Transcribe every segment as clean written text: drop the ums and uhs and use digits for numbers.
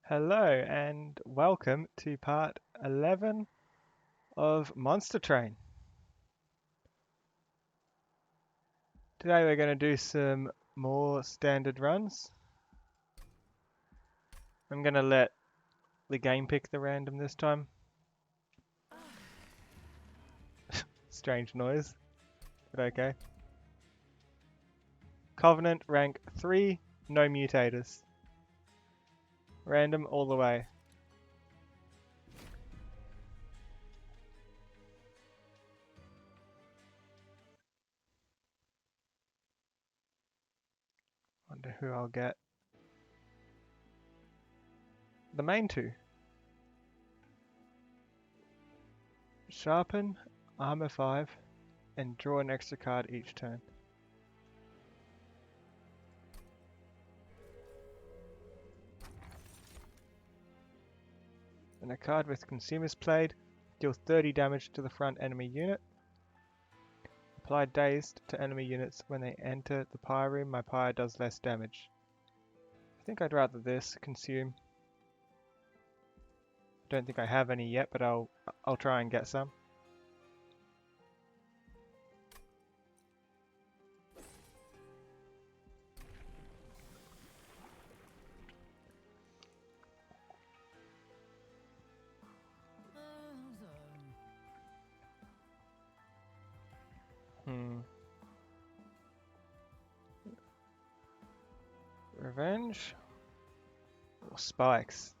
Hello and welcome to part 11 of Monster Train. Today we're going to do some more standard runs. I'm going to let the game pick the random this time. Strange noise, but okay. Covenant rank 3, no mutators. Random all the way. Wonder who I'll get. The main two. Sharpen, armor 5, and draw an extra card each turn. And a card with Consumer's Blade deals 30 damage to the front enemy unit. Apply Dazed to enemy units when they enter the pyre room. My pyre does less damage. I think I'd rather this, Consume. Don't think I have any yet, but I'll try and get some. Revenge or Spikes?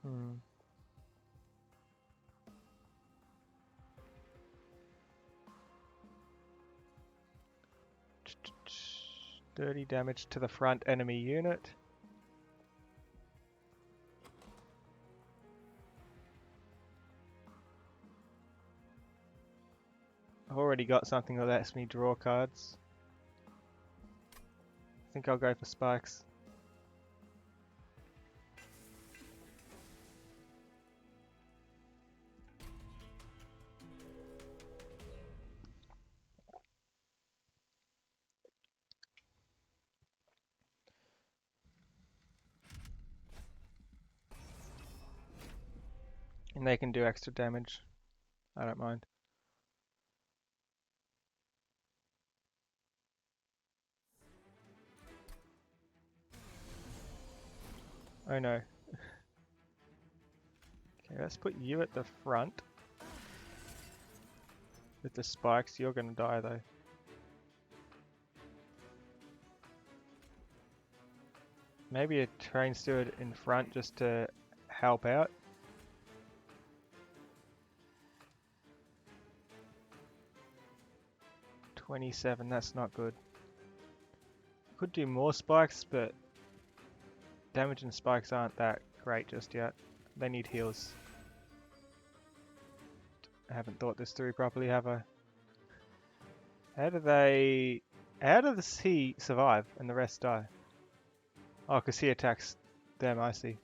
Hmm. 30 damage to the front enemy unit. I've already got something that lets me draw cards. I think I'll go for Spikes. And they can do extra damage. I don't mind. Oh no. Okay, let's put you at the front. With the spikes, you're gonna die though. Maybe a train steward in front just to help out. $27, that's not good. Could do more spikes, but damage and spikes aren't that great just yet. They need heals. I haven't thought this through properly, have I? How does he survive and the rest die? Oh, because he attacks them, I see.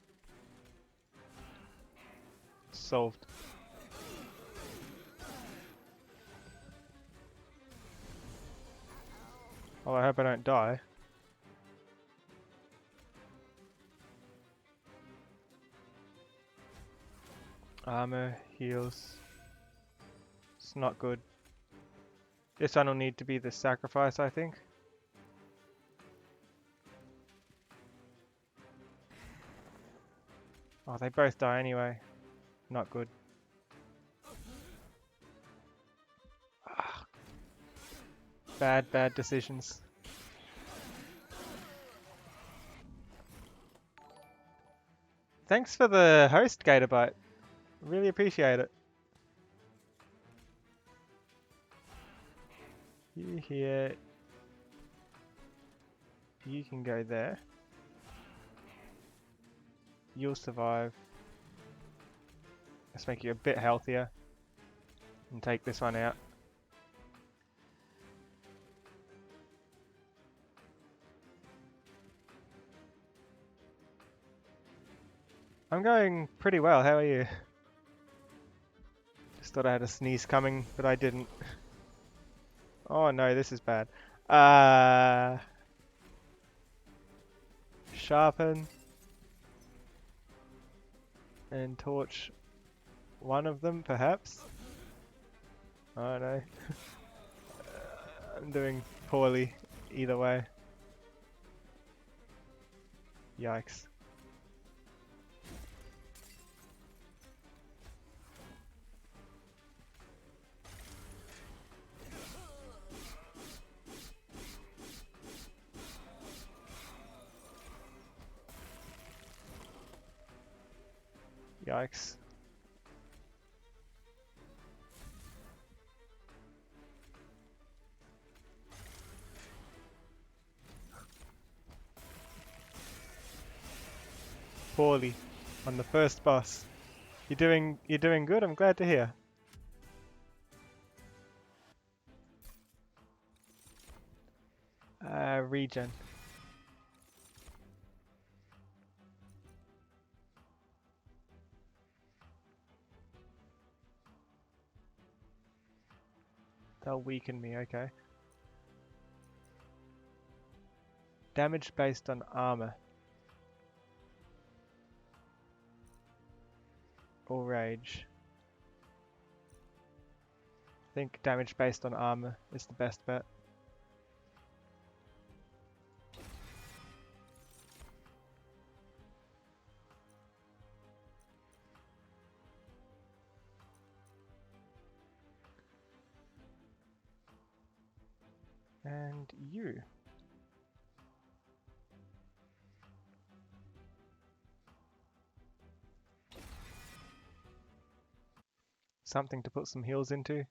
Solved. Oh, I hope I don't die. Armor, heals. It's not good. This one will need to be the sacrifice, I think. Oh, they both die anyway. Not good. Ah. Bad decisions. Thanks for the host, Gatorbyte. Really appreciate it. You here. You can go there. You'll survive. Let's make you a bit healthier. And take this one out. I'm going pretty well, how are you? Just thought I had a sneeze coming, but I didn't. Oh no, this is bad. sharpen and torch one of them, perhaps. Oh no. I'm doing poorly either way. Yikes. Yikes. Poorly on the first boss. You're doing good, I'm glad to hear. Regen. They'll weaken me, okay. Damage based on armor. Or rage. I think damage based on armor is the best bet. And you. Something to put some heals into.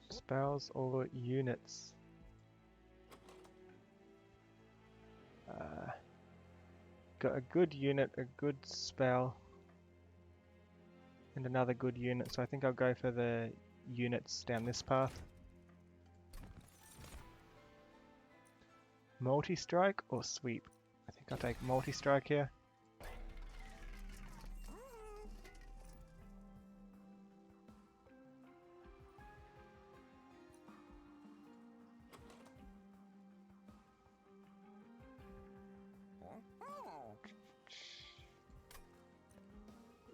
Spells or units. Got a good unit, a good spell, and another good unit, so I think I'll go for the units down this path. Multi-strike or sweep? I think I'll take multi-strike here.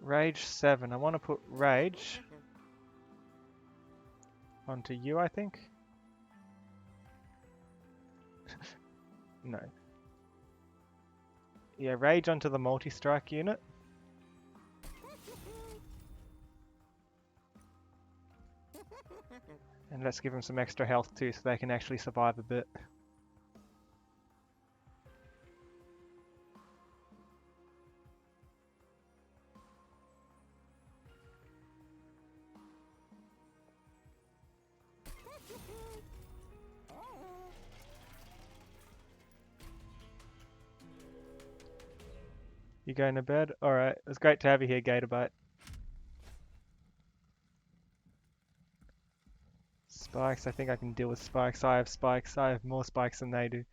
Rage 7. I want to put Rage onto you, I think. No. Yeah, Rage onto the multi-strike unit. And let's give them some extra health too, so they can actually survive a bit. You going to bed? Alright, it was great to have you here, Gatorbite. Spikes, I think I can deal with spikes. I have spikes. I have more spikes than they do.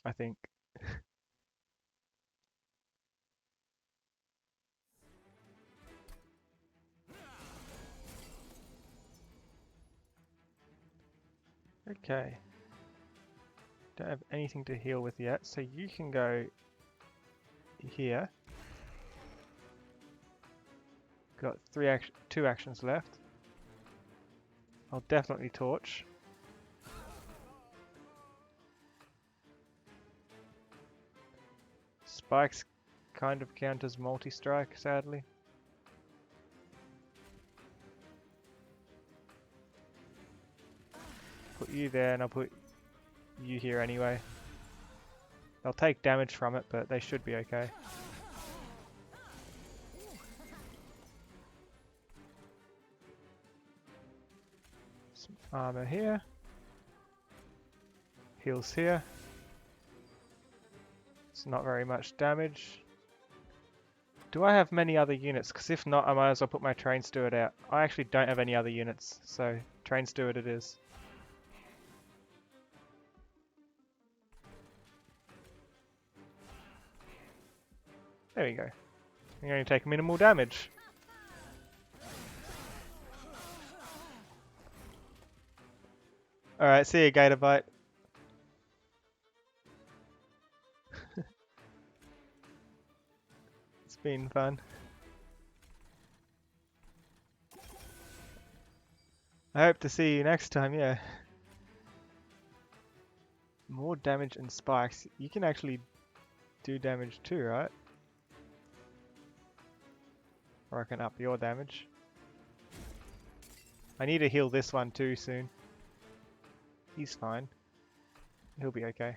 I think. Okay. Don't have anything to heal with yet, so you can go here. Got two actions left. I'll definitely torch. Spikes kind of count as multi-strike, sadly. Put you there and I'll put you here anyway. They'll take damage from it, but they should be okay. Some armor here. Heals here. It's not very much damage. Do I have many other units? Because if not, I might as well put my train steward out. I actually don't have any other units, so train steward it is. There we go. You only take minimal damage. Alright, see you, Gator Bite. It's been fun. I hope to see you next time, yeah. More damage and spikes. You can actually do damage too, right? Or I can up your damage. I need to heal this one too soon. He's fine. He'll be okay.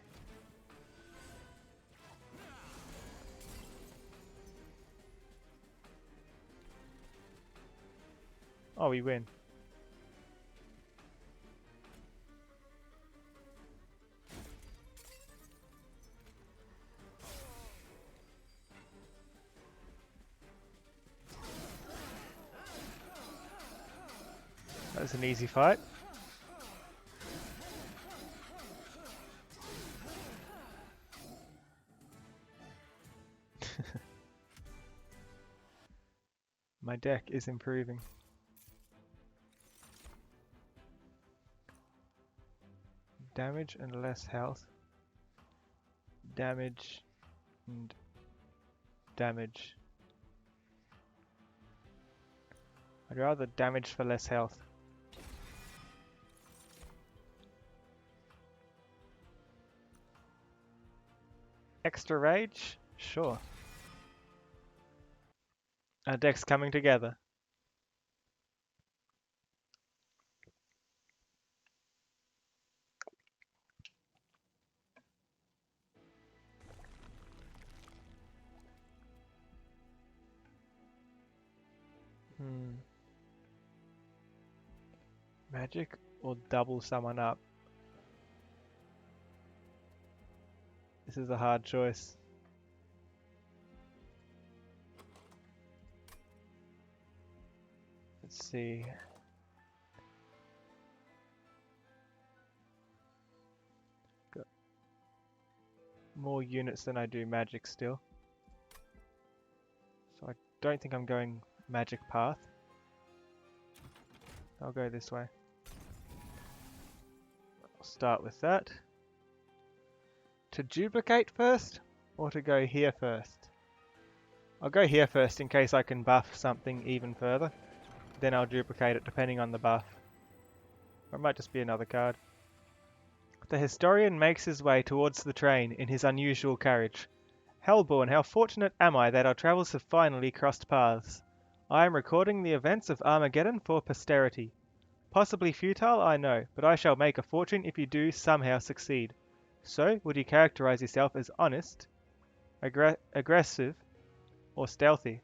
Oh, we win. That was an easy fight. My deck is improving. Damage and less health. Damage and damage. I'd rather damage for less health. Extra rage? Sure. Our deck's coming together. Magic or double someone up? This is a hard choice. Let's see. Got more units than I do magic still. So I don't think I'm going magic path. I'll go this way. I'll start with that. To duplicate first, or to go here first? I'll go here first in case I can buff something even further. Then I'll duplicate it depending on the buff. Or it might just be another card. The historian makes his way towards the train in his unusual carriage. Hellborn, how fortunate am I that our travels have finally crossed paths. I am recording the events of Armageddon for posterity. Possibly futile, I know, but I shall make a fortune if you do somehow succeed. So, would you characterize yourself as honest, aggressive, or stealthy?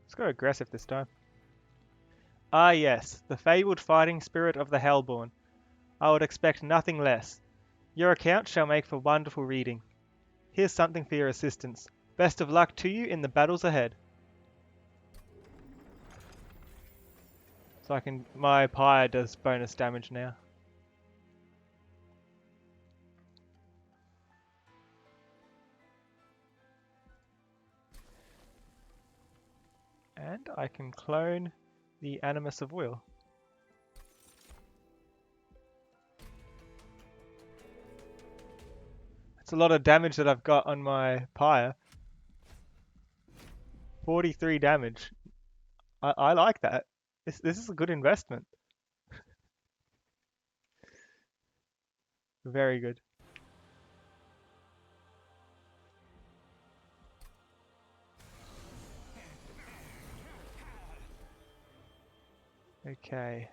Let's go aggressive this time. Ah yes, the fabled fighting spirit of the Hellborn. I would expect nothing less. Your account shall make for wonderful reading. Here's something for your assistance. Best of luck to you in the battles ahead. So my pyre does bonus damage now. And I can clone the Animus of Will. It's a lot of damage that I've got on my pyre. 43 damage. I like that. This is a good investment. Very good. Okay.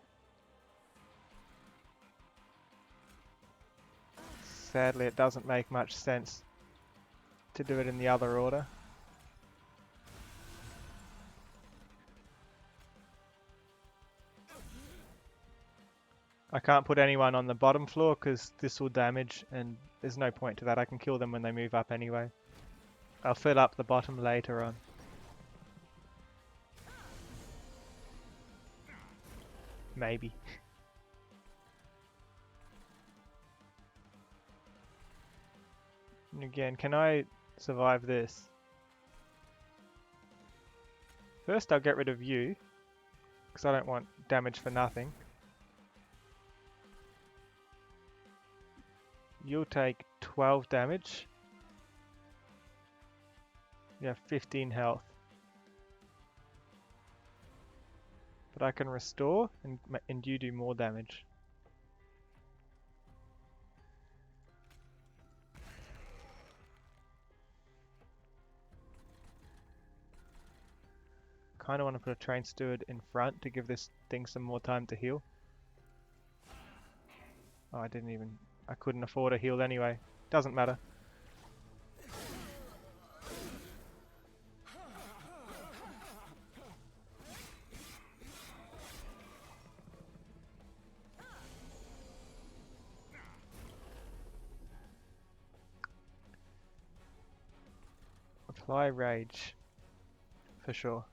Sadly, it doesn't make much sense to do it in the other order. I can't put anyone on the bottom floor because this will damage and there's no point to that. I can kill them when they move up anyway. I'll fill up the bottom later on. Maybe. And again, can I survive this? First I'll get rid of you, because I don't want damage for nothing. You'll take 12 damage. You have 15 health. But I can restore, and you do more damage. Kind of want to put a train steward in front to give this thing some more time to heal. Oh, I couldn't afford a heal anyway. Doesn't matter. Apply rage. For sure.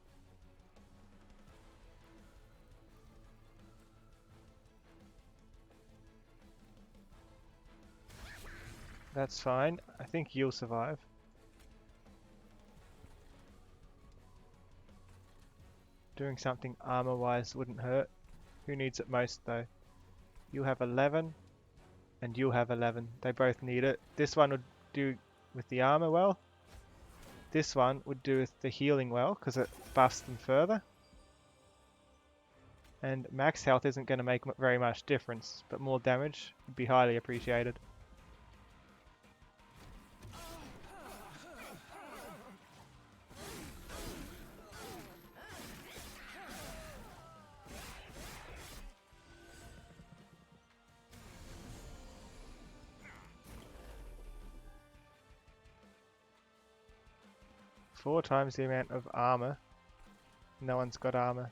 That's fine. I think you'll survive. Doing something armor-wise wouldn't hurt. Who needs it most though? You have 11, and you'll have 11. They both need it. This one would do with the armor well. This one would do with the healing well, because it buffs them further. And max health isn't going to make very much difference, but more damage would be highly appreciated. Four times the amount of armor. No one's got armor.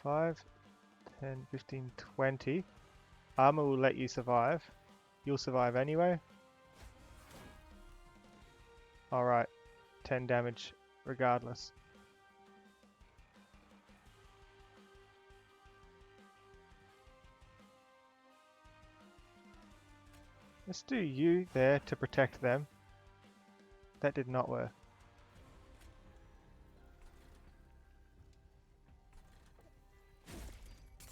5, 10, 15, 20. Armor will let you survive. You'll survive anyway. Alright, 10 damage regardless. Let's do you there to protect them. That did not work.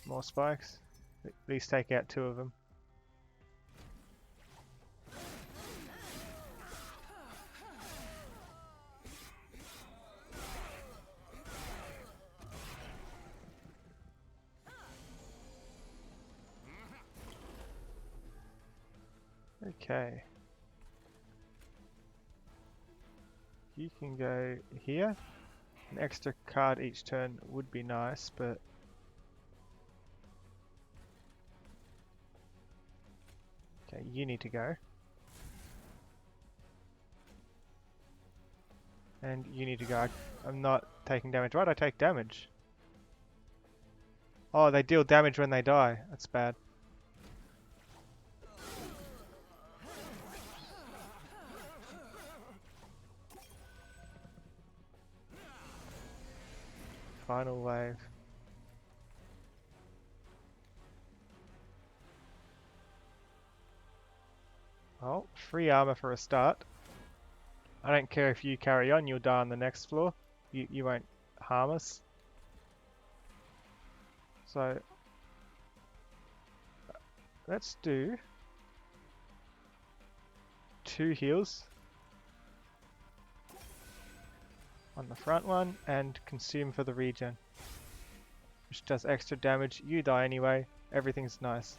More spikes. At least take out 2 of them. Okay. You can go here. An extra card each turn would be nice, but okay, you need to go. And you need to go. I'm not taking damage. Why'd I take damage? Oh, they deal damage when they die. That's bad. Final wave. Oh, free armor for a start. I don't care if you carry on, you'll die on the next floor. You won't harm us. So, let's do 2 heals on the front one and consume for the regen, which does extra damage. You die anyway. Everything's nice.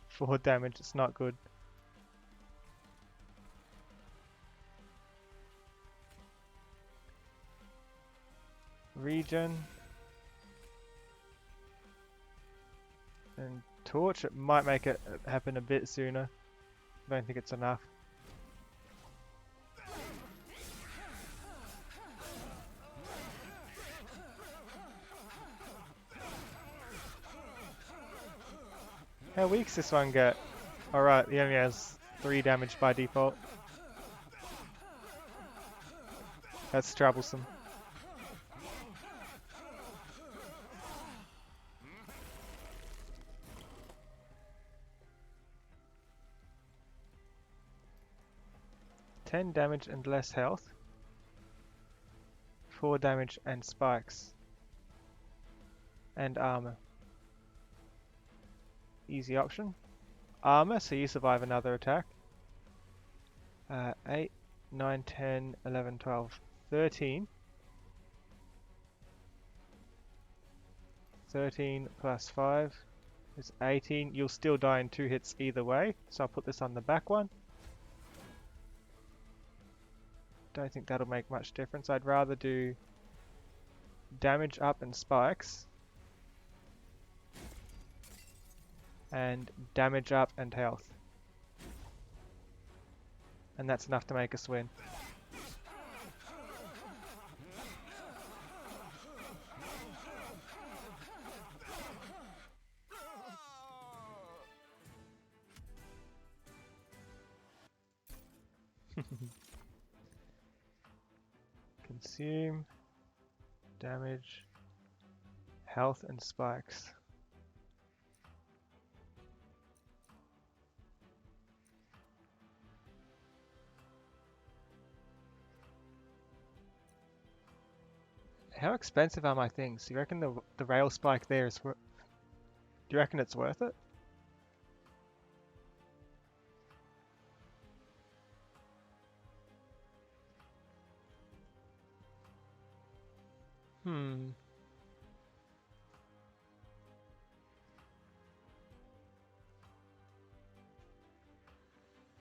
For damage, it's not good. Regen. And torch, it might make it happen a bit sooner. I don't think it's enough. How weak's this one get? Alright, he only has 3 damage by default. That's troublesome. "10 damage and less health. 4 damage and spikes. And armor. Easy option. Armor, so you survive another attack. 8, 9, 10, 11, 12, 13. 13 plus 5 is 18. You'll still die in 2 hits either way, so I'll put this on the back one. Don't think that'll make much difference. I'd rather do damage up and spikes. And damage up and health. And that's enough to make us win. Consume, damage, health and spikes. How expensive are my things? Do you reckon the rail spike there is do you reckon it's worth it?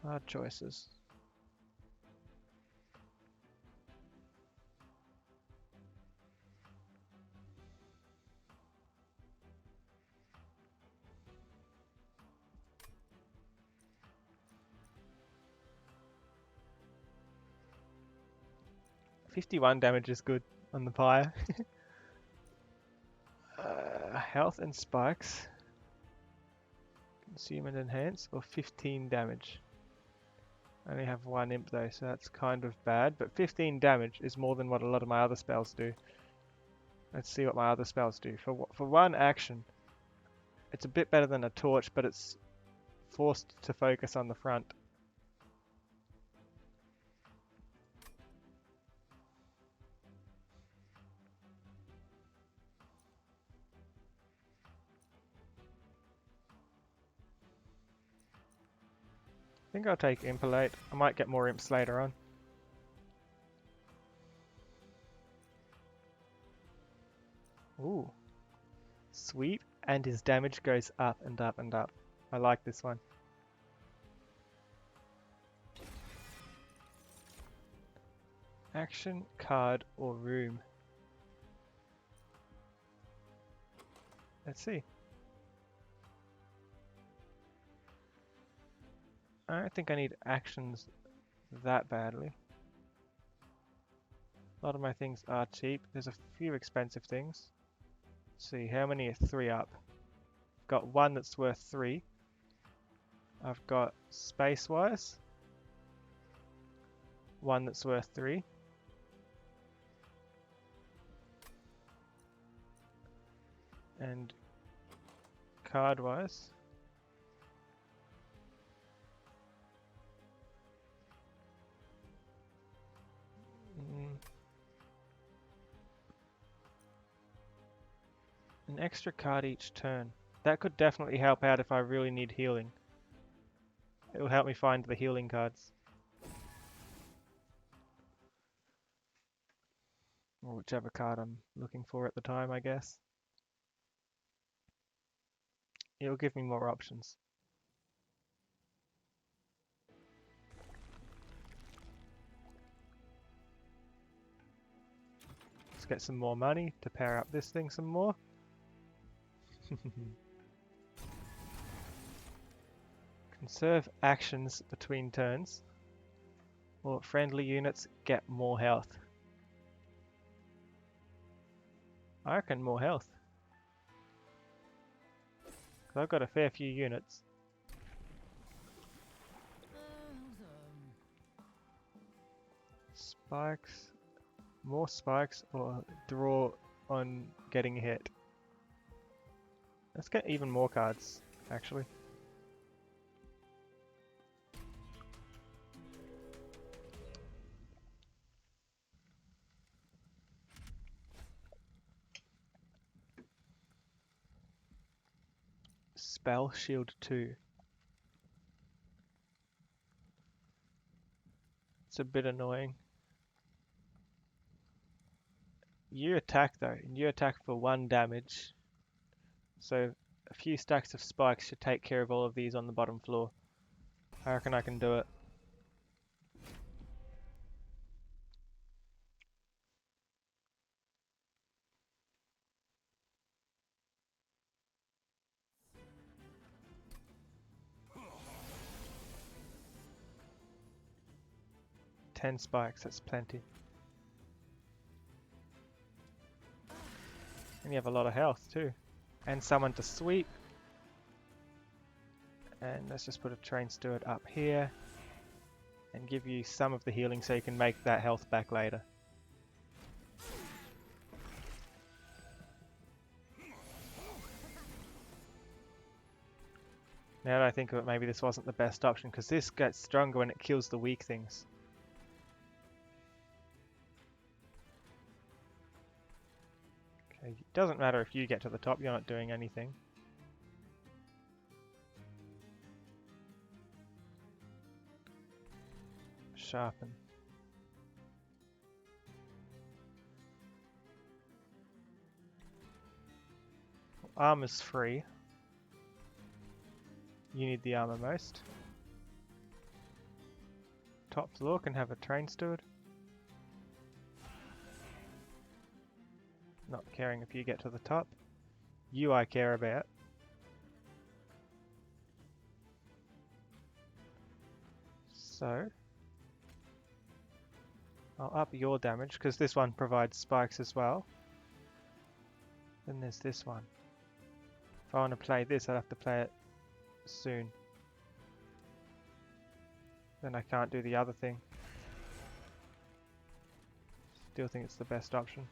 Hard choices. "51 damage is good on the pyre." Health and spikes. Consume and enhance, or 15 damage. I only have 1 imp though, so that's kind of bad, but 15 damage is more than what a lot of my other spells do. Let's see what my other spells do. For 1 action, it's a bit better than a torch, but it's forced to focus on the front. I think I'll take Impalate. I might get more imps later on. Ooh. Sweet, and his damage goes up and up and up. I like this one. Action, card, or room. Let's see. I don't think I need actions that badly. A lot of my things are cheap. There's a few expensive things. Let's see, how many are 3 up? I've got 1 that's worth 3. I've got Space-wise 1 that's worth 3. And card-wise, an extra card each turn. That could definitely help out if I really need healing. It will help me find the healing cards. Or whichever card I'm looking for at the time, I guess. It'll give me more options. Let's get some more money to pair up this thing some more. Conserve actions between turns, or friendly units get more health. I reckon more health. 'Cause I've got a fair few units. Spikes. More spikes or draw on getting hit. Let's get even more cards, actually. Spell Shield 2. It's a bit annoying. You attack though, and you attack for 1 damage. So a few stacks of spikes should take care of all of these on the bottom floor. I reckon I can do it. Ten spikes, that's plenty. And you have a lot of health too. And someone to sweep. And let's just put a train steward up here. And give you some of the healing so you can make that health back later. Now that I think of it, maybe this wasn't the best option, because this gets stronger when it kills the weak things. Okay, it doesn't matter if you get to the top, you're not doing anything. Sharpen. Armor's free. You need the armor most. Top floor can have a train steward. Not caring if you get to the top. You I care about. So I'll up your damage because this one provides spikes as well. Then there's this one. If I want to play this, I'd have to play it soon. Then I can't do the other thing. Still think it's the best option.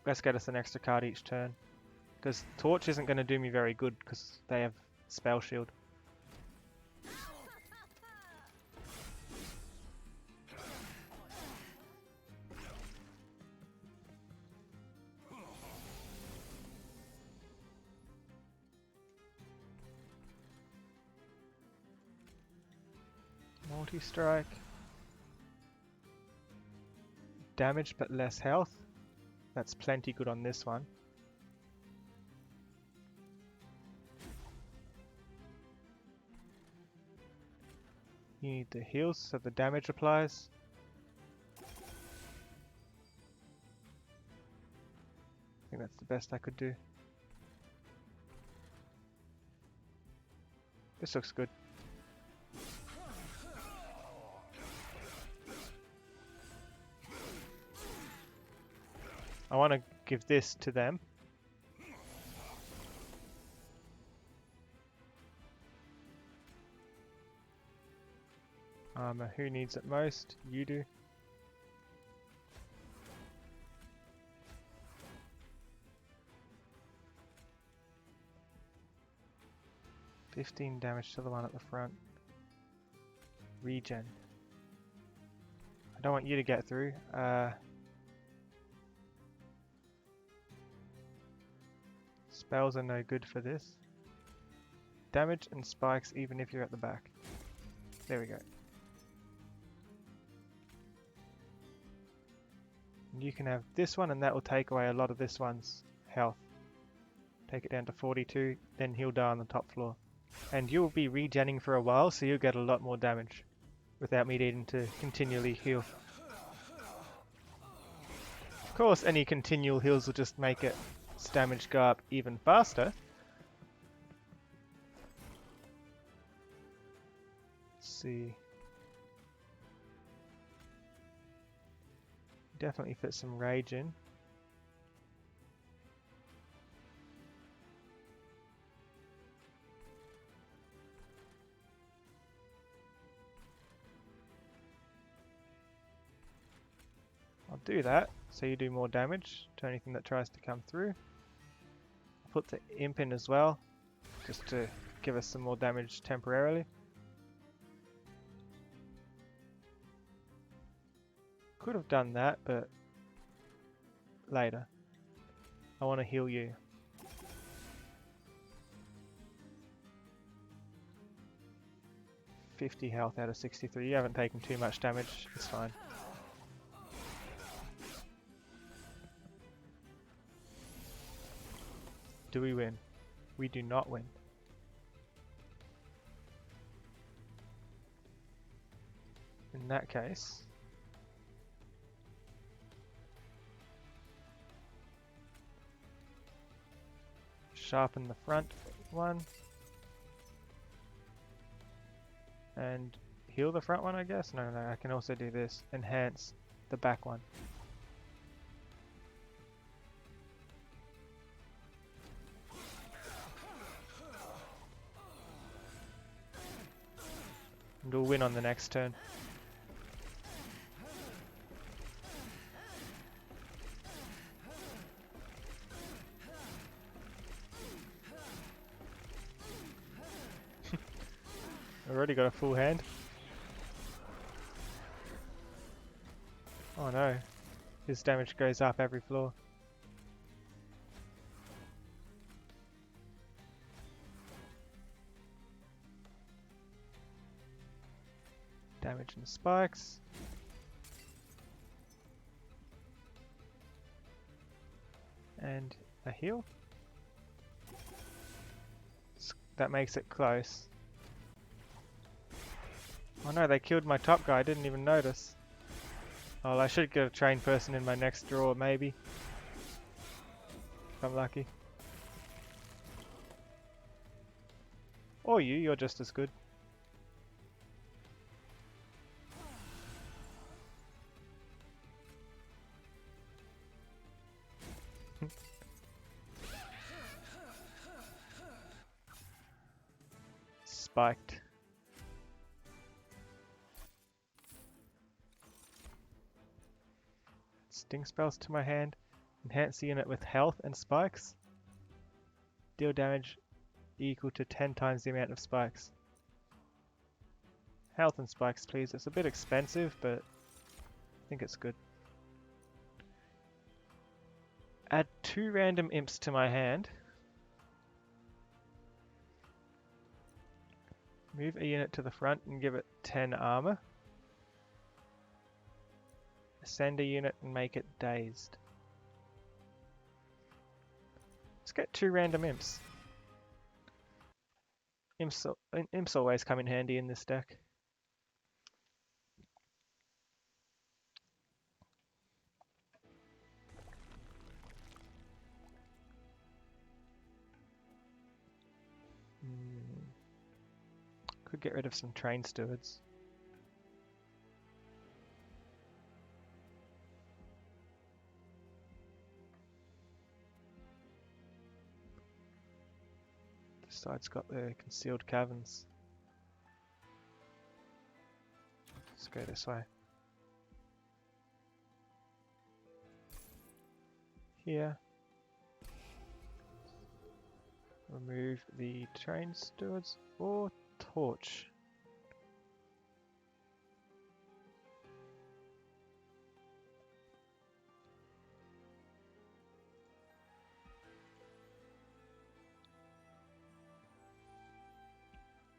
Let's get us an extra card each turn. Because Torch isn't going to do me very good because they have Spell Shield. Multi-strike. Damage but less health. That's plenty good on this one. You need the heals so the damage applies. I think that's the best I could do. This looks good. I want to give this to them. Armor, who needs it most? You do. $15 damage to the one at the front. Regen. I don't want you to get through. Spells are no good for this. Damage and spikes even if you're at the back. There we go. You can have this one and that will take away a lot of this one's health. Take it down to 42, then he'll die on the top floor. And you'll be regenning for a while, so you'll get a lot more damage without me needing to continually heal. Of course, any continual heals will just make its damage go up even faster. Let's see. Definitely fit some rage in. I'll do that, so you do more damage to anything that tries to come through. Put the imp in as well, just to give us some more damage temporarily. Could have done that, but later. I want to heal you. $50 health out of 63. You haven't taken too much damage. It's fine. Do we win? We do not win. In that case, sharpen the front one and heal the front one, I guess? No, I can also do this. Enhance the back one. And we'll win on the next turn. Already got a full hand. Oh no, his damage goes up every floor. Damage and spikes. And a heal. That makes it close. Oh no, they killed my top guy, I didn't even notice. Oh, I should get a trained person in my next draw, maybe. If I'm lucky. Or you're just as good. Spiked. Sting spells to my hand. Enhance the unit with health and spikes. Deal damage equal to 10 times the amount of spikes. Health and spikes, please. It's a bit expensive, but I think it's good. Add 2 random imps to my hand. Move a unit to the front and give it 10 armor. Ascend a unit and make it dazed. Let's get 2 random imps. Imps always come in handy in this deck. Could get rid of some train stewards. This side's got the concealed caverns. Let's go this way. Here. Remove the train stewards or torch.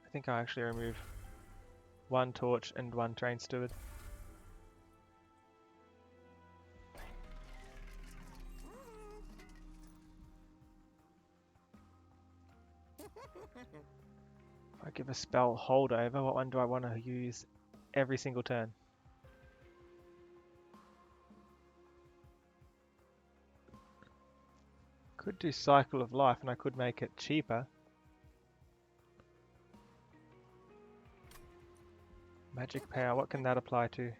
I think I actually remove 1 torch and 1 train steward. I give a spell holdover. What one do I want to use every single turn? Could do Cycle of Life and I could make it cheaper. Magic Power, what can that apply to?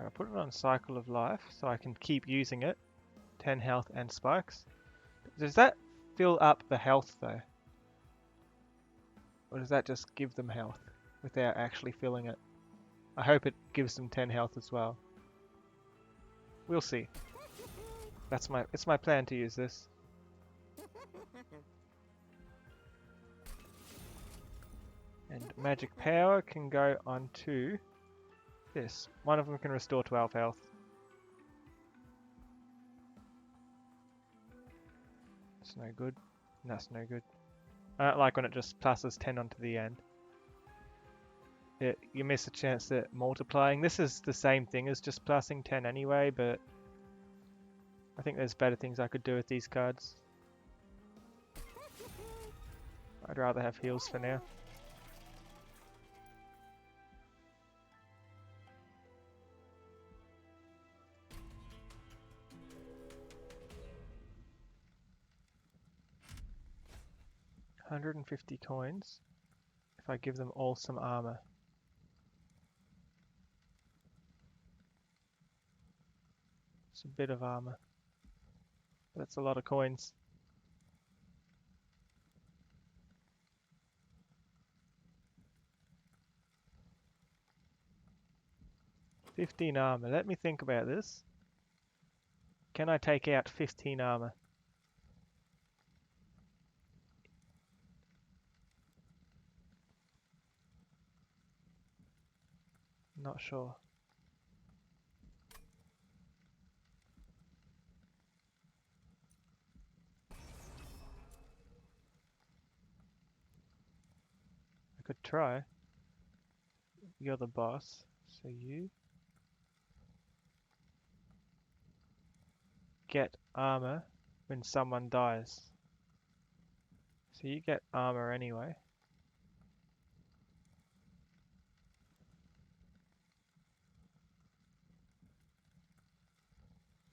I'll put it on Cycle of Life so I can keep using it. 10 health and spikes. Does that fill up the health though? Or does that just give them health without actually filling it? I hope it gives them 10 health as well. We'll see. It's my plan to use this. And magic power can go onto this. One of them can restore 12 health. That's no good. That's no good. I don't like when it just pluses 10 onto the end. You miss a chance at multiplying. This is the same thing as just plussing 10 anyway, but I think there's better things I could do with these cards. I'd rather have heals for now. $150 coins if I give them all some armor. It's a bit of armor. That's a lot of coins. $15 armor. Let me think about this. Can I take out 15 armor? Not sure. I could try. You're the boss, so you get armor when someone dies. So you get armor anyway.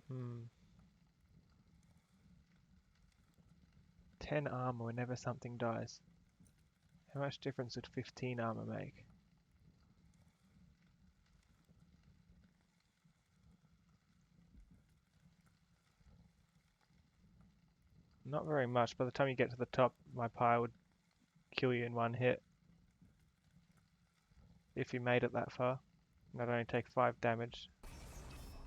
Hmm. 10 armor whenever something dies. How much difference would 15 armor make? Not very much. By the time you get to the top, my pyre would kill you in one hit. If you made it that far. And I'd only take 5 damage.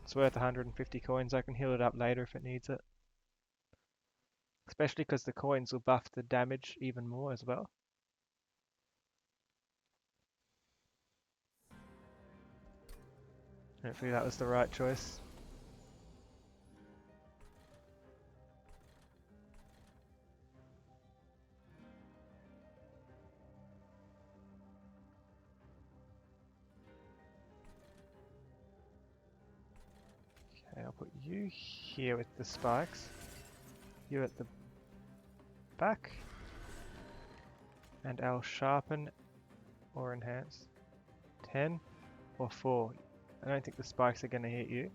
It's worth 150 coins. I can heal it up later if it needs it. Especially because the coins will buff the damage even more as well. Hopefully that was the right choice. Okay, I'll put you here with the spikes. You at the back. And I'll sharpen or enhance. 10 or 4. I don't think the spikes are going to hit you.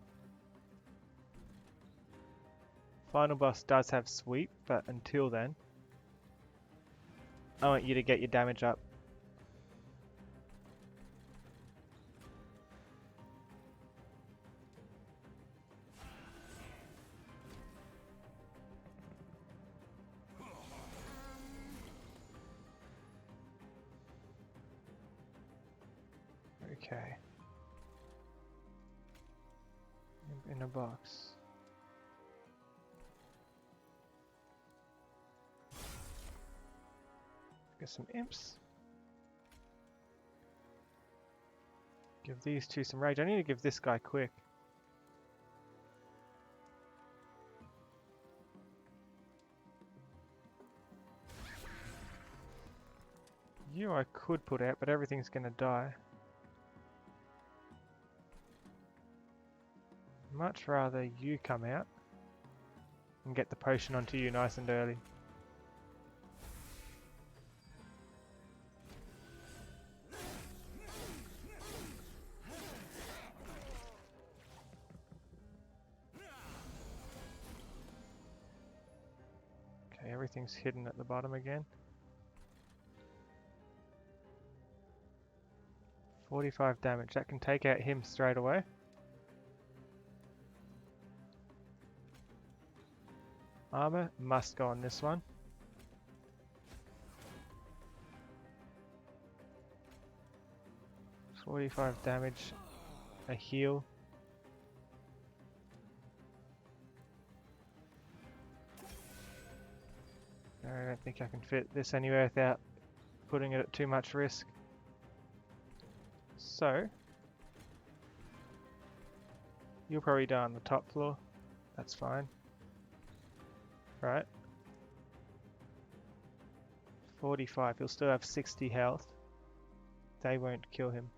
Final boss does have sweep, but until then, I want you to get your damage up. Okay. In a box. Get some imps. Give these two some rage. I need to give this guy quick. You I could put out, but everything's gonna die. Much rather you come out and get the potion onto you nice and early. Okay, everything's hidden at the bottom again. 45 damage. That can take out him straight away. Armor must go on this one. 45 damage, a heal. I don't think I can fit this anywhere without putting it at too much risk. So, you'll probably die on the top floor. That's fine. Right. 45. He'll still have 60 health. They won't kill him.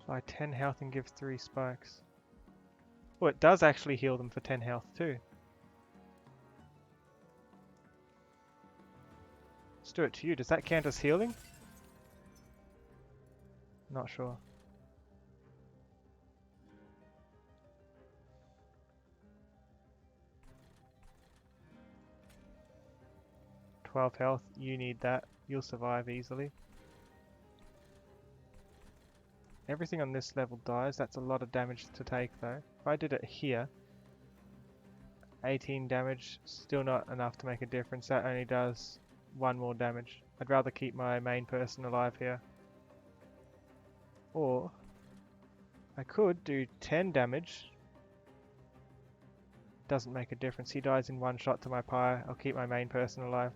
Apply 10 health and give 3 spikes. Oh, it does actually heal them for 10 health too. Let's do it to you. Does that count as healing? Not sure. "12 health, you need that. You'll survive easily." Everything on this level dies. That's a lot of damage to take though. If I did it here, 18 damage, still not enough to make a difference. That only does 1 more damage. I'd rather keep my main person alive here. Or I could do 10 damage. Doesn't make a difference. He dies in 1 shot to my pyre. I'll keep my main person alive.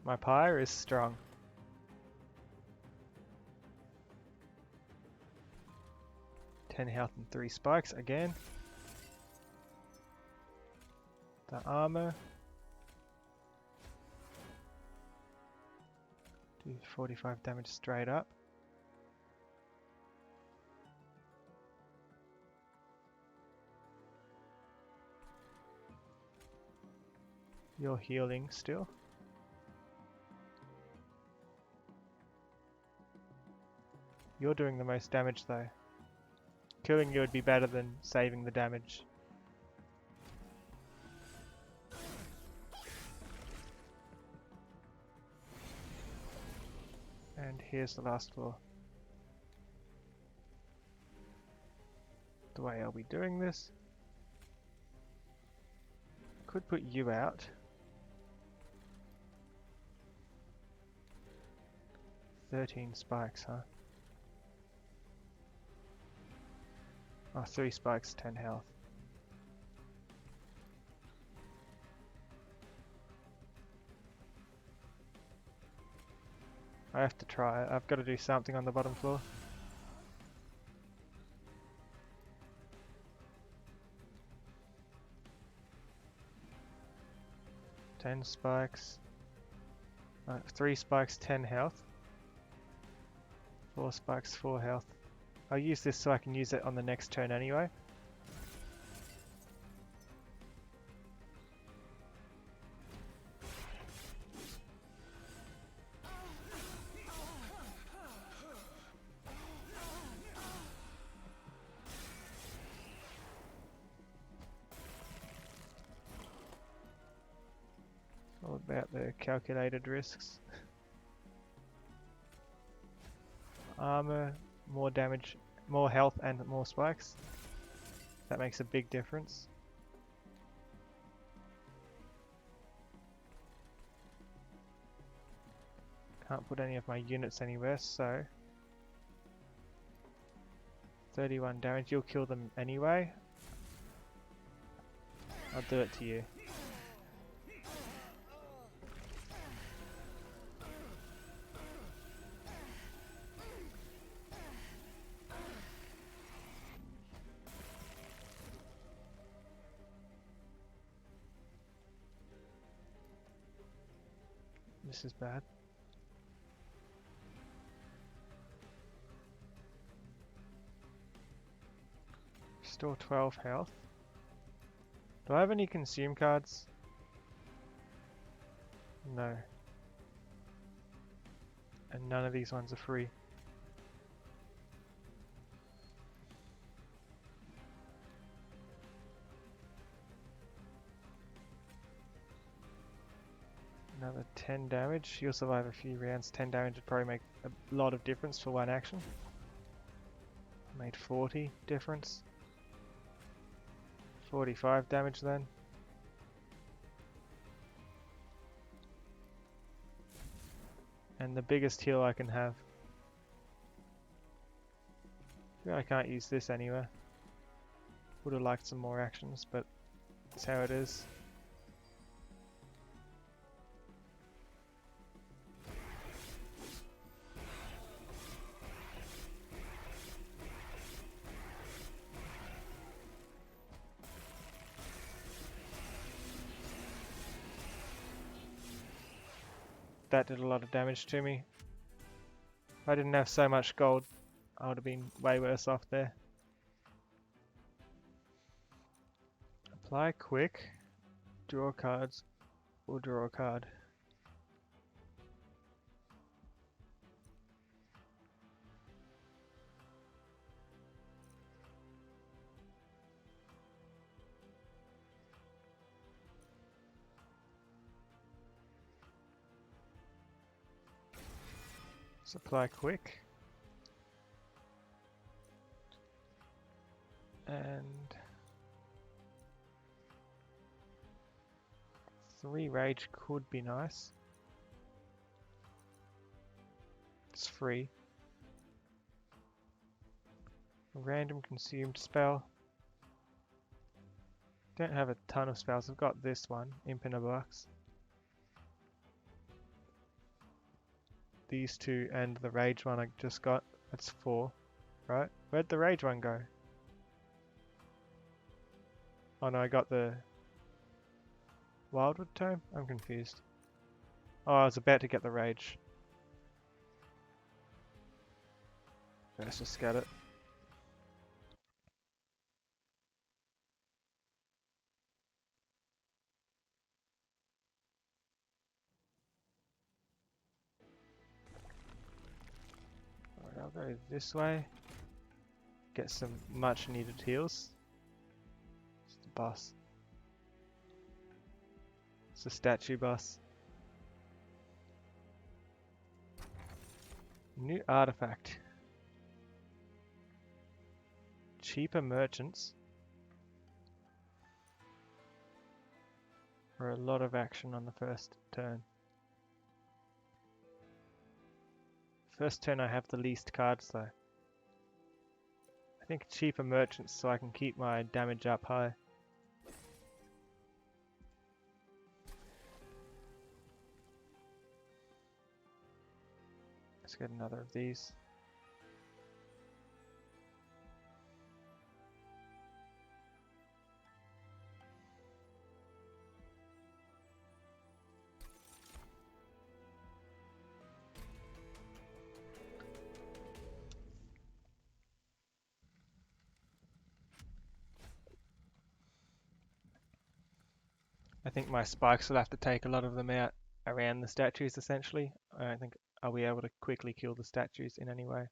My pyre is strong. "10 health and 3 spikes" again. The armor. Do 45 damage straight up. You're healing still. You're doing the most damage though. Killing you would be better than saving the damage. And here's the last floor. The way I'll be doing this. Could put you out. "13 spikes, huh? Oh, 3 spikes, 10 health. I have to try it. I've got to do something on the bottom floor. "10 spikes. 3 spikes, 10 health. 4 spikes, 4 health. I'll use this so I can use it on the next turn anyway. All about the calculated risks. Armor, more damage, more health and more spikes. That makes a big difference. Can't put any of my units anywhere, so 31 damage. You'll kill them anyway. I'll do it to you. This is bad. Restore 12 health. Do I have any consume cards? No. And none of these ones are free. Another 10 damage. You'll survive a few rounds. 10 damage would probably make a lot of difference for one action. Made 40 difference. 45 damage then. And the biggest heal I can have. I can't use this anywhere. Would have liked some more actions, but it's how it is. That did a lot of damage to me. If I didn't have so much gold, I would have been way worse off there. Apply quick, draw cards, or draw a card. Supply quick. And 3 rage could be nice. It's free. A random consumed spell. Don't have a ton of spells. I've got this one, Imp in a Box. These two and the rage one I just got. That's 4, right? Where'd the rage one go? Oh no, I got the Wildwood Tome? I'm confused. Oh, I was about to get the rage. Let's just get it. Alright, I'll go this way. Get some much needed heals. It's the boss. It's a statue boss. New artifact. Cheaper merchants. For a lot of action on the first turn. First turn I have the least cards though. I think cheaper merchants so I can keep my damage up high. Let's get another of these. I think my spikes will have to take a lot of them out around the statues essentially. I don't think I'll be able to quickly kill the statues in any way.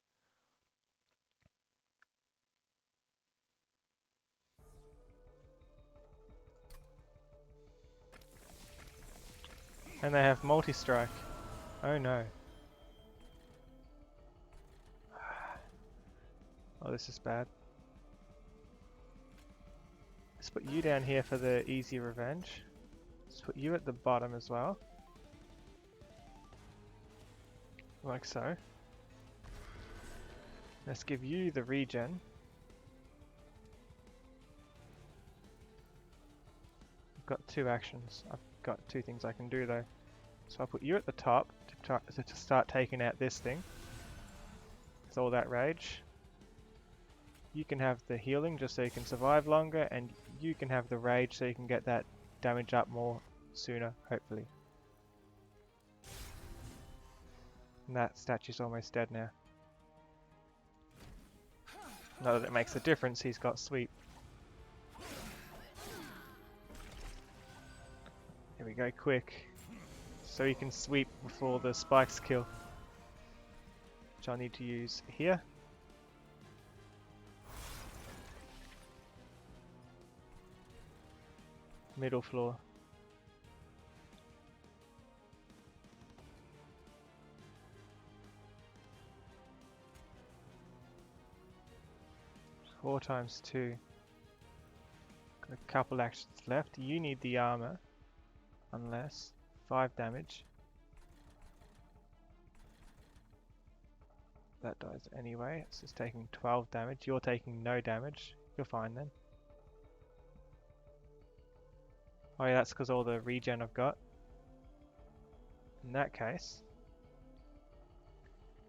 And they have multi-strike. Oh no. Oh, this is bad. Let's put you down here for the easy revenge. Let's put you at the bottom as well. Like so. Let's give you the regen. I've got 2 actions. I've got 2 things I can do though. So I'll put you at the top to start taking out this thing. With all that rage. You can have the healing just so you can survive longer, and you can have the rage so you can get that damage up more sooner, hopefully. And that statue's almost dead now. Not that it makes a difference, he's got sweep. Here we go, quick. so he can sweep before the spikes kill. Which I need to use here. Middle floor. Four times 2. Got a couple actions left. You need the armor. Unless 5 damage. That dies anyway. It's just taking 12 damage. You're taking no damage. You're fine then. Oh yeah, that's because all the regen I've got. In that case,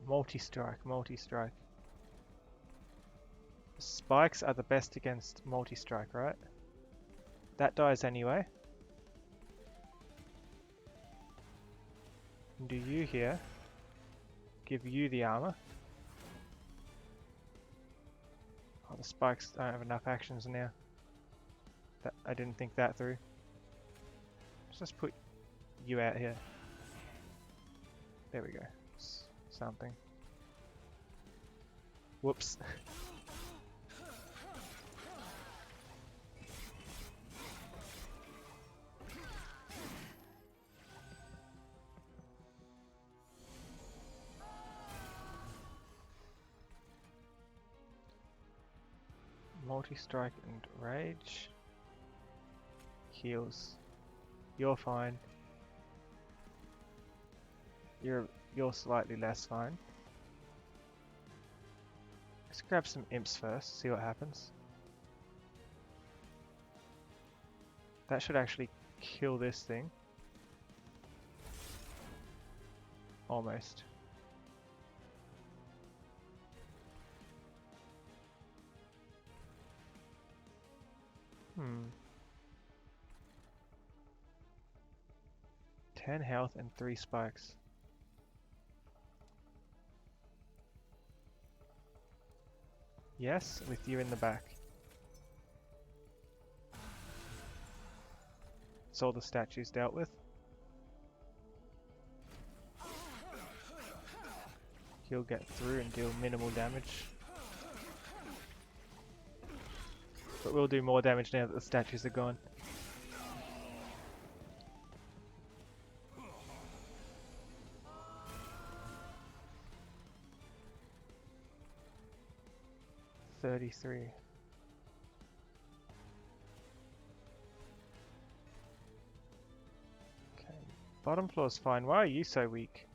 multi-strike, multi-strike. Spikes are the best against multi-strike, right? That dies anyway. And do you here. Give you the armor. Oh, the spikes don't have enough actions now. I didn't think that through. Let's just put you out here. There we go. Something. Whoops. Multi-strike and rage. Heals. You're fine. You're slightly less fine. Let's grab some imps first, see what happens. That should actually kill this thing. Almost. Hmm. 10 health and 3 spikes. Yes, with you in the back. That's all the statues dealt with. He'll get through and deal minimal damage. But we'll do more damage now that the statues are gone. Okay, bottom floor's fine. Why are you so weak?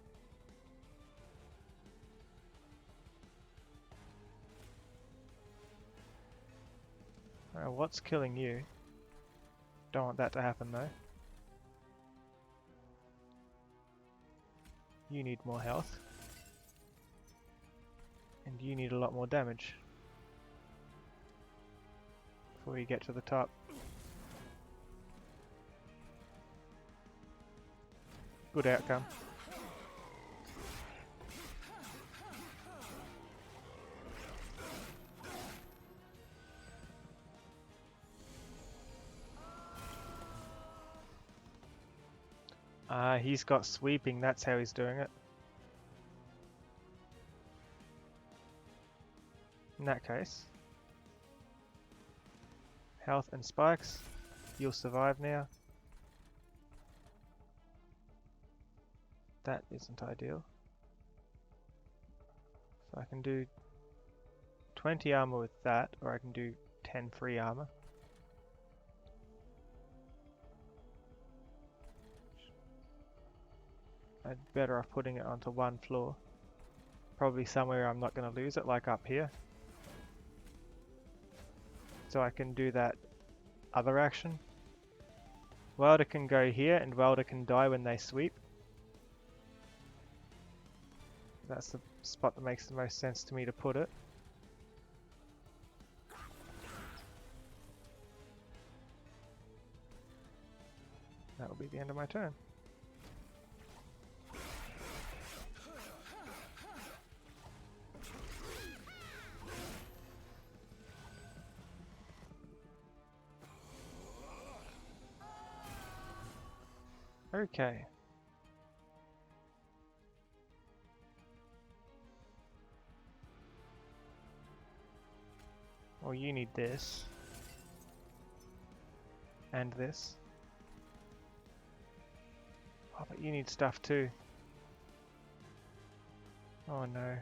What's killing you? Don't want that to happen though. You need more health. And you need a lot more damage. Before you get to the top. Good outcome. He's got sweeping, that's how he's doing it. In that case, health and spikes, you'll survive now. That isn't ideal. So I can do 20 armor with that, or I can do 10 free armor. I'd better off putting it onto one floor. Probably somewhere I'm not going to lose it, like up here. So I can do that other action. Welder can go here, and Welder can die when they sweep. That's the spot that makes the most sense to me to put it. That will be the end of my turn. Okay. Or you need this. And this. Oh, but you need stuff too. Oh no.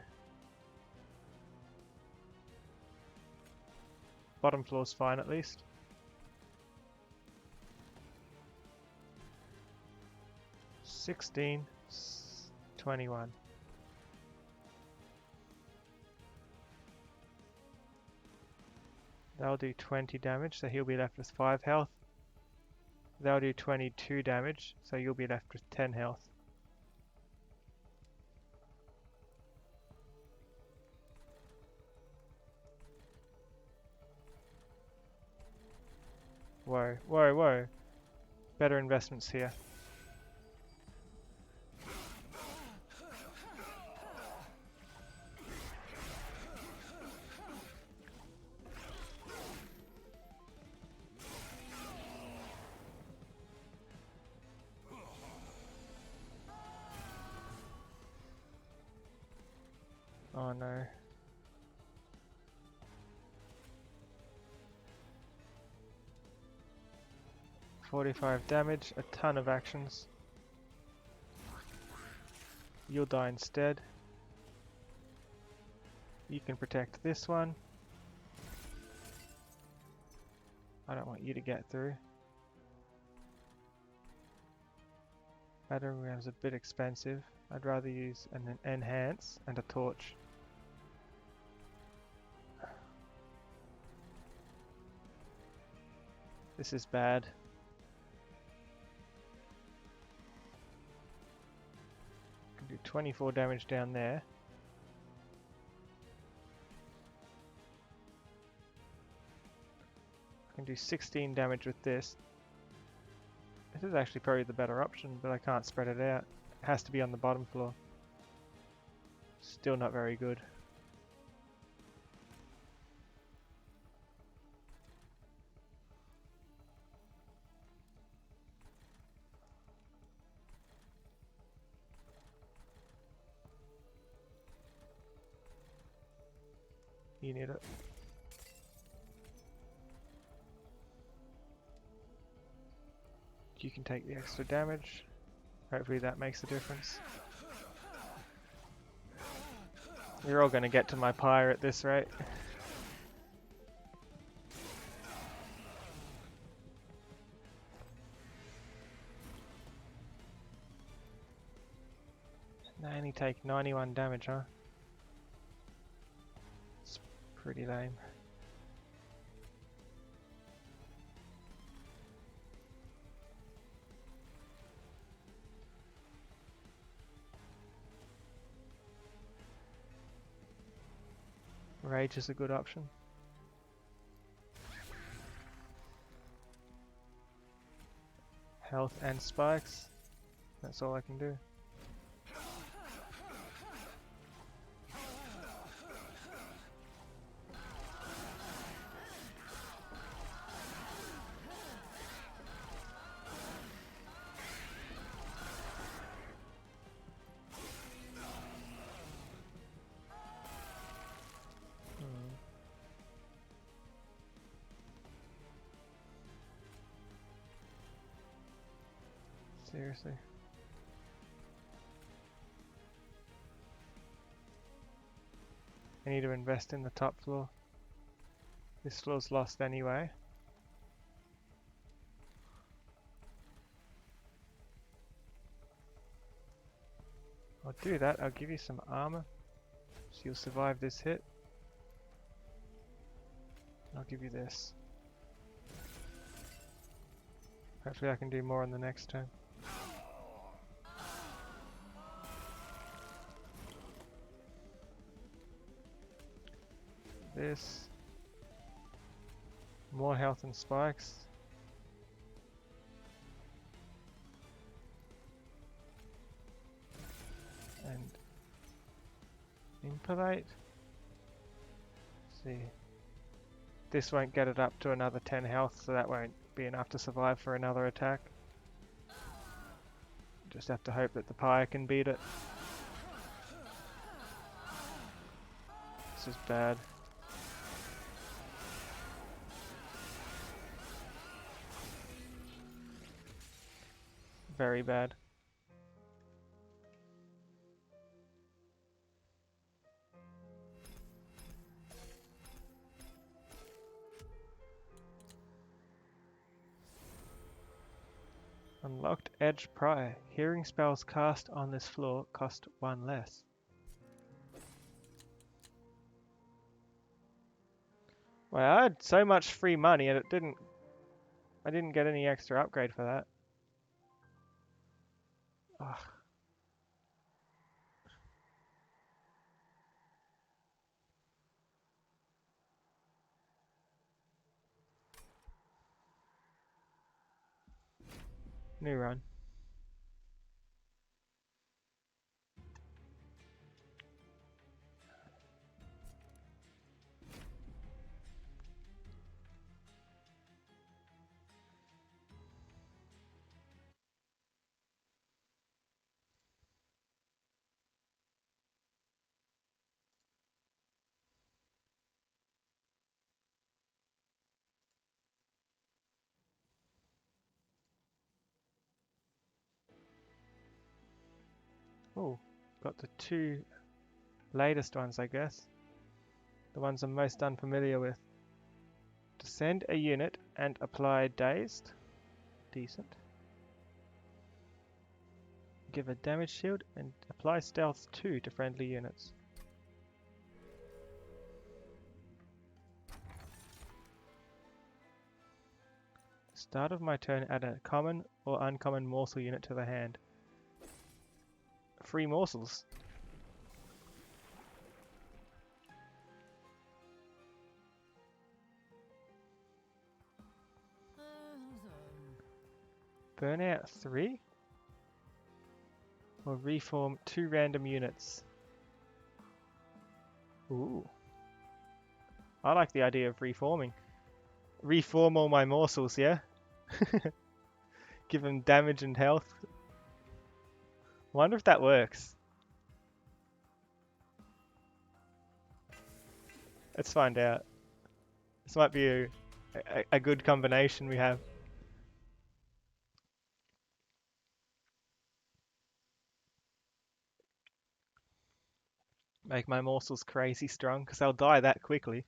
Bottom floor's fine at least. $16, $21. That'll do 20 damage, so he'll be left with 5 health. That'll do 22 damage, so you'll be left with 10 health. Whoa, whoa, whoa. Better investments here. Oh no. $45 damage, a ton of actions. You'll die instead. You can protect this one. I don't want you to get through. Battery ram's a bit expensive. I'd rather use an enhance and a torch. This is bad. Can do 24 damage down there. I can do 16 damage with this. This is actually probably the better option, but I can't spread it out. It has to be on the bottom floor. Still not very good. You need it. You can take the extra damage. Hopefully that makes a difference. You're all going to get to my pyre at this rate. They only take 91 damage, huh? It's pretty lame. Rage is a good option. Health and spikes. That's all I can do. Seriously. I need to invest in the top floor. This floor's lost anyway. I'll do that. I'll give you some armor, so you'll survive this hit. I'll give you this. Hopefully I can do more on the next turn. This. More health and spikes. And impalate. See. This won't get it up to another 10 health, so that won't be enough to survive for another attack. Just have to hope that the pyre can beat it. This is bad. very bad. Unlocked Edge Prior. Hearing spells cast on this floor cost 1 less. Well, I had so much free money and I didn't get any extra upgrade for that. Ugh. New run. Oh, got the 2 latest ones, I guess. The ones I'm most unfamiliar with. Descend a unit and apply Dazed. Decent. Give a damage shield and apply Stealth 2 to friendly units. Start of my turn, add a common or uncommon morsel unit to the hand. Free morsels. Burnout 3? Or reform 2 random units. Ooh. I like the idea of reforming. Reform all my morsels, yeah? Give them damage and health. Wonder if that works. Let's find out. This might be a good combination we have. Make my morsels crazy strong, because they'll die that quickly.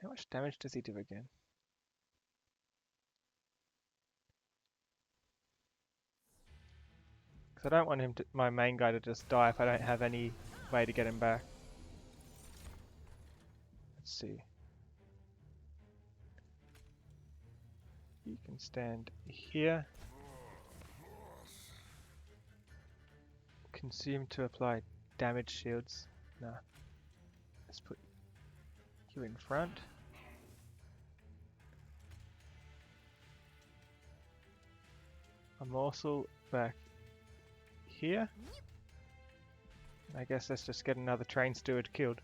How much damage does he do again? Because I don't want my main guy to just die if I don't have any way to get him back. Let's see. You can stand here. Consume to apply damage shields. Nah. Let's put you in front. A morsel back here. I guess let's just get another train steward killed.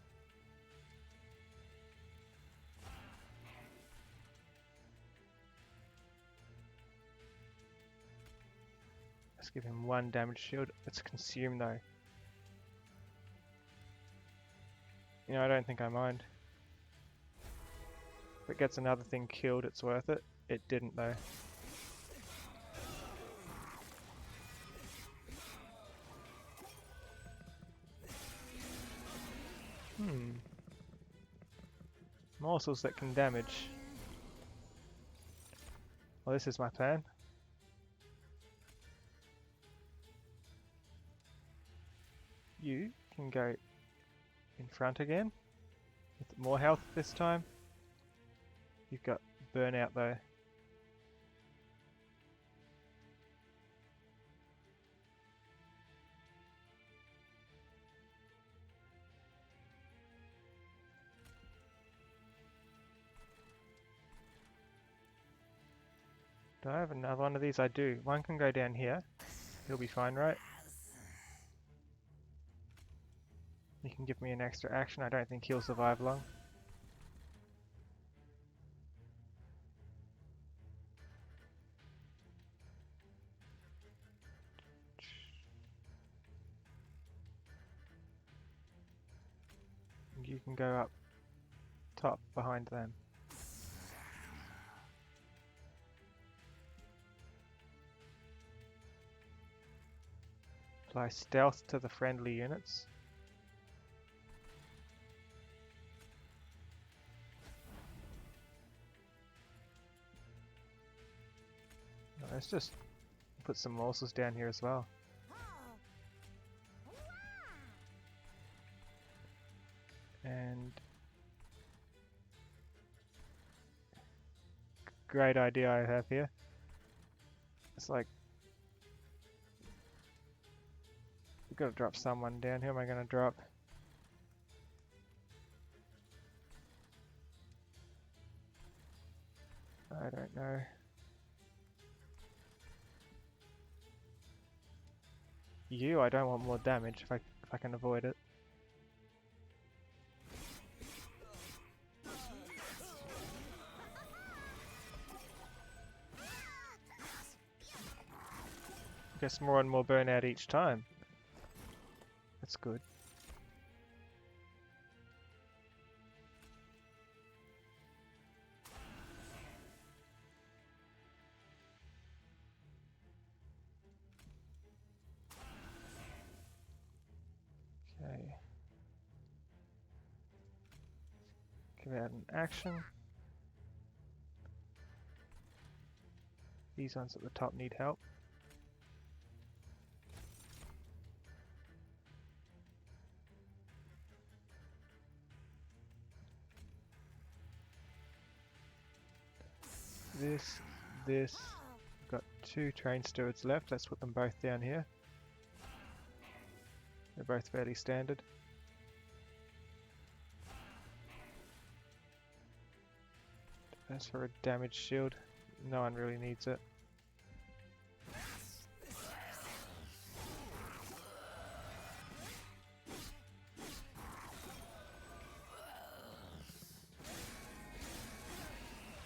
Let's give him 1 damage shield. Let's consume though. You know, I don't think I mind. If it gets another thing killed, it's worth it. It didn't though. Morsels that can damage. Well, this is my plan. You can go in front again, with more health this time. You've got burnout though. Do I have another one of these? I do. One can go down here. He'll be fine, right? You can give me an extra action. I don't think he'll survive long. you can go up top behind them. Apply stealth to the friendly units. Let's just put some morsels down here as well. And great idea I have here. It's like we've got to drop someone down. Who am I going to drop? I don't know. You, I don't want more damage if I can avoid it. Guess more and more burnout each time. That's good. Okay. Give out an action. These ones at the top need help. This. Got 2 train stewards left. Let's put them both down here. They're both fairly standard. As for a damage shield, no one really needs it.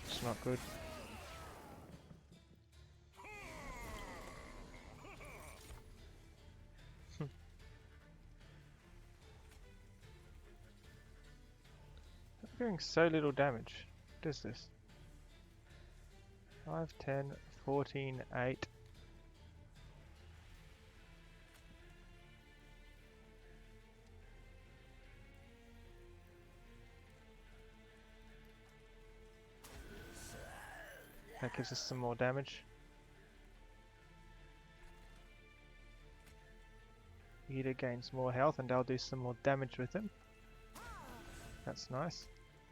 It's not good. I'm doing so little damage. What is this? 5, 10, 14, 8. That gives us some more damage. Eater gains more health and I'll do some more damage with him. That's nice.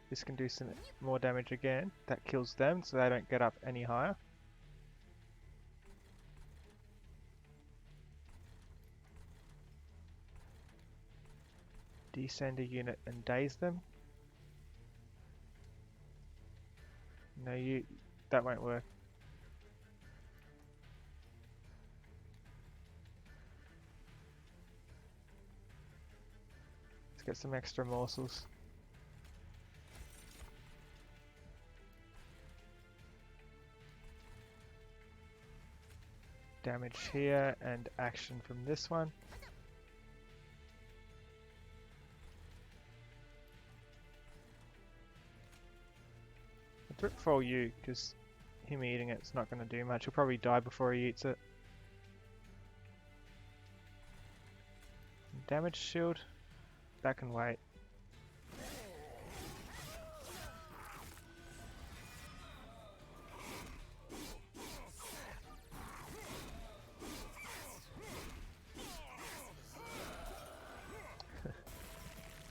This can do some more damage again. That kills them so they don't get up any higher. Descend a unit and daze them. No, that won't work. Let's get some extra morsels. Damage here and action from this one. I'll do it for you because him eating it's not going to do much. He'll probably die before he eats it. Damage shield. That can wait.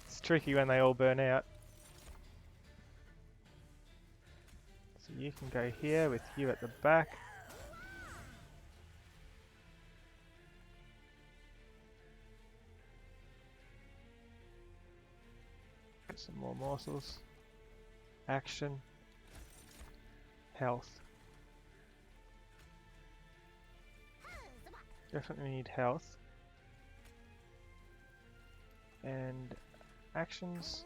It's tricky when they all burn out. So you can go here with you at the back. Get some more morsels. Action. Health. Definitely need health. And actions.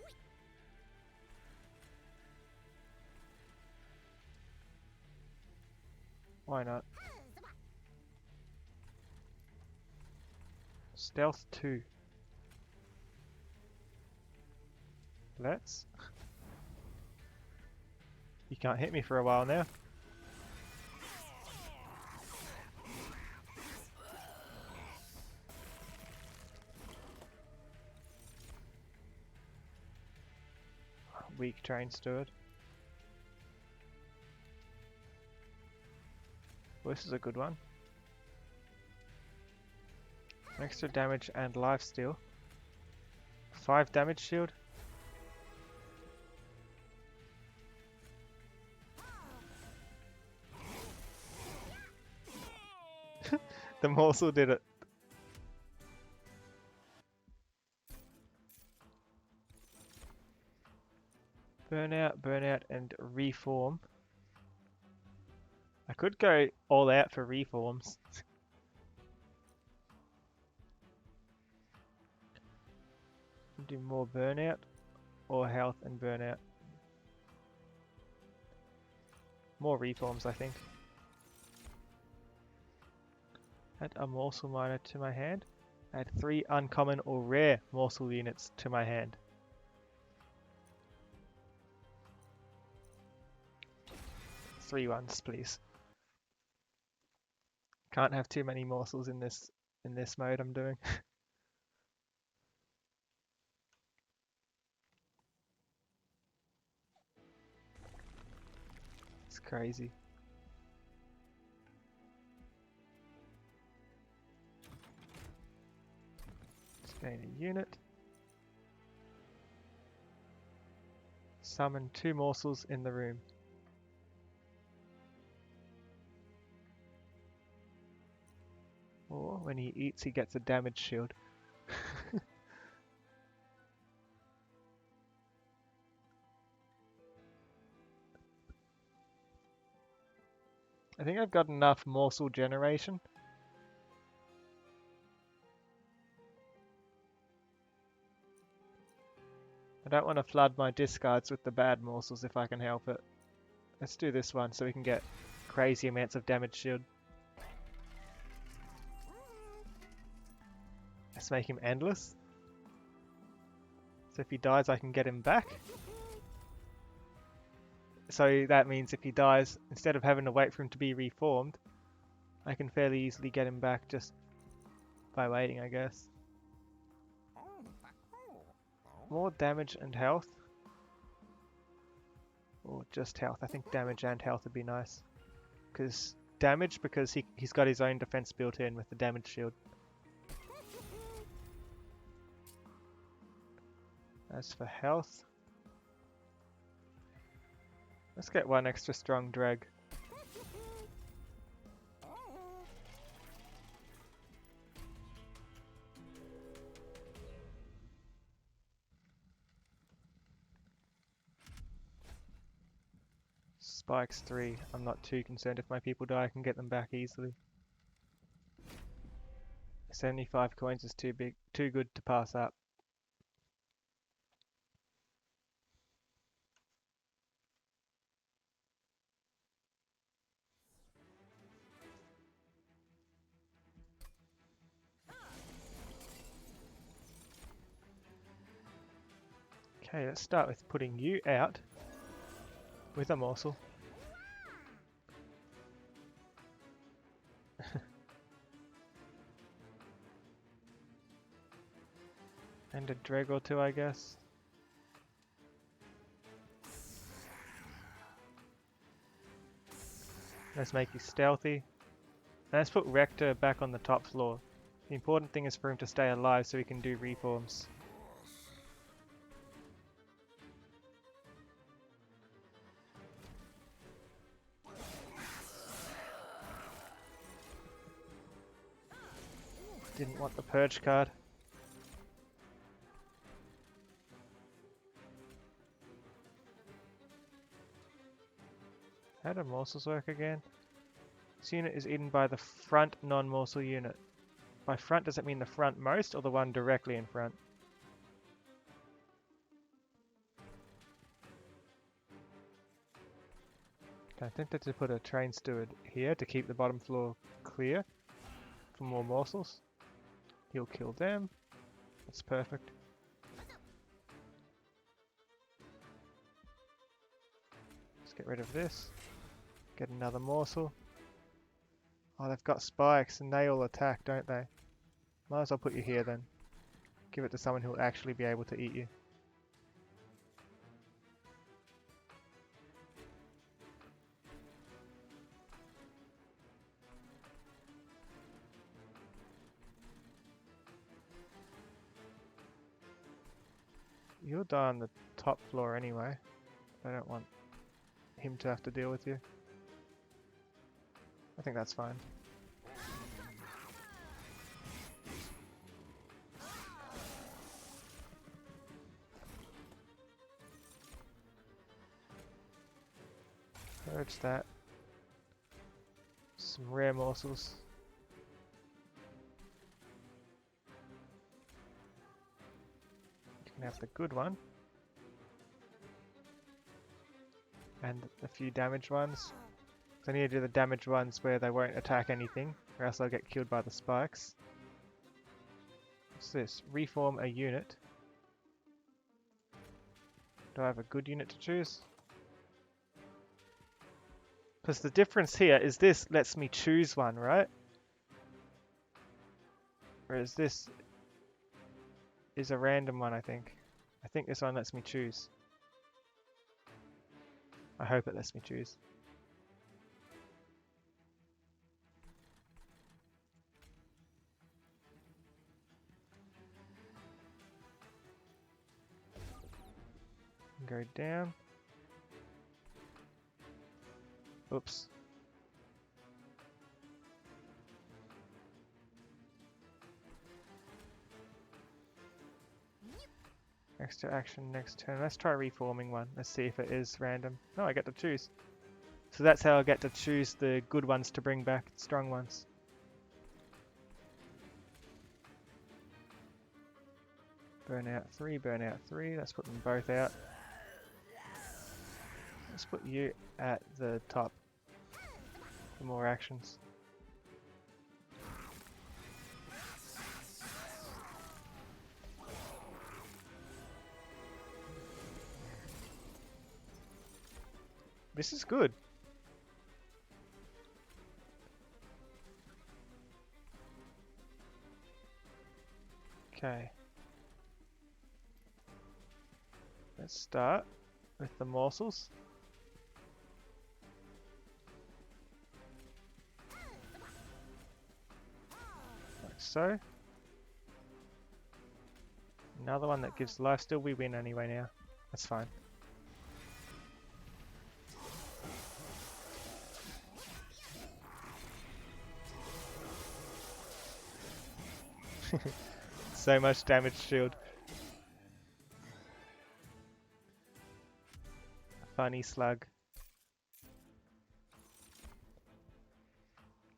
Why not? Stealth 2. Let's. You can't hit me for a while now. Weak train steward. Well, this is a good one. Extra damage and lifesteal. 5 damage shield. The morsel did it. Burnout, burnout, and reform. I could go all out for reforms. Do more burnout or health and burnout. More reforms, I think. Add a morsel miner to my hand. Add 3 uncommon or rare morsel units to my hand. Three ones, please. Can't have too many morsels in this mode I'm doing. It's crazy. Just gain a unit. Summon 2 morsels in the room. Or when he eats, he gets a damage shield. I think I've got enough morsel generation. I don't want to flood my discards with the bad morsels if I can help it. Let's do this one so we can get crazy amounts of damage shield. Let's make him endless. So if he dies, I can get him back. So that means if he dies, instead of having to wait for him to be reformed, I can fairly easily get him back just by waiting, I guess. More damage and health. Or just health. I think damage and health would be nice. Because damage, because he's got his own defense built in with the damage shield. As for health, let's get 1 extra strong drag. Spikes 3. I'm not too concerned if my people die, I can get them back easily. 75 coins is too good to pass up. Okay, let's start with putting you out with a morsel. And a dreg or 2, I guess. Let's make you stealthy. And let's put Rector back on the top floor. The important thing is for him to stay alive so he can do reforms. Didn't want the purge card. How do morsels work again? This unit is eaten by the front non-morsel unit. By front, does it mean the front most or the one directly in front? Okay, I think that to put a train steward here to keep the bottom floor clear for more morsels. He'll kill them. That's perfect. Get rid of this. Get another morsel. Oh, they've got spikes and they all attack, don't they? Might as well put you here then. Give it to someone who will actually be able to eat you. You'll die on the top floor anyway. I don't want him to have to deal with you. I think that's fine. Purge that. Some rare morsels. You can have the good one. And a few damaged ones. So I need to do the damaged ones where they won't attack anything, or else they'll get killed by the spikes. What's this? Reform a unit. Do I have a good unit to choose? Because the difference here is this lets me choose one, right? Whereas this is a random one, I think. I think this one lets me choose. I hope it lets me choose. Go down. Oops. Extra action next turn. Let's try reforming one. Let's see if it is random. No, I get to choose. So that's how I get to choose the good ones to bring back, strong ones. Burnout 3, burnout 3. Let's put them both out. Let's put you at the top for more actions. This is good. Okay. Let's start with the morsels. Like so. Another one that gives lifesteal. We win anyway now. That's fine. So much damage shield. Funny slug.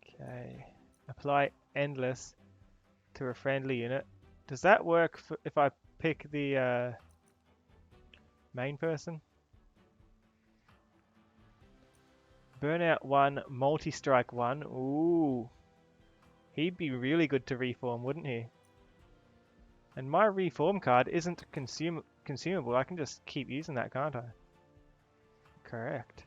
Okay. Apply endless to a friendly unit. Does that work for if I pick the main person? Burnout 1, multi-strike 1. Ooh. He'd be really good to reform, wouldn't he? And my reform card isn't consumable. I can just keep using that, can't I? Correct.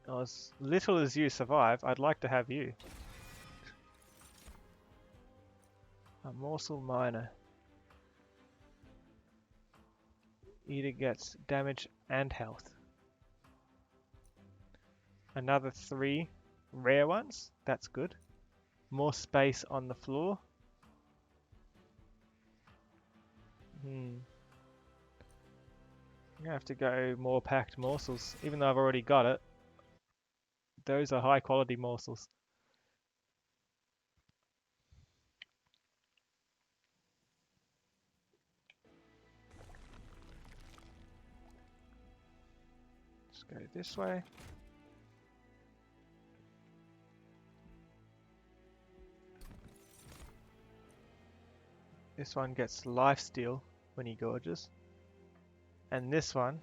As little as you survive, I'd like to have you. A morsel miner. Eater gets damage and health. Another 3 rare ones. That's good. More space on the floor. I'm gonna have to go more packed morsels, even though I've already got it. Those are high quality morsels. Let's go this way. This one gets lifesteal when he gorges. And this one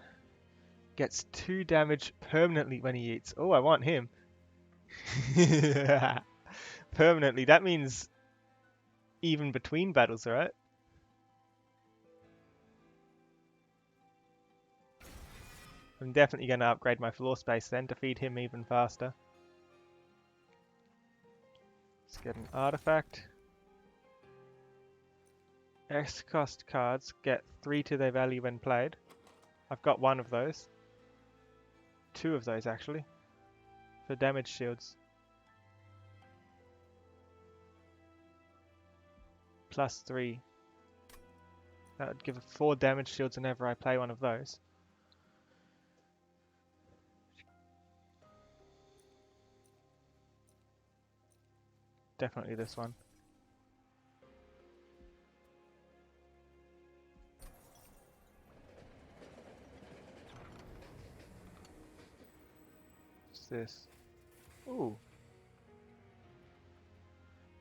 gets 2 damage permanently when he eats. Oh, I want him. Permanently. That means even between battles, right? I'm definitely going to upgrade my floor space then to feed him even faster. Let's get an artifact. X-cost cards get 3 to their value when played. I've got one of those. 2 of those actually. For damage shields. +3. That would give 4 damage shields whenever I play one of those. Definitely this one. What's this? Ooh.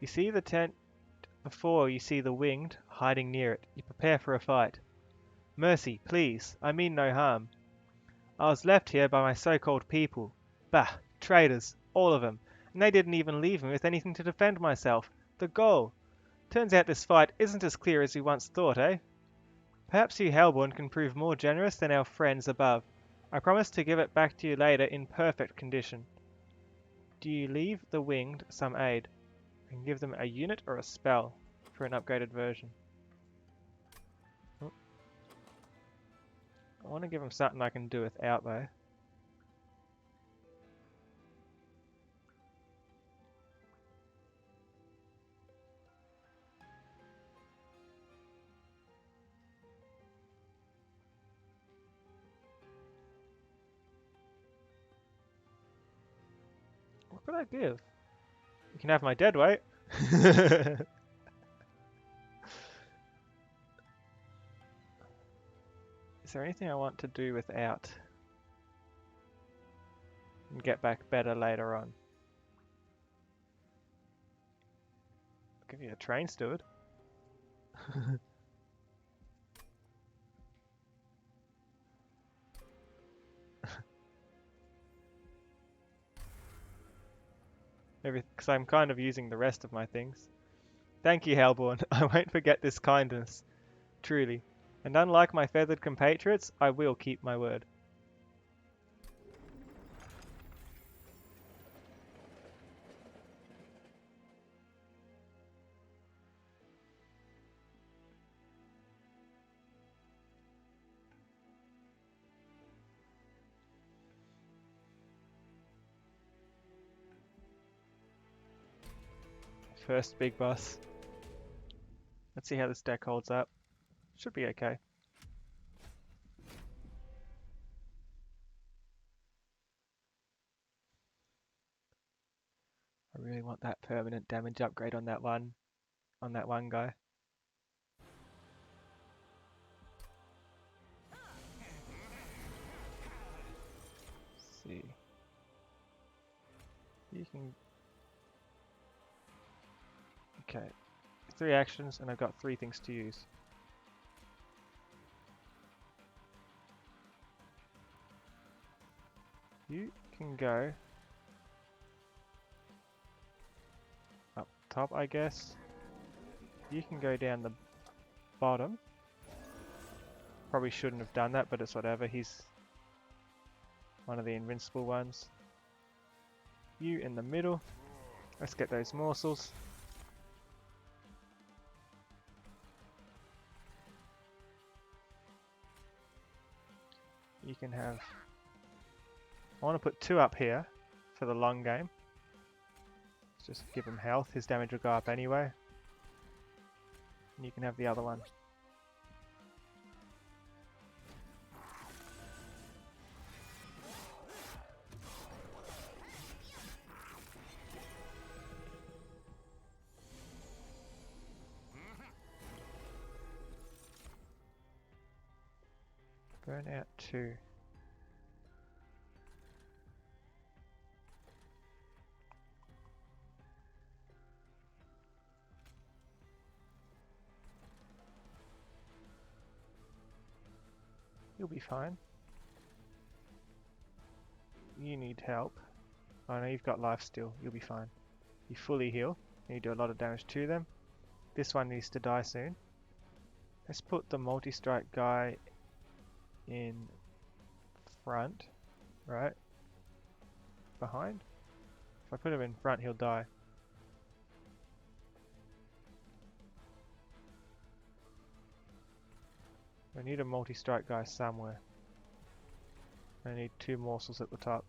You see the tent before you see the winged hiding near it. You prepare for a fight. Mercy, please. I mean no harm. I was left here by my so-called people. Bah, traitors, all of them. And they didn't even leave me with anything to defend myself. The goal. Turns out this fight isn't as clear as we once thought, eh? Perhaps you Hellborn can prove more generous than our friends above. I promise to give it back to you later in perfect condition. Do you leave the winged some aid? And give them a unit or a spell for an upgraded version. Oh. I want to give them something I can do without though. What could I give? You can have my dead weight. Is there anything I want to do without? And get back better later on. I'll give you a train steward. Because I'm kind of using the rest of my things. Thank you, Hellborn. I won't forget this kindness. Truly. And unlike my feathered compatriots, I will keep my word. First big boss. Let's see how this deck holds up. Should be okay. I really want that permanent damage upgrade on that one guy. Let's see. You can... Okay. 3 actions and I've got 3 things to use. You can go up top, I guess. You can go down the bottom. Probably shouldn't have done that, but it's whatever. He's one of the invincible ones. You in the middle. Let's get those morsels. You can have... I want to put 2 up here for the long game. Let's just give him health. His damage will go up anyway. And you can have the other one. Burn out 2. You'll be fine. You need help. I know you've got life still. You'll be fine. You fully heal. And you do a lot of damage to them. This one needs to die soon. Let's put the multi-strike guy in front, right? Behind? If I put him in front, he'll die. I need a multi-strike guy somewhere. I need 2 morsels at the top.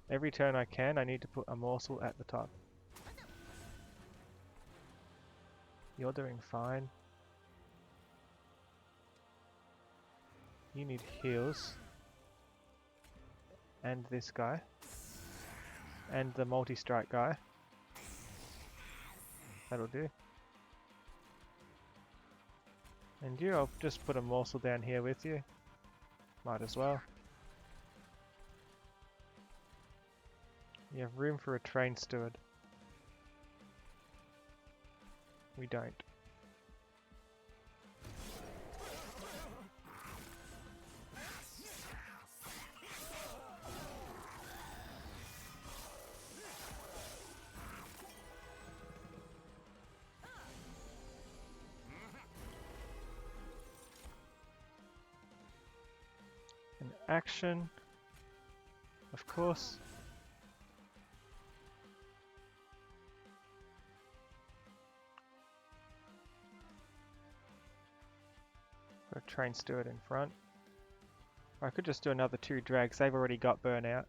Every turn I can, I need to put a morsel at the top. You're doing fine. You need heals. And this guy. And the multi-strike guy. That'll do. And you, I'll just put a morsel down here with you. Might as well. You have room for a train steward. We don't. An action, of course. Got a train steward in front. Or I could just do another 2 drags, they've already got burnout.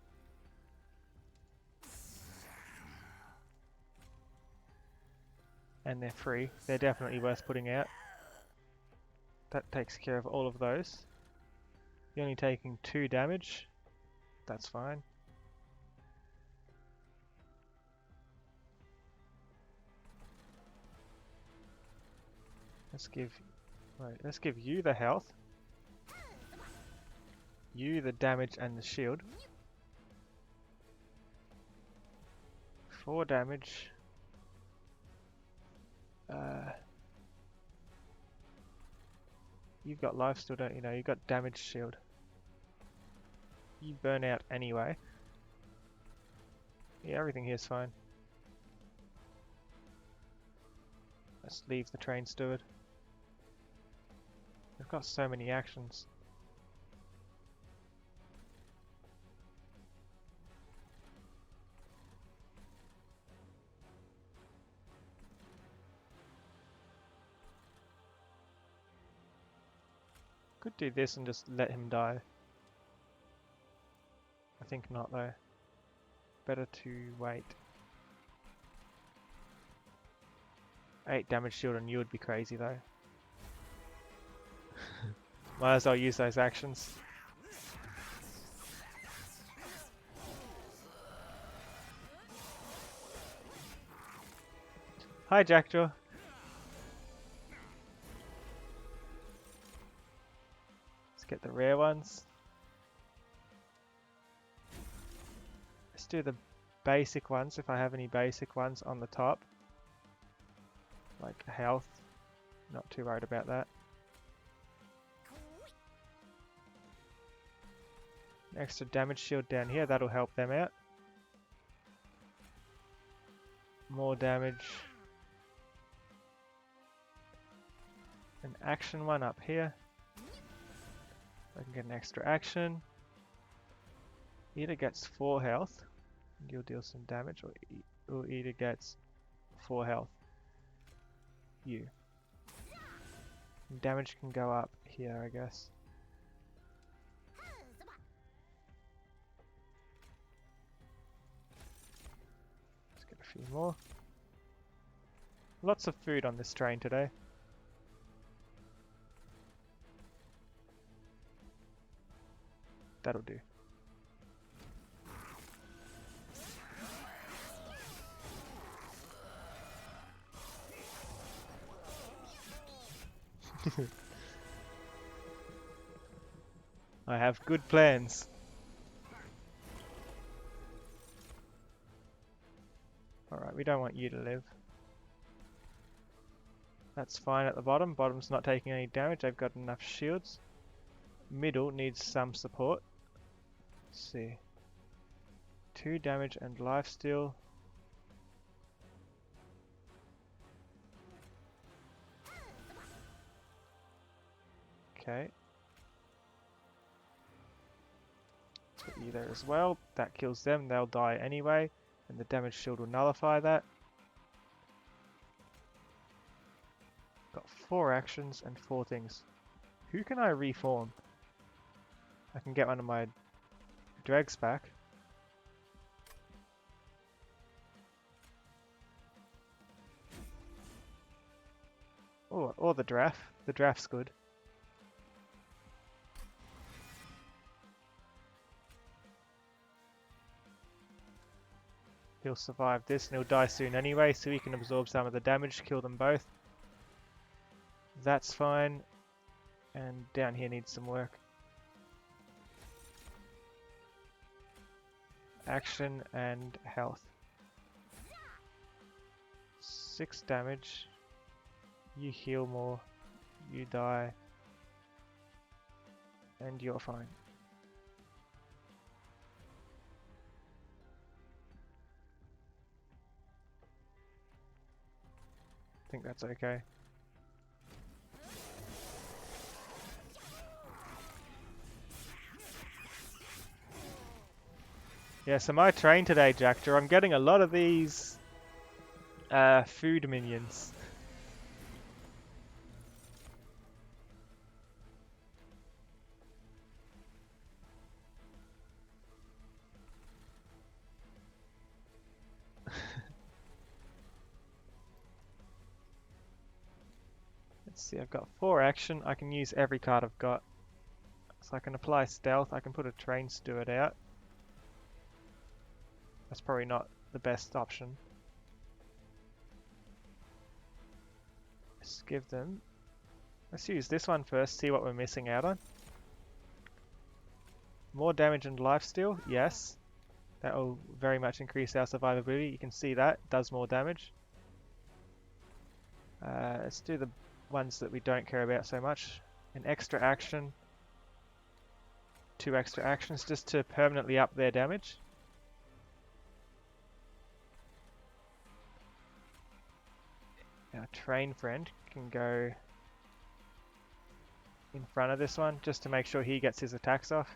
And they're free, they're definitely worth putting out. That takes care of all of those. You're only taking 2 damage, that's fine. Let's give you the health. You the damage and the shield. 4 damage. You've got life still, don't you? Know you've got damage shield. You burn out anyway. Yeah, everything here's fine. Let's leave the train steward. We've got so many actions. Could do this and just let him die. I think not though. Better to wait. 8 damage shield on you would be crazy though. Might as well use those actions. Hi Jackjaw. Let's get the rare ones. Let's do the basic ones if I have any basic ones on the top. Like health. Not too worried about that. Extra damage shield down here, that'll help them out. More damage. An action one up here. I can get an extra action. Either gets 4 health, and you'll deal some damage, or either gets 4 health. You. And damage can go up here, I guess. Let's get a few more. Lots of food on this train today. That'll do. I have good plans. Alright, we don't want you to live. That's fine at the bottom. Bottom's not taking any damage. They've got enough shields. Middle needs some support. Let's see. 2 damage and lifesteal. Okay. Put you there as well. That kills them. They'll die anyway. And the damage shield will nullify that. Got 4 actions and 4 things. Who can I reform? I can get one of my dregs back. Oh, or the draft. The draft's good. He'll survive this and he'll die soon anyway, so he can absorb some of the damage, kill them both. That's fine. And down here needs some work. Action and health. 6 damage. You heal more. You die. And you're fine. I think that's okay. Yeah, so my train today, Jactor, I'm getting a lot of these food minions. Let's see, I've got 4 action. I can use every card I've got. So I can apply stealth. I can put a train steward out. That's probably not the best option. Let's give them... Let's use this one first, see what we're missing out on. More damage and lifesteal, yes. That will very much increase our survivability. You can see that, does more damage. Let's do the ones that we don't care about so much. An extra action. 2 extra actions just to permanently up their damage. Our train friend can go in front of this one just to make sure he gets his attacks off.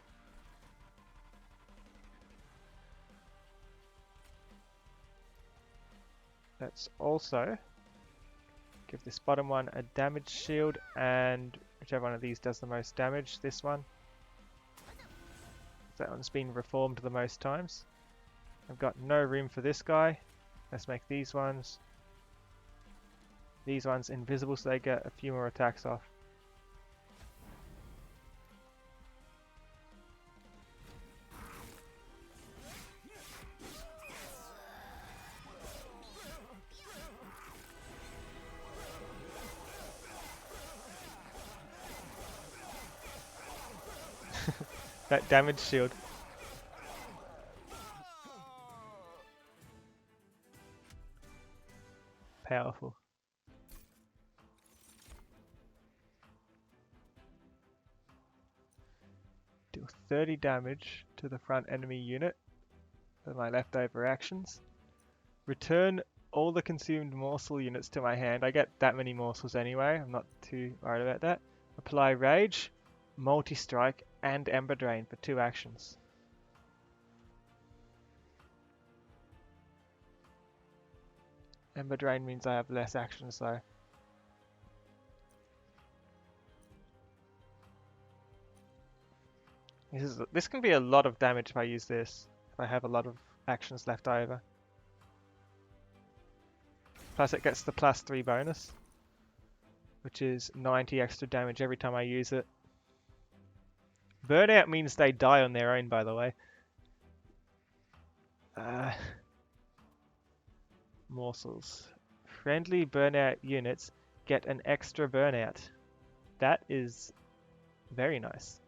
Let's also give this bottom one a damage shield, and whichever one of these does the most damage, this one. That one's been reformed the most times. I've got no room for this guy. Let's make these ones invisible so they get a few more attacks off. That damage shield. Powerful. Deal 30 damage to the front enemy unit with my leftover actions. Return all the consumed morsel units to my hand. I get that many morsels anyway. I'm not too worried about that. Apply Rage, Multi-Strike, and Ember Drain for 2 actions. Ember Drain means I have less actions though. This can be a lot of damage if I use this, if I have a lot of actions left over. Plus it gets the +3 bonus, which is 90 extra damage every time I use it. Burnout means they die on their own, by the way. Morsels. Friendly burnout units get an extra burnout. That is very nice.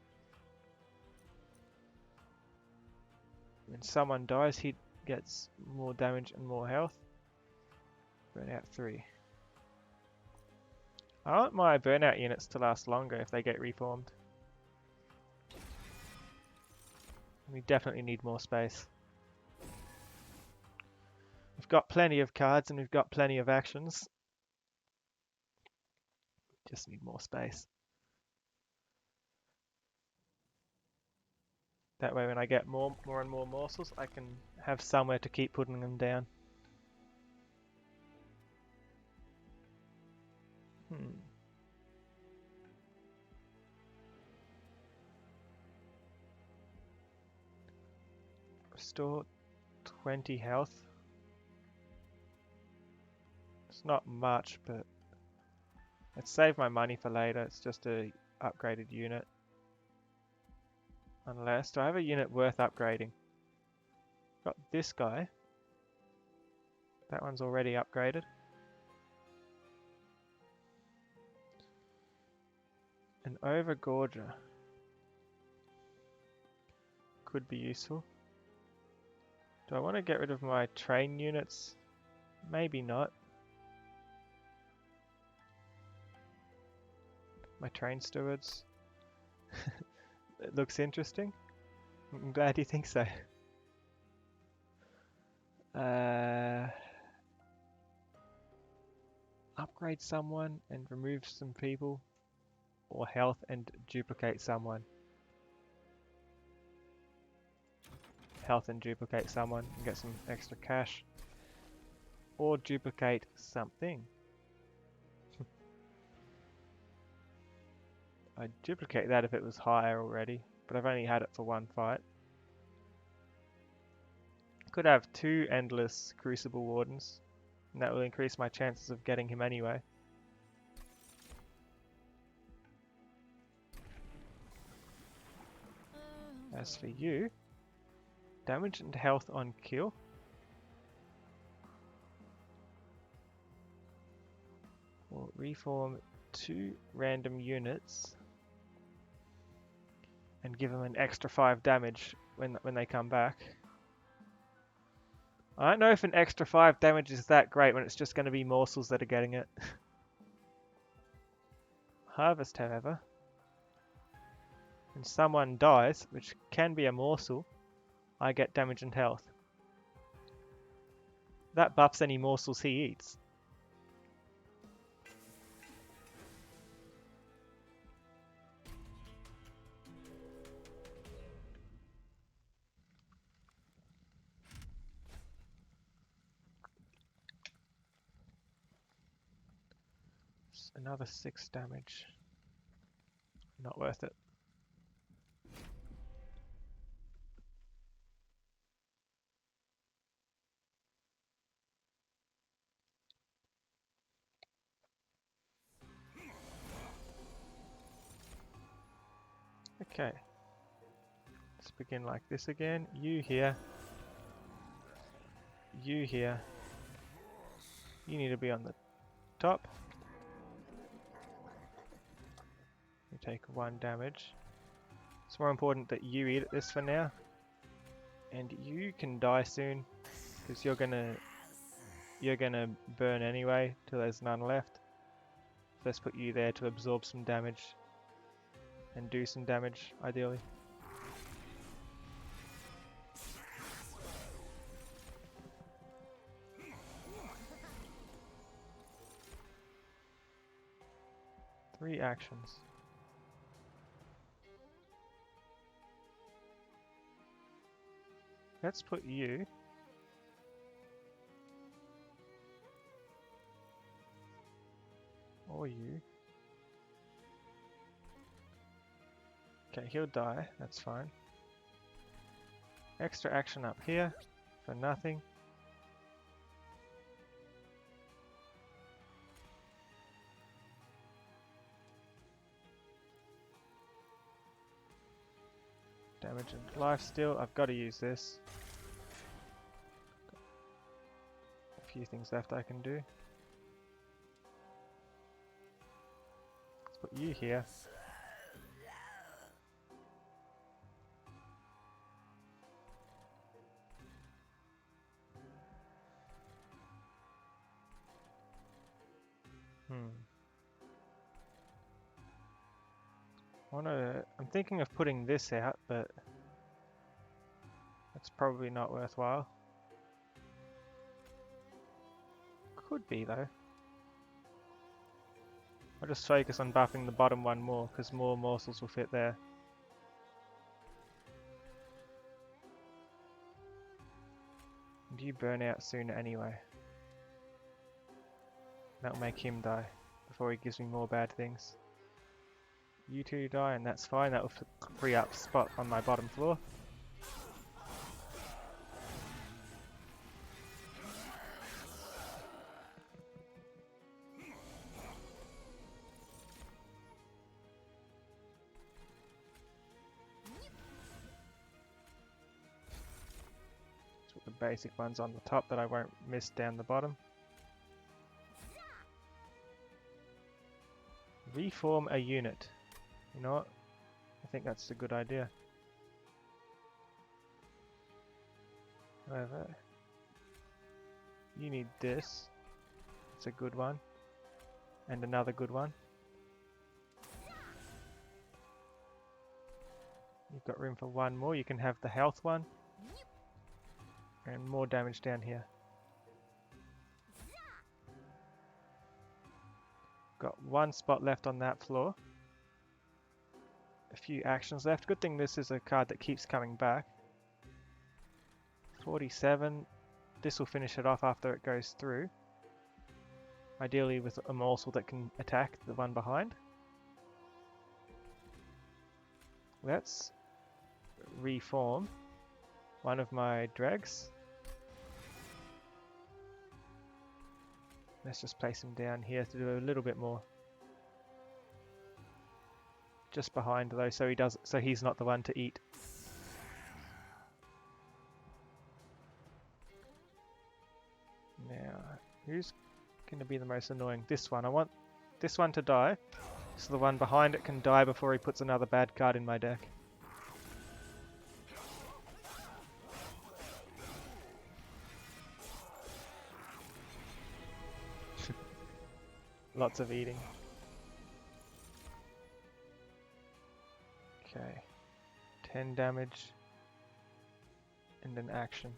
When someone dies, he gets more damage and more health. Burnout 3. I want my burnout units to last longer if they get reformed. We definitely need more space. We've got plenty of cards and we've got plenty of actions. Just need more space. That way when I get more and more morsels, I can have somewhere to keep putting them down. Restore 20 health. It's not much, but let's save my money for later. It's just a upgraded unit. Unless, do I have a unit worth upgrading? Got this guy. That one's already upgraded. An overgorger could be useful. Do I want to get rid of my train units? Maybe not. My train stewards. It looks interesting. I'm glad you think so. Upgrade someone and remove some people. Or health and duplicate someone. Health and duplicate someone and get some extra cash. Or duplicate something. I'd duplicate that if it was higher already, but I've only had it for one fight. Could have 2 endless Crucible Wardens, and that will increase my chances of getting him anyway. As for you, damage and health on kill. We'll reform 2 random units and give them an extra 5 damage when they come back. I don't know if an extra 5 damage is that great when it's just going to be morsels that are getting it. Harvest, however. When someone dies, which can be a morsel, I get damage and health. That buffs any morsels he eats. Another 6 damage. Not worth it. Okay. Let's begin like this again. You here. You here. You need to be on the top. You take 1 damage. It's more important that you eat this for now. And you can die soon, because you're gonna burn anyway till there's none left. Let's put you there to absorb some damage and do some damage, ideally. Three actions. Let's put you or you. Okay, he'll die, that's fine. Extra action up here for nothing. Damage and life steal, I've got to use this. A few things left I can do. Let's put you here. I'm thinking of putting this out, but that's probably not worthwhile. Could be though. I'll just focus on buffing the bottom one more, because more morsels will fit there. You burn out sooner anyway. That'll make him die before he gives me more bad things. You two die and that's fine, that'll free up spot on my bottom floor. The basic ones on the top that I won't miss down the bottom. Reform a unit. You know what? I think that's a good idea. However, you need this. It's a good one. And another good one. You've got room for one more. You can have the health one. And more damage down here. Got one spot left on that floor. A few actions left. Good thing this is a card that keeps coming back. 47. This will finish it off after it goes through. Ideally with a morsel that can attack the one behind. Let's reform one of my dregs. Let's just place him down here to do a little bit more. Just behind though, so he's not the one to eat. Now, who's going to be the most annoying? This one. I want this one to die, so the one behind it can die before he puts another bad card in my deck. Lots of eating. Okay. 10 damage. And an action.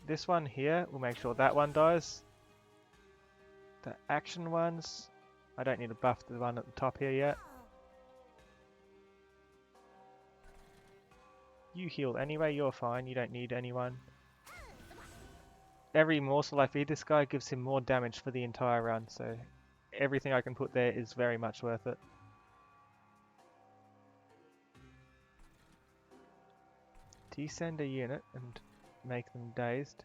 This one here will make sure that one dies. The action ones, I don't need to buff the one at the top here yet. You heal anyway, you're fine, you don't need anyone. Every morsel I feed this guy gives him more damage for the entire run, so everything I can put there is very much worth it. Descend a unit and make them dazed.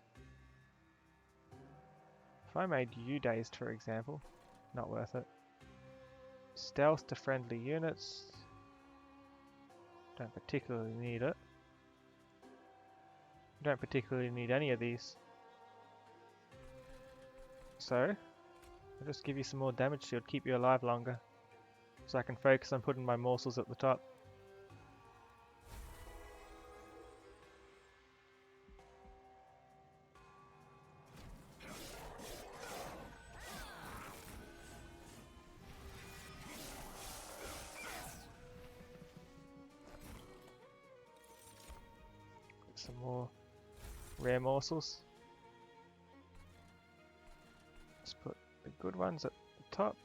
If I made you dazed, for example, not worth it. Stealth to friendly units. Don't particularly need it. Don't particularly need any of these. So, I'll just give you some more damage shield, keep you alive longer. So I can focus on putting my morsels at the top. Some more rare morsels. Let's put the good ones at the top.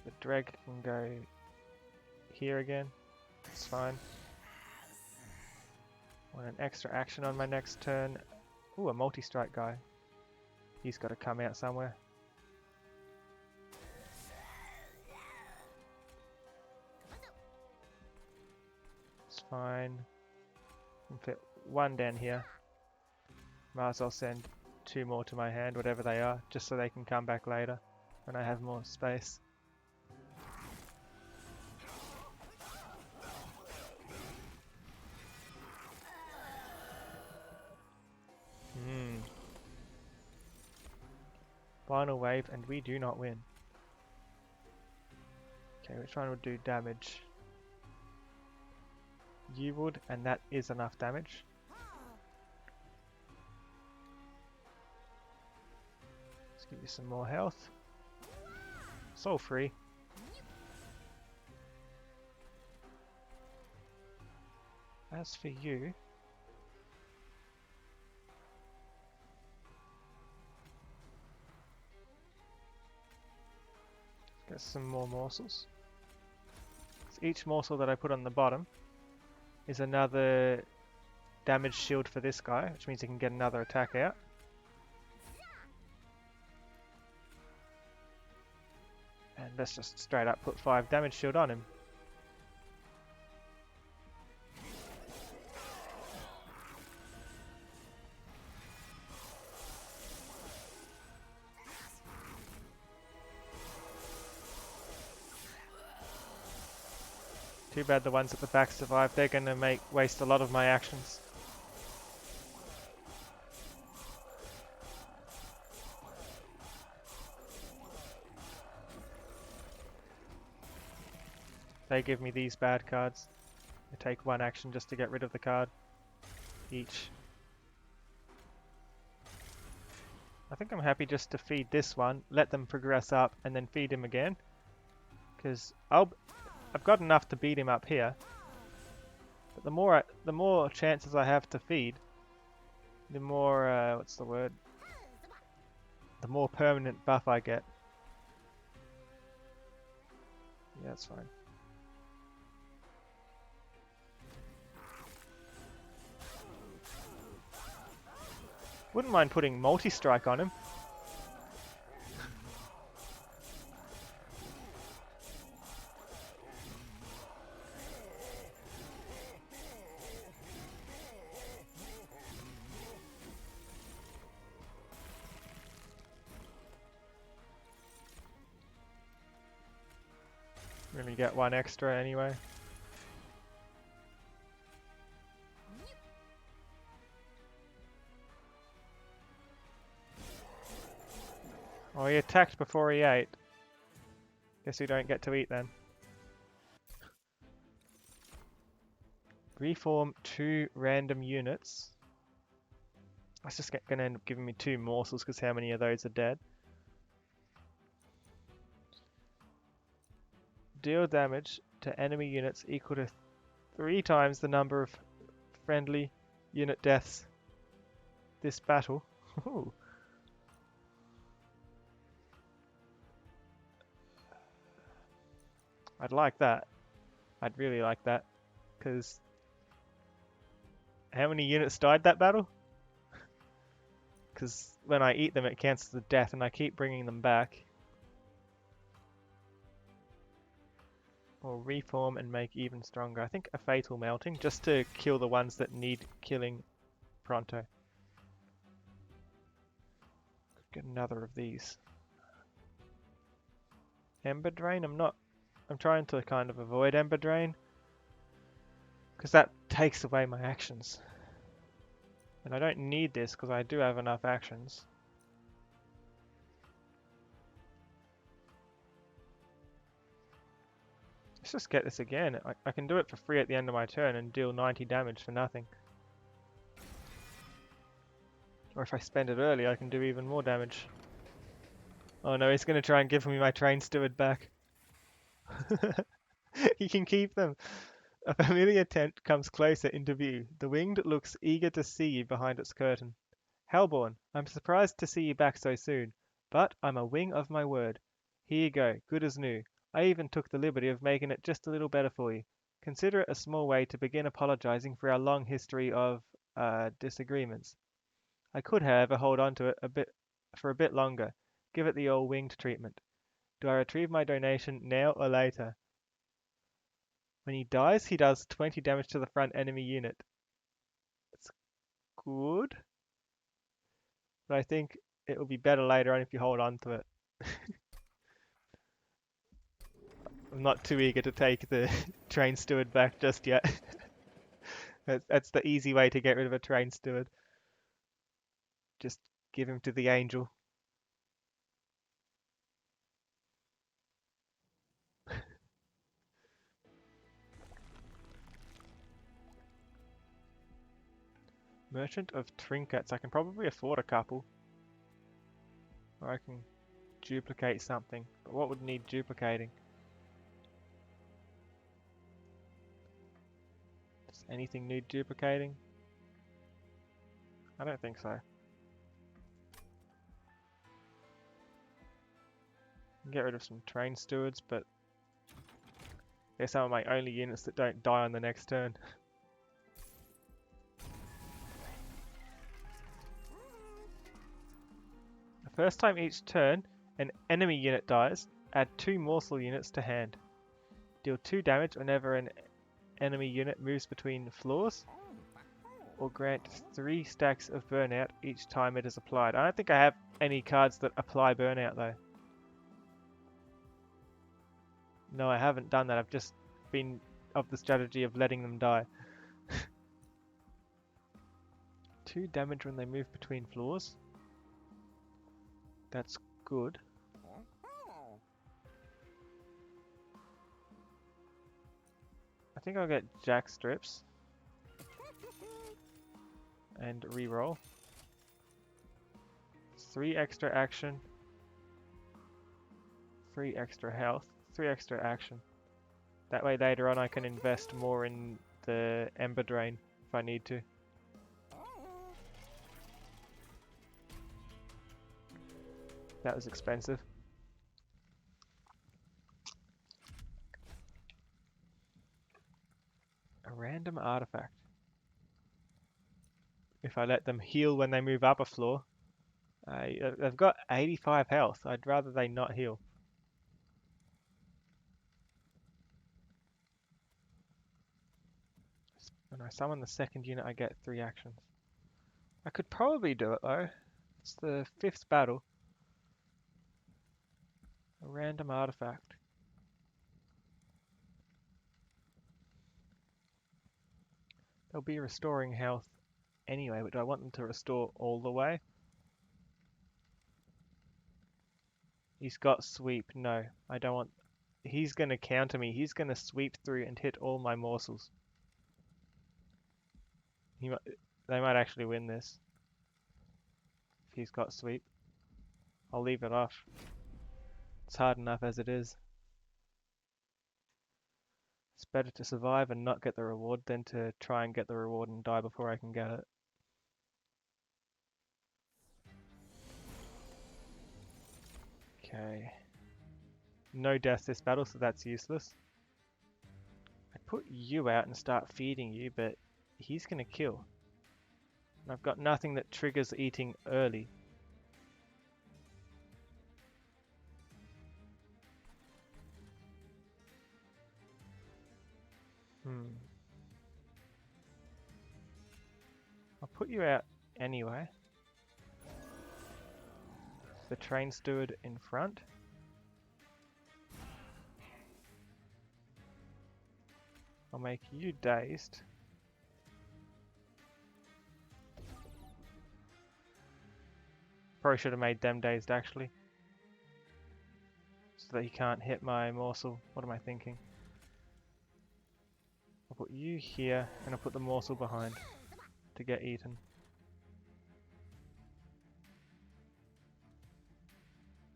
The dreg can go here again. It's fine. Want an extra action on my next turn. Ooh, a multi-strike guy. He's got to come out somewhere. It's fine. Can fit one down here. Might as well send two more to my hand, whatever they are, just so they can come back later when I have more space. Final wave and we do not win. Okay, which one would do damage? You would, and that is enough damage. Let's give you some more health. Soul free. As for you, get some more morsels. So each morsel that I put on the bottom is another damage shield for this guy, which means he can get another attack out. And let's just straight up put 5 damage shield on him. Too bad the ones at the back survive. They're going to waste a lot of my actions. They give me these bad cards. I take 1 action just to get rid of the card each. I think I'm happy just to feed this one, let them progress up, and then feed him again. Because I've got enough to beat him up here. But the more chances I have to feed, the more what's the word? The more permanent buff I get. Yeah, that's fine. Wouldn't mind putting multi-strike on him. Really get 1 extra anyway. Oh, he attacked before he ate. Guess we don't get to eat then. Reform 2 random units. That's just going to end up giving me 2 morsels because how many of those are dead? Deal damage to enemy units equal to 3 times the number of friendly unit deaths this battle. Ooh. I'd like that. I'd really like that. Because how many units died that battle? Because when I eat them it cancels the death and I keep bringing them back. Or reform and make even stronger. I think a fatal melting just to kill the ones that need killing pronto. Could get another of these. Ember Drain? I'm trying to kind of avoid Ember Drain. Because that takes away my actions. And I don't need this because I do have enough actions. Let's just get this again. I can do it for free at the end of my turn and deal 90 damage for nothing. Or if I spend it early, I can do even more damage. Oh no, he's going to try and give me my train steward back. He can keep them. A familiar tent comes closer into view. The winged looks eager to see you behind its curtain. Hellborn, I'm surprised to see you back so soon, but I'm a wing of my word. Here you go, good as new. I even took the liberty of making it just a little better for you. Consider it a small way to begin apologizing for our long history of disagreements. I could, however, hold on to it for a bit longer. Give it the old winged treatment. Do I retrieve my donation now or later? When he dies, he does 20 damage to the front enemy unit. It's good. But I think it will be better later on if you hold on to it. I'm not too eager to take the train steward back just yet. That's the easy way to get rid of a train steward. Just give him to the angel. Merchant of Trinkets. I can probably afford a couple. Or I can duplicate something. But what would need duplicating? Does anything need duplicating? I don't think so. Get rid of some train stewards, but they're some of my only units that don't die on the next turn. First time each turn, an enemy unit dies. Add 2 morsel units to hand. Deal 2 damage whenever an enemy unit moves between floors. Or grant 3 stacks of burnout each time it is applied. I don't think I have any cards that apply burnout though. No, I haven't done that. I've just been of the strategy of letting them die. 2 damage when they move between floors. That's good. I think I'll get jack strips. And reroll. 3 extra action. 3 extra health. 3 extra action. That way later on I can invest more in the Ember Drain if I need to. That was expensive. A random artifact. If I let them heal when they move up a floor. They've got 85 health. I'd rather they not heal. When I summon the second unit, I get 3 actions. I could probably do it though. It's the 5th battle. A random artifact. They'll be restoring health anyway, but do I want them to restore all the way? He's got sweep. No, I don't want... He's going to counter me. He's going to sweep through and hit all my morsels. They might actually win this. If he's got sweep. I'll leave it off. It's hard enough as it is. It's better to survive and not get the reward than to try and get the reward and die before I can get it. Okay. No death this battle, so that's useless. I'd put you out and start feeding you, but he's gonna kill. And I've got nothing that triggers eating early. I'll put you out anyway. The train steward in front. I'll make you dazed. Probably should have made them dazed actually. So that he can't hit my morsel. What am I thinking? I'll put you here and I'll put the morsel behind to get eaten.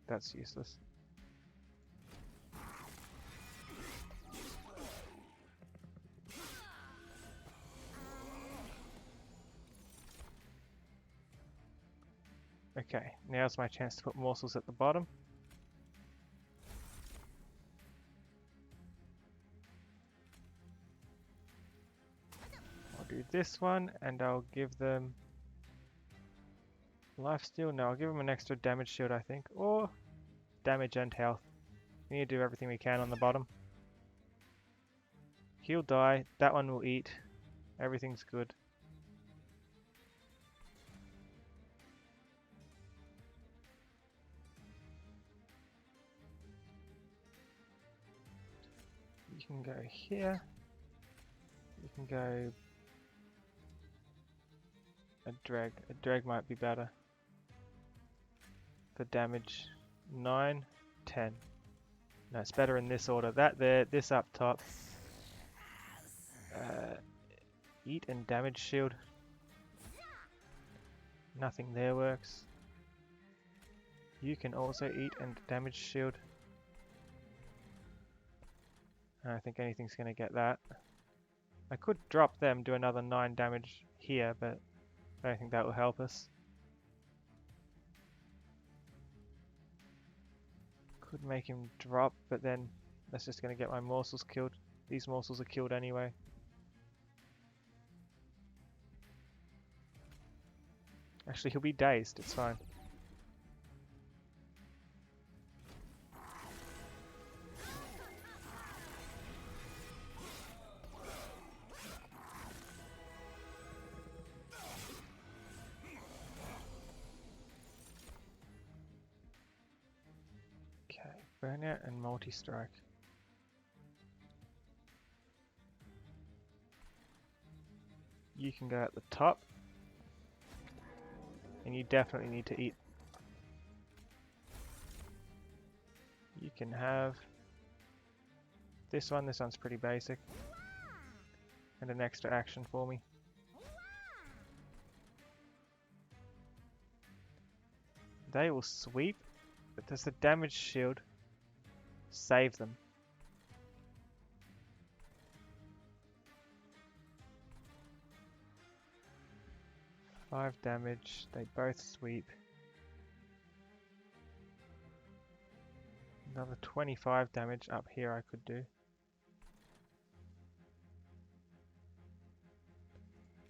That's useless. Okay, now's my chance to put morsels at the bottom. I'll do this one and I'll give them lifesteal. No, I'll give them an extra damage shield I think, or damage and health. We need to do everything we can on the bottom. He'll die, that one will eat. Everything's good. You can go here. You can go a drag. A drag might be better. For damage 9, 10. No, it's better in this order. That there, this up top. Eat and damage shield. Nothing there works. You can also eat and damage shield. I don't think anything's going to get that. I could drop them, do another 9 damage here, but I don't think that will help us. Could make him drop, but then that's just going to get my morsels killed. These morsels are killed anyway. Actually, he'll be dazed, it's fine. Burnout and multi-strike. You can go at the top. And you definitely need to eat. You can have this one. This one's pretty basic. And an extra action for me. They will sweep, but does the damage shield save them? Five damage, they both sweep. Another 25 damage up here I could do.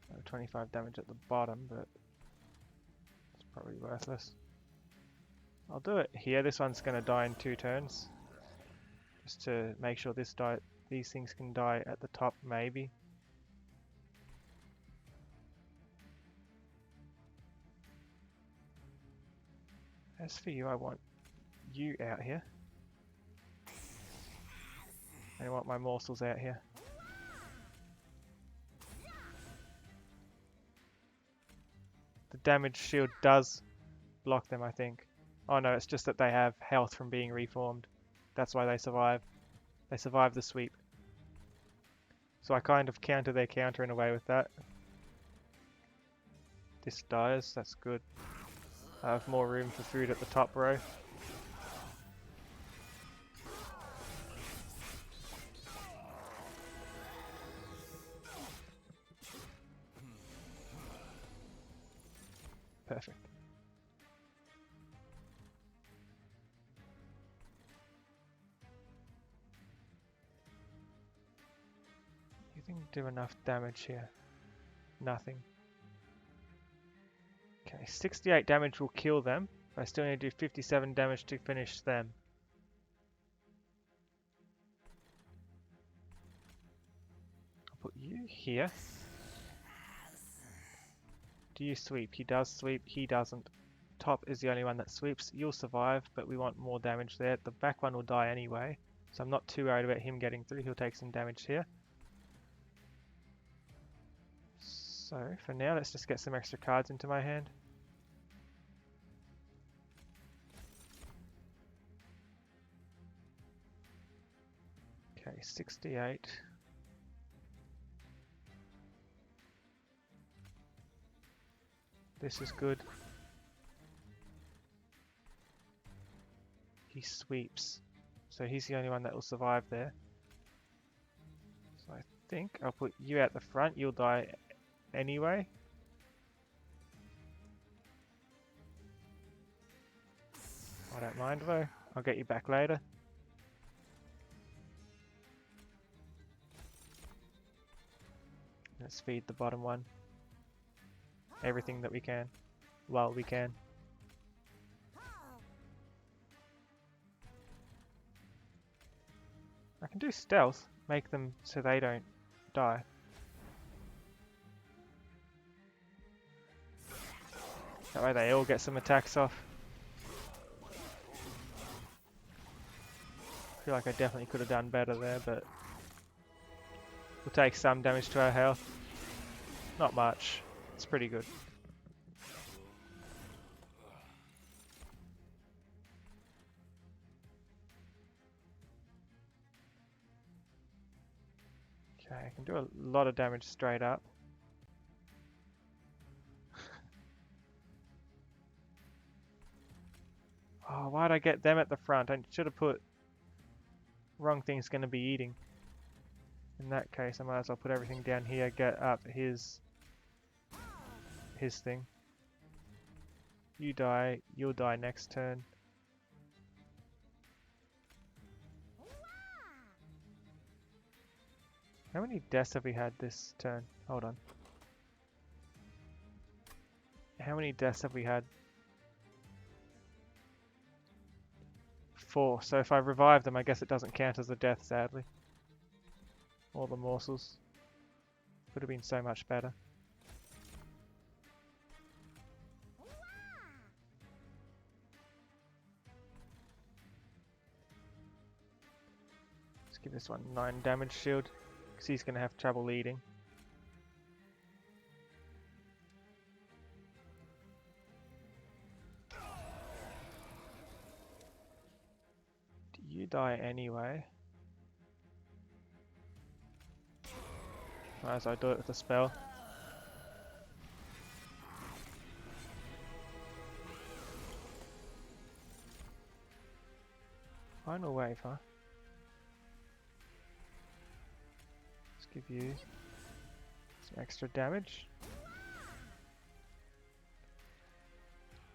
Another 25 damage at the bottom, but it's probably worthless. I'll do it here. This one's going to die in 2 turns. Just to make sure these things can die at the top, maybe. As for you, I want you out here. I want my morsels out here. The damage shield does block them, I think. Oh no, it's just that they have health from being reformed. That's why they survive. They survive the sweep. So I kind of counter their counter in a way with that. This dies, that's good. I have more room for food at the top row. Perfect. You think do enough damage here? Nothing. Okay, 68 damage will kill them. But I still need to do 57 damage to finish them. I'll put you here. Do you sweep? He does sweep, he doesn't. Top is the only one that sweeps. You'll survive, but we want more damage there. The back one will die anyway, so I'm not too worried about him getting through. He'll take some damage here. So, for now, let's just get some extra cards into my hand. Okay, 68. This is good. He sweeps. So he's the only one that will survive there. So I think I'll put you out the front. You'll die anyway. I don't mind though. I'll get you back later. Let's feed the bottom one. Everything that we can. While we can. I can do stealth. Make them so they don't die. That way they all get some attacks off. I feel like I definitely could have done better there, but we'll take some damage to our health. Not much. It's pretty good. Okay, I can do a lot of damage straight up. Oh, why'd I get them at the front? I should have put wrong thing's going to be eating. In that case, I might as well put everything down here, get up his thing. You die, you'll die next turn. How many deaths have we had this turn? Hold on. How many deaths have we had? 4. So if I revive them, I guess it doesn't count as a death, sadly. All the morsels. Could have been so much better. Give this one 9 damage shield, because he's going to have trouble leading. You die anyway. Might as well do it with a spell. Final wave, huh? Let's give you some extra damage.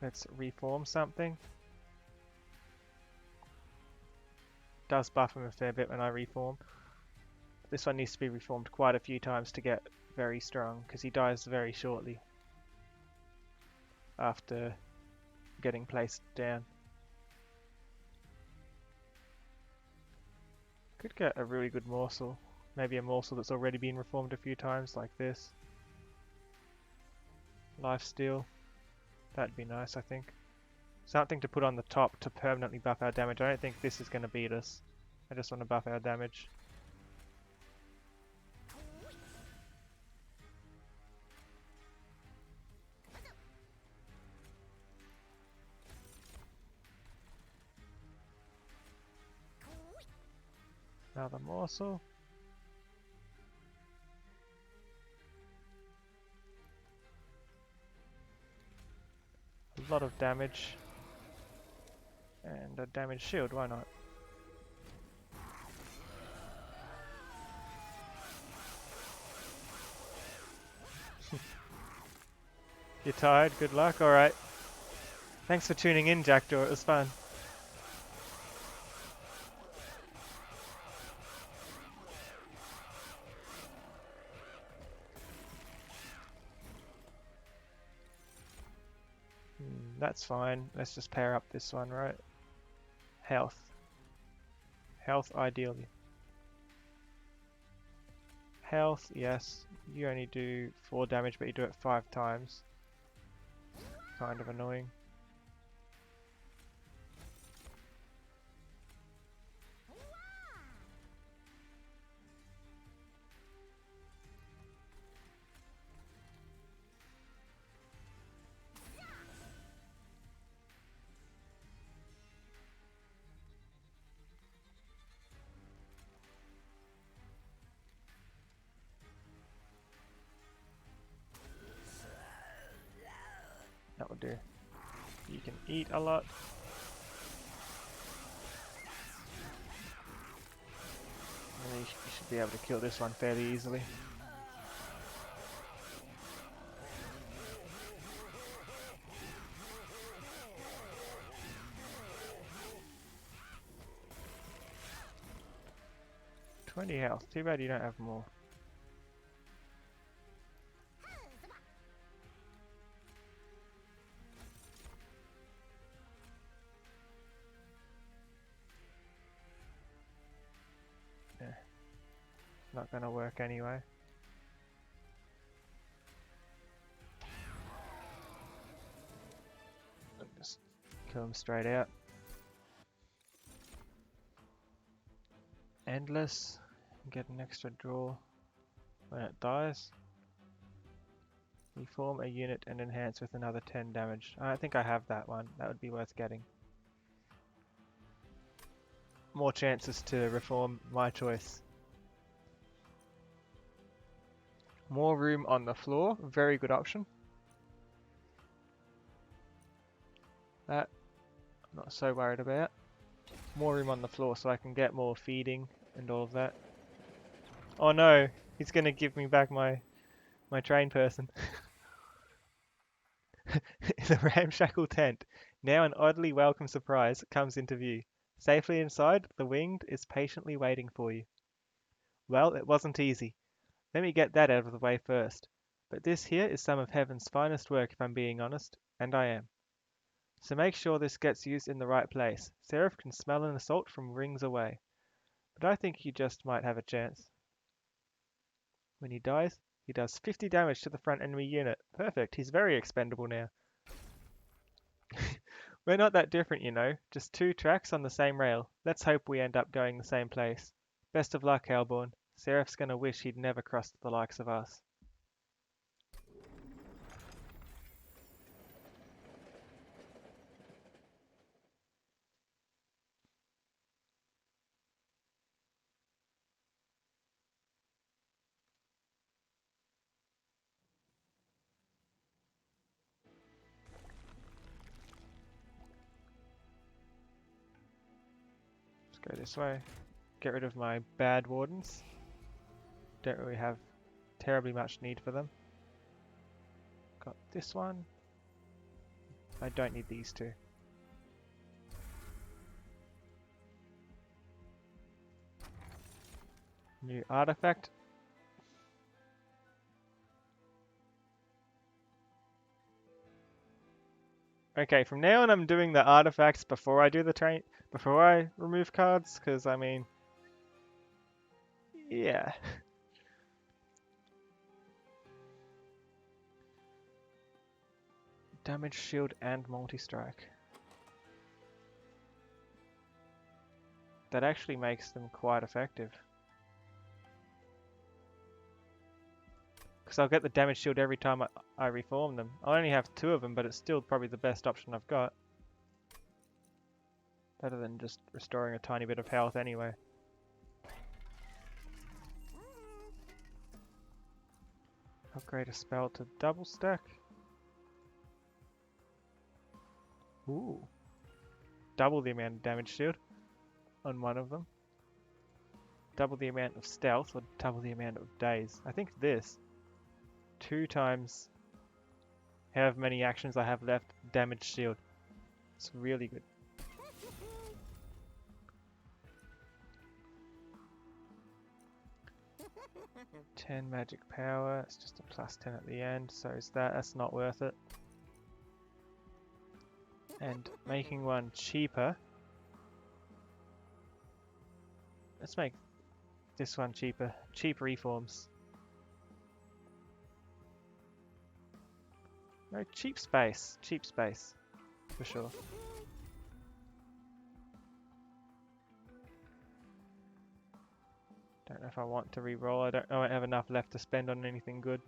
Let's reform something. Does buff him a fair bit when I reform. This one needs to be reformed quite a few times to get very strong, because he dies very shortly after getting placed down. Could get a really good morsel. Maybe a morsel that's already been reformed a few times, like this. Lifesteal. That'd be nice, I think. Something to put on the top to permanently buff our damage. I don't think this is going to beat us. I just want to buff our damage. Another morsel. A lot of damage. And a damage shield, why not? You're tired? Good luck? Alright. Thanks for tuning in, Jackdaw. It was fun. That's fine. Let's just pair up this one, right? Health. Health, ideally. Health, yes. You only do 4 damage, but you do it 5 times. Kind of annoying. That will do. You can eat a lot. And you should be able to kill this one fairly easily. "20 health. Too bad you don't have more." Not gonna work anyway. Just kill him straight out. Endless. Get an extra draw when it dies. Reform a unit and enhance with another 10 damage. I think I have that one. That would be worth getting. More chances to reform, my choice. More room on the floor, very good option. That, I'm not so worried about. More room on the floor so I can get more feeding and all of that. Oh no, he's gonna give me back my train person. The ramshackle tent. Now an oddly welcome surprise comes into view. Safely inside, the winged is patiently waiting for you. Well, it wasn't easy. Let me get that out of the way first. But this here is some of heaven's finest work if I'm being honest, and I am. So make sure this gets used in the right place. Seraph can smell an assault from rings away. But I think he just might have a chance. When he dies, he does 50 damage to the front enemy unit. Perfect, he's very expendable now. We're not that different, you know. Just 2 tracks on the same rail. Let's hope we end up going the same place. Best of luck, Hellborn. Seraph's gonna wish he'd never crossed the likes of us. Let's go this way. Get rid of my bad wardens. Don't really have terribly much need for them. Got this one. I don't need these two. New artifact. Okay, from now on I'm doing the artifacts before I do the train, before I remove cards, because I mean, yeah. Damage, shield, and multi-strike. That actually makes them quite effective. Because I'll get the damage shield every time I reform them. I only have 2 of them, but it's still probably the best option I've got. Better than just restoring a tiny bit of health anyway. Upgrade a spell to double stack. Ooh. Double the amount of damage shield on one of them. Double the amount of stealth or double the amount of days. I think this 2 times however many actions I have left damage shield. It's really good. +10 magic power. It's just a +10 at the end, so is that. That's not worth it. And making one cheaper. Let's make this one cheaper. Cheap reforms. No, cheap space. Cheap space. For sure. Don't know if I want to re-roll. I don't have enough left to spend on anything good.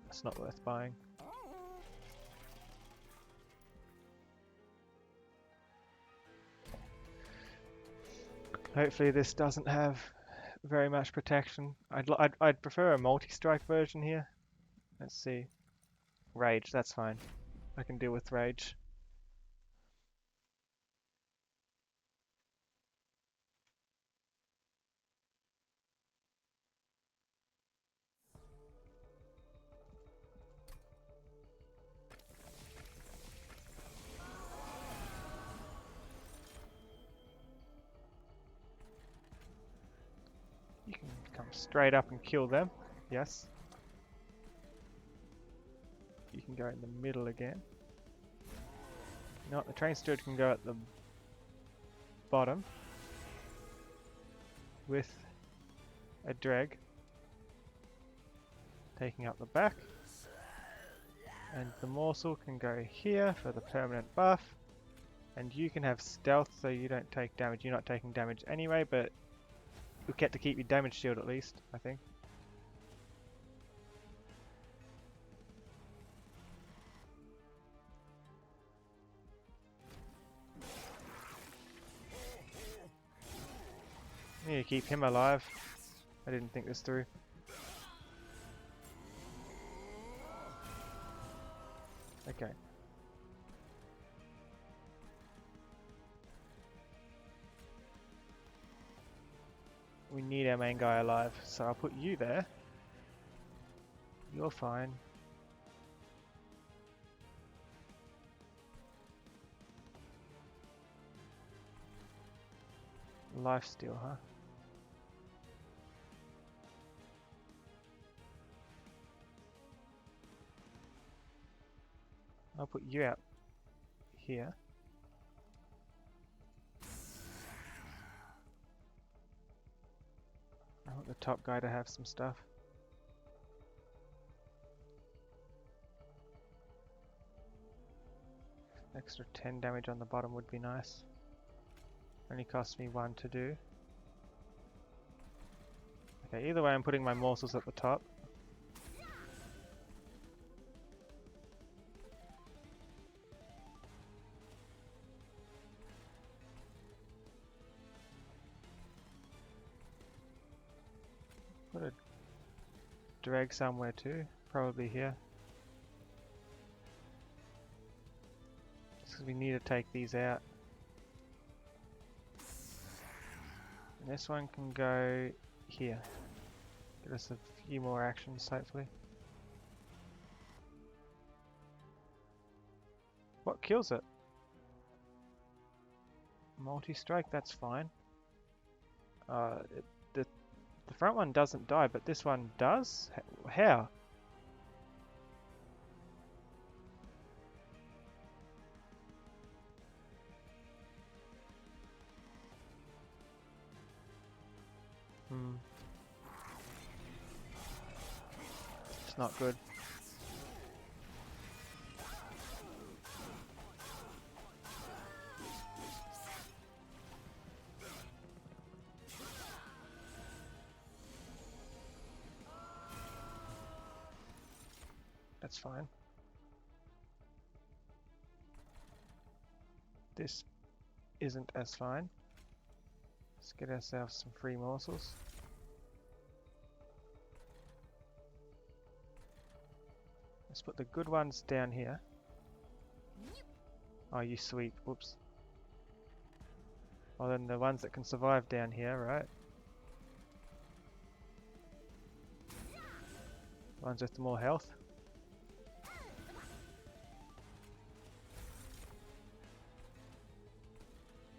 That's not worth buying. Hopefully this doesn't have very much protection. I'd prefer a multi-strike version here. Let's see. Rage, that's fine. I can deal with rage. You can come straight up and kill them. Yes. You can go in the middle again. No, the train steward can go at the bottom with a dreg taking up the back, and the morsel can go here for the permanent buff, and you can have stealth so you don't take damage. You're not taking damage anyway, but you'll get to keep your damage shield at least, I think. Need to keep him alive. I didn't think this through. Okay. We need our main guy alive, so I'll put you there. You're fine. Lifesteal, huh? I'll put you out here. I want the top guy to have some stuff. Extra 10 damage on the bottom would be nice. Only costs me 1 to do. Okay, either way I'm putting my morsels at the top. Put a drag somewhere too, probably here. Just 'cause we need to take these out. And this one can go here. Give us a few more actions, hopefully. What kills it? Multi-strike, that's fine. The front one doesn't die, but this one does? How? It's not good. That's fine. This isn't as fine. Let's get ourselves some free morsels. Let's put the good ones down here. Oh, you sweet. Whoops. Well, then the ones that can survive down here, right? Ones with more health.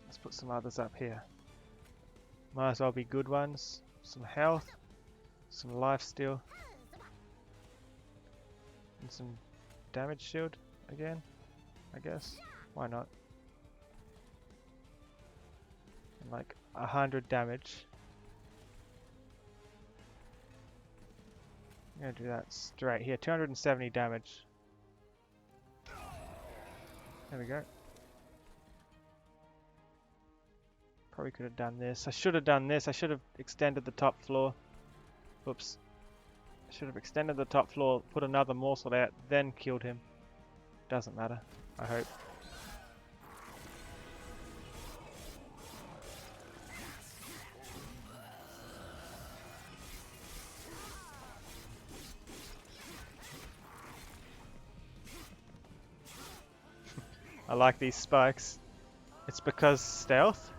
Let's put some others up here. Might as well be good ones. Some health, some life steal, and some damage shield again, I guess. Why not? And like 100 damage. I'm gonna do that straight here. 270 damage. There we go. Probably could have done this. I should have done this. I should have extended the top floor. Oops. I should have extended the top floor, put another morsel out, then killed him. Doesn't matter, I hope. I like these spikes. It's because stealth?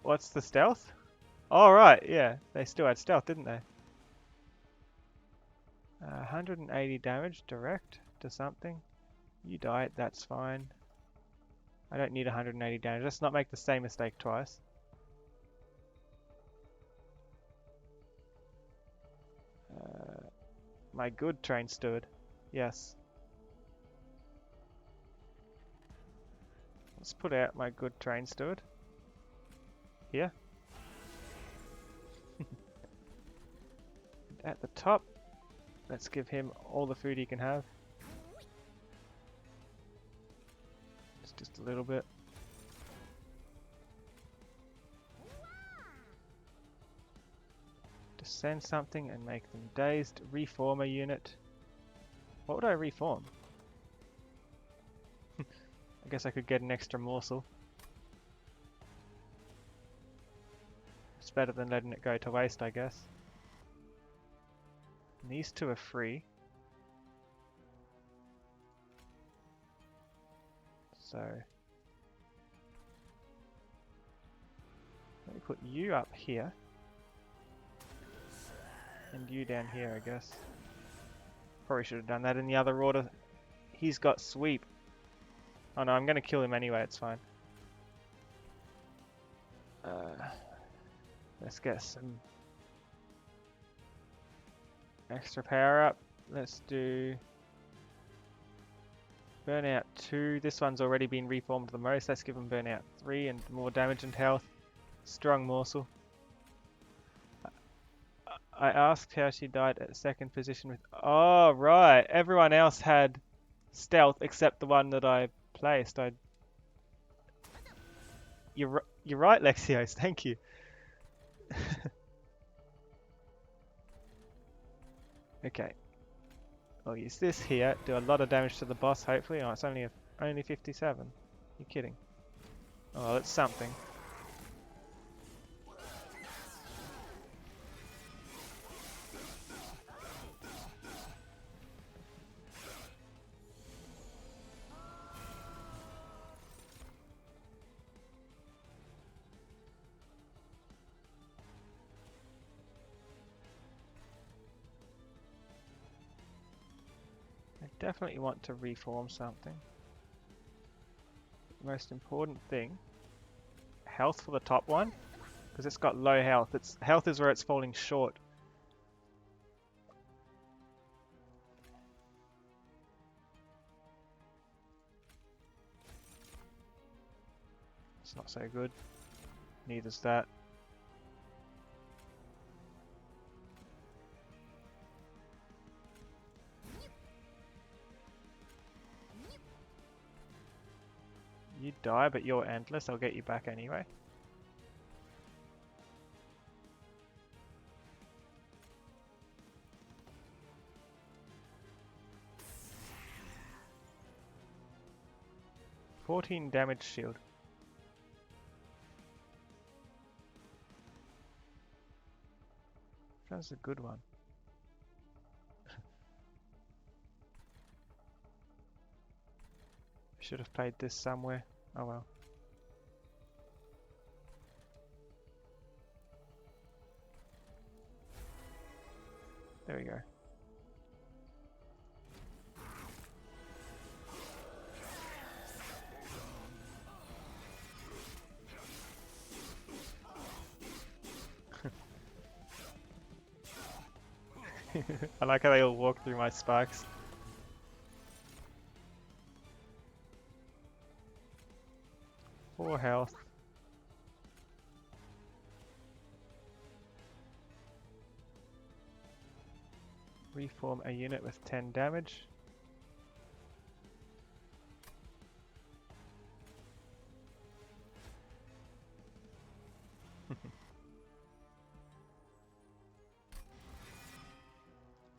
What's the stealth? Oh right, yeah, they still had stealth, didn't they? 180 damage direct to something. You die, that's fine. I don't need 180 damage. Let's not make the same mistake twice. My good train stood. Yes. Let's put out my good train steward. Here. At the top, let's give him all the food he can have. Just a little bit. Descend something and make them dazed. Reform a unit. What would I reform? I guess I could get an extra morsel. It's better than letting it go to waste, I guess. And these two are free. So let me put you up here. And you down here, I guess. Probably should have done that in the other order. He's got sweep. Oh no, I'm going to kill him anyway, it's fine. Let's get some extra power up. Let's do Burnout 2. This one's already been reformed the most. Let's give him Burnout 3 and more damage and health. Strong morsel. I asked how she died at second position with... Oh, right. Everyone else had stealth except the one that I placed. You're right, Lexios. Thank you. Okay. I'll use this here. Do a lot of damage to the boss. Hopefully. Oh, it's only 57. You're kidding. Oh, that's something. I definitely want to reform something. Most important thing, health for the top one, because it's got low health. Its health is where it's falling short. It's not so good. Neither's that. You die, but you're endless. I'll get you back anyway. $14 damage shield. That's a good one. Should have played this somewhere. Oh well. There we go. I like how they all walk through my spikes. Four health. Reform a unit with 10 damage.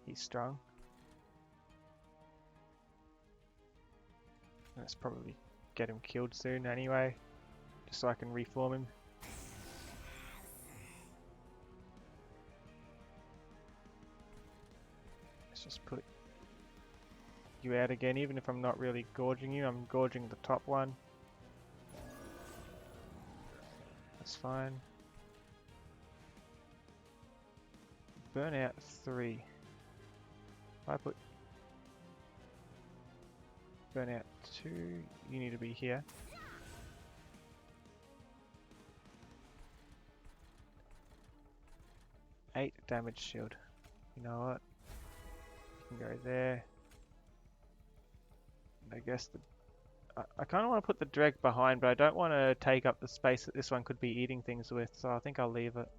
He's strong. Let's probably get him killed soon anyway, just so I can reform him. Let's just put you out again, even if I'm not really gorging you, I'm gorging the top one. That's fine. Burnout 3. If I put Burnout 2, you need to be here. $8 damage shield. You know what? You can go there. I guess I kind of want to put the Dreg behind, but I don't want to take up the space that this one could be eating things with, so I think I'll leave it.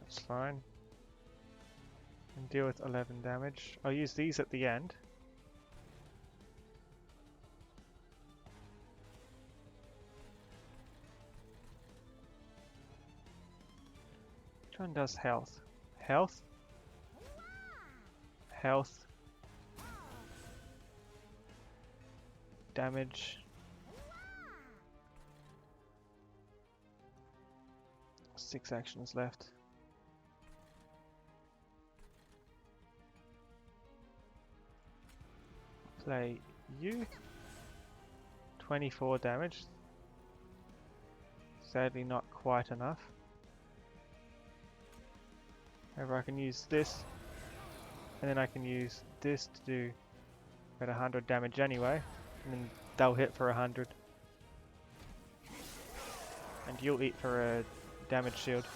That's fine. And deal with 11 damage. I'll use these at the end. Which one does health? Health? Health. Damage. 6 actions left. Play you. 24 damage. Sadly not quite enough. However, I can use this, and then I can use this to do about 100 damage anyway, and then they'll hit for 100. And you'll eat for a damage shield.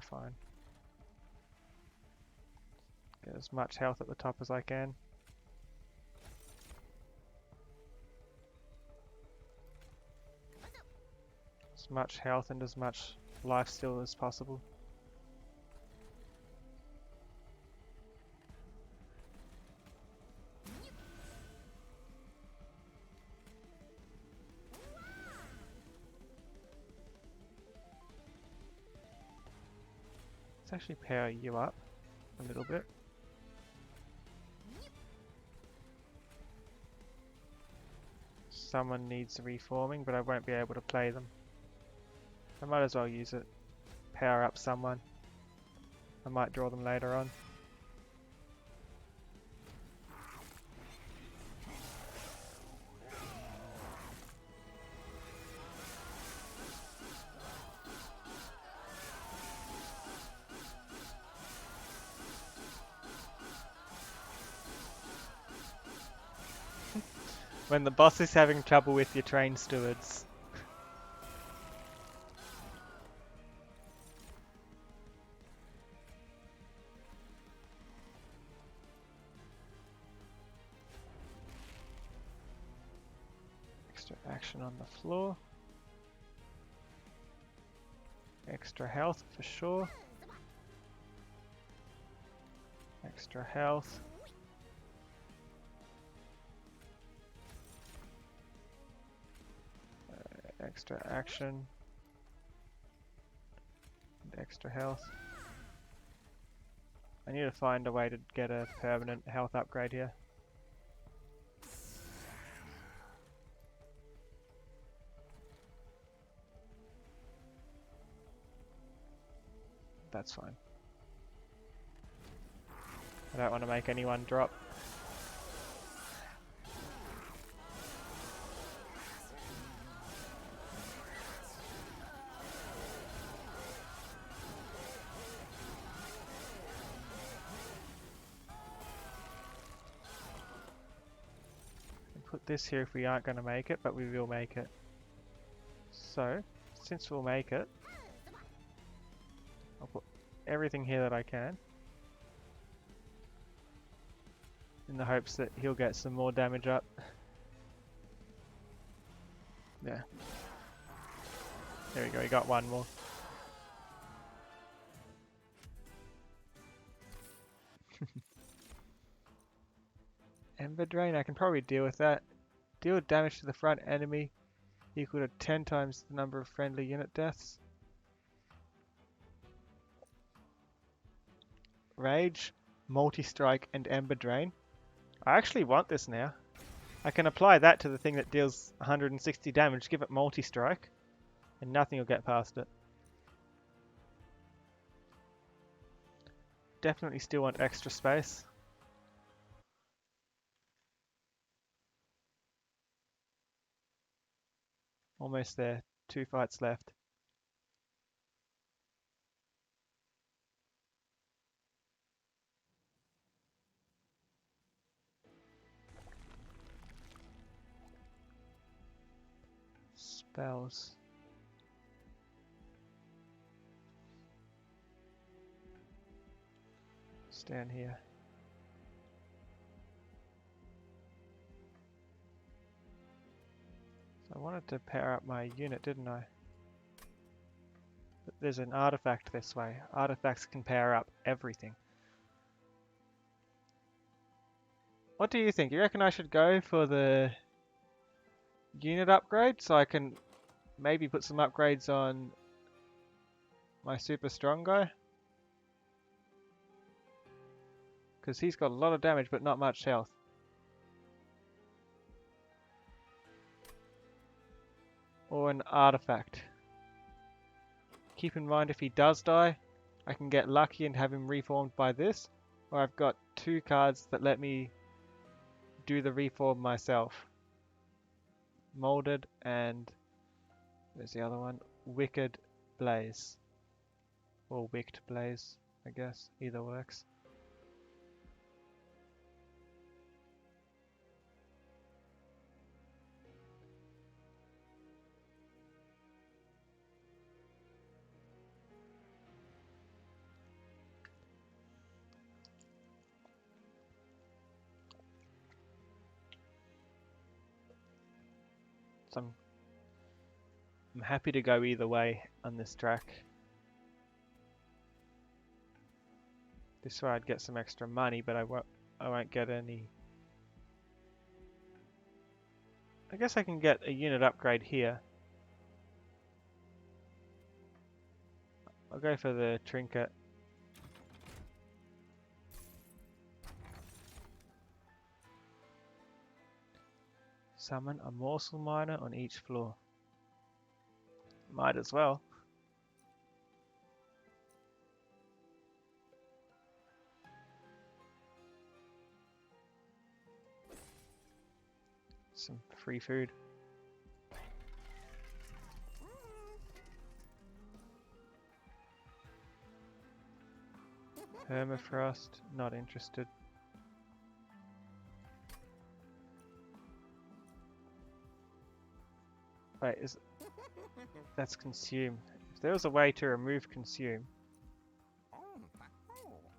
fine. Get as much health at the top as I can. As much health and as much life steal as possible. Let's actually power you up a little bit. Someone needs reforming, but I won't be able to play them. I might as well use it. Power up someone. I might draw them later on. When the boss is having trouble with your train stewards. Extra action on the floor. Extra health for sure. Extra health. Extra action. And extra health. I need to find a way to get a permanent health upgrade here. That's fine. I don't want to make anyone drop. Put this here if we aren't going to make it, but we will make it. So, since we'll make it, I'll put everything here that I can, in the hopes that he'll get some more damage up. Yeah. There we go, he got one more. Ember Drain, I can probably deal with that. Deal damage to the front enemy equal to 10 times the number of friendly unit deaths. Rage, Multi-Strike, and Ember Drain. I actually want this now. I can apply that to the thing that deals 160 damage, give it Multi-Strike, and nothing will get past it. Definitely still want extra space. Almost there. 2 fights left. Spells. Stand here. So I wanted to power up my unit, didn't I? But there's an artifact this way. Artifacts can power up everything. What do you think? You reckon I should go for the unit upgrade so I can maybe put some upgrades on my super strong guy? Because he's got a lot of damage but not much health. Or an artifact. Keep in mind if he does die, I can get lucky and have him reformed by this. Or I've got 2 cards that let me do the reform myself. Molded and there's the other one, Wicked Blaze. Or Wicked Blaze, I guess. Either works. I'm happy to go either way on this track. This way I'd get some extra money, but I won't get any. I guess I can get a unit upgrade here. I'll go for the trinket. Summon a morsel miner on each floor. Might as well. Some free food. Permafrost, not interested. Wait, that's consume. If there was a way to remove consume.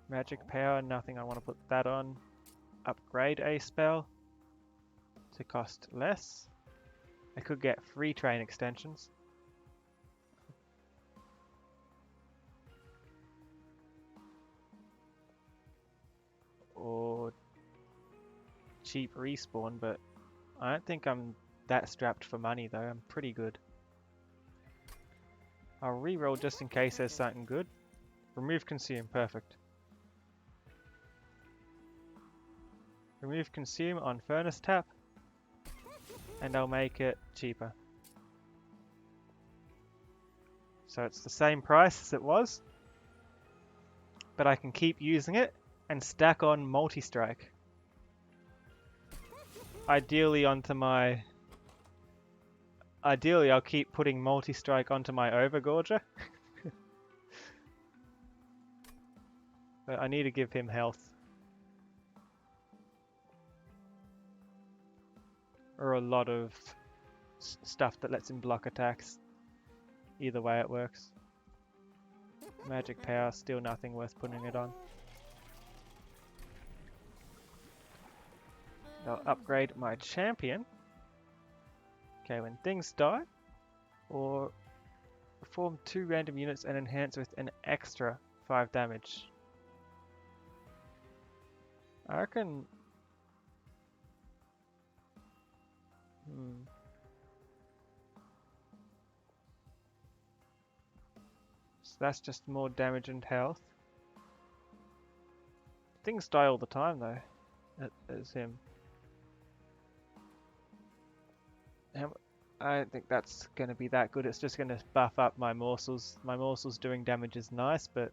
Magic power, nothing I want to put that on. Upgrade a spell to cost less. I could get free train extensions. Or cheap respawn, but I don't think I'm that strapped for money though. I'm pretty good. I'll re-roll just in case there's something good. Remove consume, perfect. Remove consume on furnace tap, and I'll make it cheaper. So it's the same price as it was, but I can keep using it and stack on multi-strike. Ideally I'll keep putting multi-strike onto my overgorger. But I need to give him health. Or a lot of stuff that lets him block attacks. Either way it works. Magic power, still nothing worth putting it on. I'll upgrade my champion. Okay, when things die, or perform 2 random units and enhance with an extra 5 damage. I reckon... So that's just more damage and health. Things die all the time though, as him. I don't think that's going to be that good. It's just going to buff up my morsels. My morsels doing damage is nice, but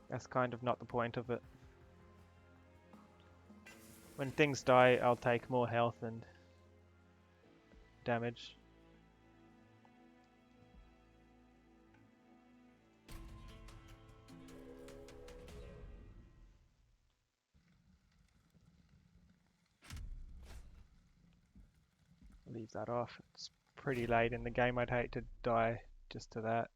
that's kind of not the point of it. When things die, I'll take more health and damage. Leave that off. It's pretty late in the game. I'd hate to die just to that.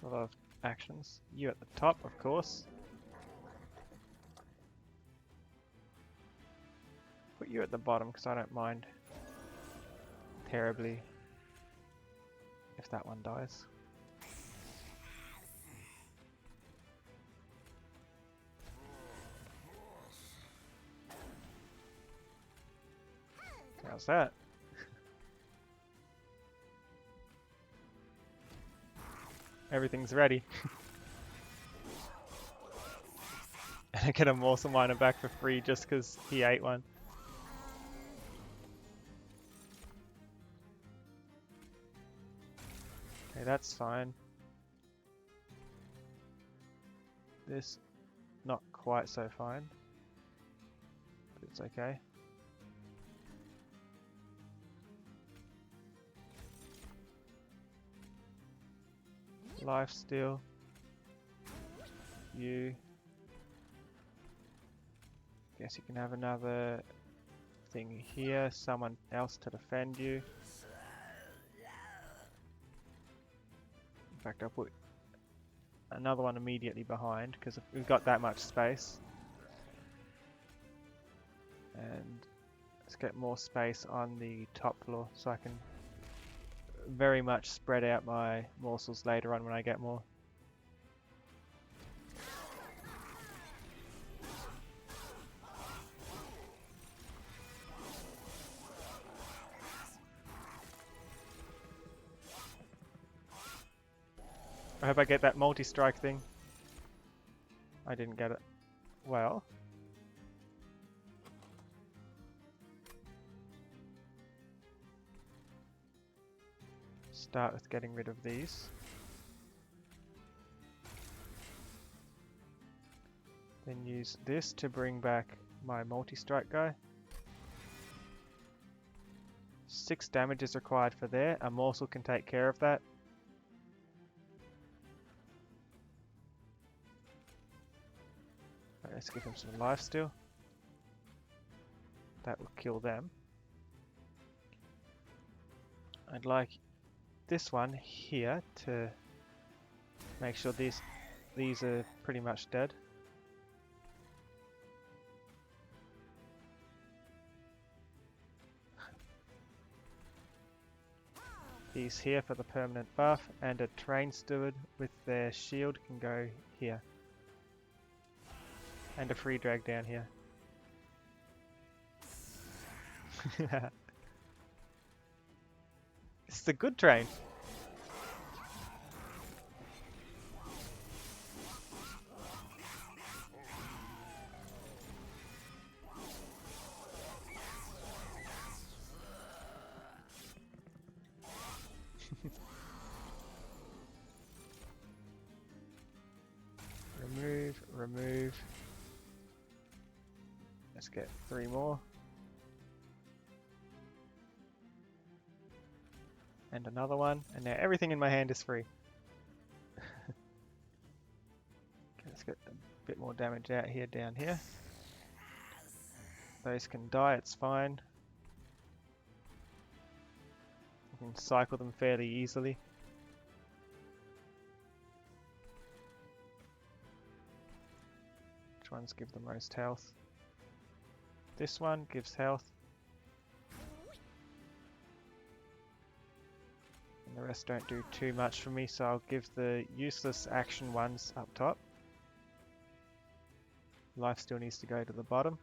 A lot of actions. You at the top, of course. Put you at the bottom because I don't mind terribly if that one dies. How's that? Everything's ready. And I get a morsel miner back for free just because he ate one. Okay, that's fine. This, not quite so fine. But it's okay. Lifesteal. You. Guess you can have another thing here, someone else to defend you. In fact, I'll put another one immediately behind because we've got that much space. And let's get more space on the top floor so I can very much spread out my morsels later on when I get more. I hope I get that multi-strike thing. I didn't get it. Well. Start with getting rid of these. Then use this to bring back my multi-strike guy. 6 damage is required for there. A morsel can take care of that. Let's give him some life steal. That will kill them. I'd like this one here to make sure these are pretty much dead. These here for the permanent buff, and a train steward with their shield can go here. And a free drag down here. This is a good train. Remove. Let's get 3 more. And another one. And now everything in my hand is free. Okay, let's get a bit more damage out here, down here. Those can die, it's fine. You can cycle them fairly easily. Which ones give the most health? This one gives health. And the rest don't do too much for me, so I'll give the useless action ones up top. Life still needs to go to the bottom.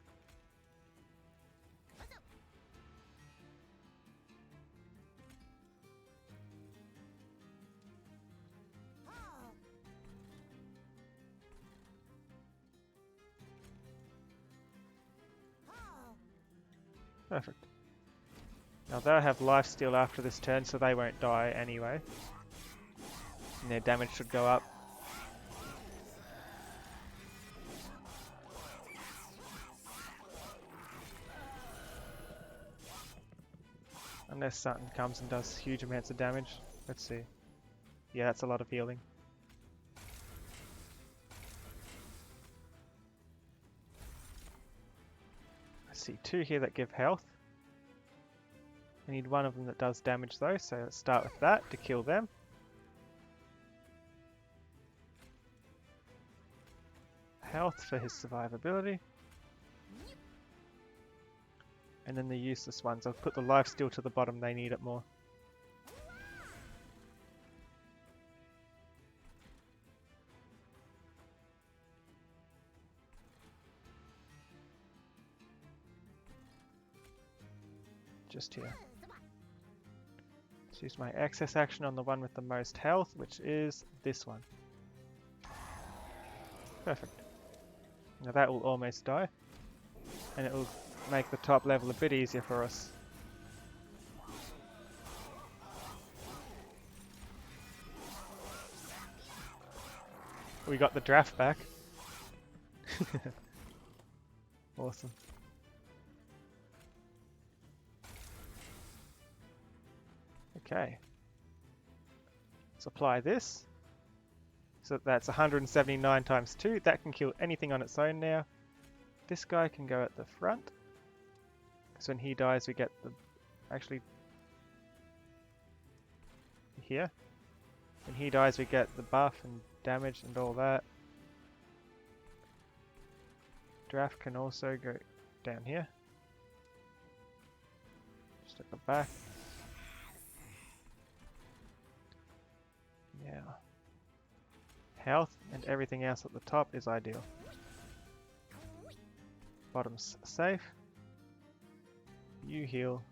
Perfect. Now they'll have lifesteal after this turn, so they won't die anyway. And their damage should go up. Unless something comes and does huge amounts of damage. Let's see. Yeah, that's a lot of healing. See 2 here that give health. I need one of them that does damage though, so let's start with that to kill them. Health for his survivability. And then the useless ones, I'll put the lifesteal to the bottom, they need it more. Just here. Let's use my excess action on the one with the most health, which is this one. Perfect. Now that will almost die, and it will make the top level a bit easier for us. We got the draft back. Awesome. Okay, let's apply this. So that's 179 times 2. That can kill anything on its own now. This guy can go at the front. So when he dies, we get the... Actually... Here? When he dies, we get the buff and damage and all that. Draft can also go down here. Just at the back. Yeah. Health and everything else at the top is ideal. Bottom's safe. You heal.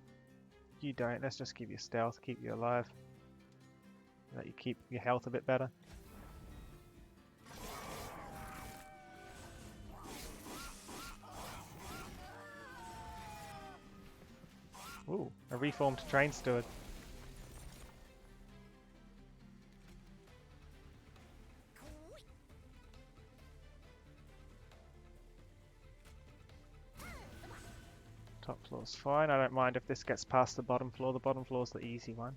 You don't. Let's just give you stealth, keep you alive. Let you keep your health a bit better. Ooh, a reformed train steward. Top floor's fine. I don't mind if this gets past the bottom floor. The bottom floor's the easy one.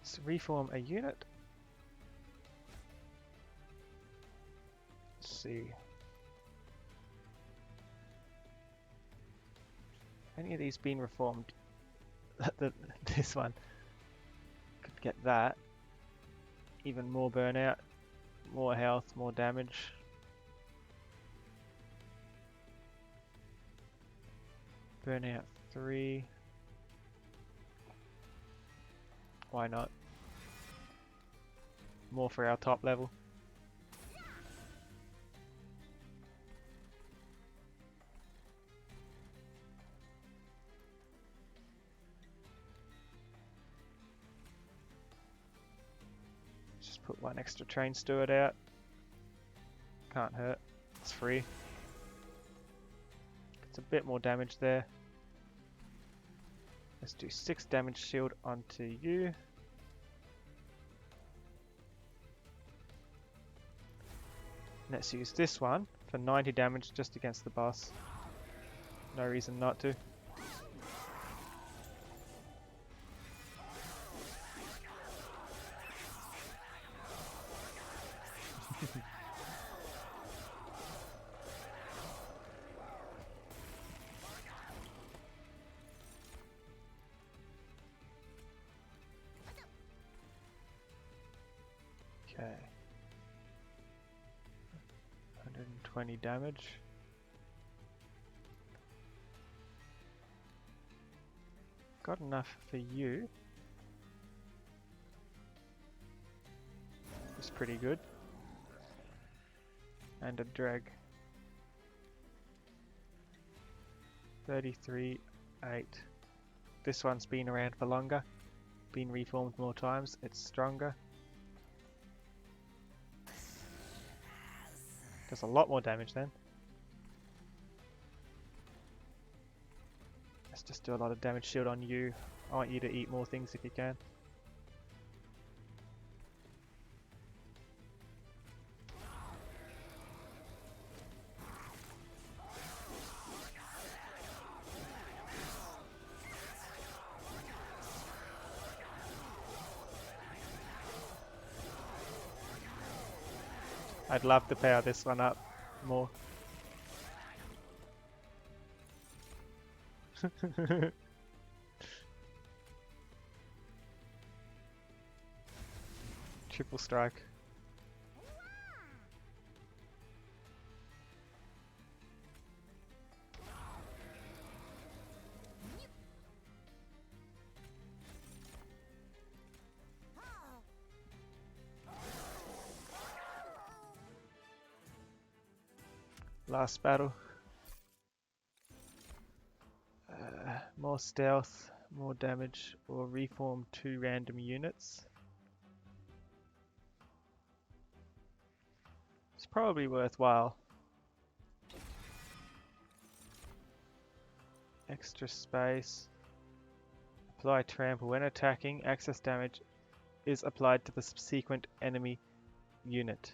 Let's reform a unit. Let's see. Any of these been reformed? This one could get that. Even more burnout, more health, more damage. Burnout 3. Why not? More for our top level. Just put one extra train steward out. Can't hurt. It's free. It's a bit more damage there. Let's do 6 damage shield onto you. Let's use this one for 90 damage just against the boss. No reason not to. Okay. 120 damage. Got enough for you. It's pretty good. And a drag. 33, 8. This one's been around for longer. Been reformed more times. It's stronger. Does a lot more damage then. Let's just do a lot of damage shield on you. I want you to eat more things if you can. I'd love to power this one up more. Triple strike. Last battle. More stealth, more damage, or reform 2 random units. It's probably worthwhile. Extra space. Apply trample. When attacking, access damage is applied to the subsequent enemy unit.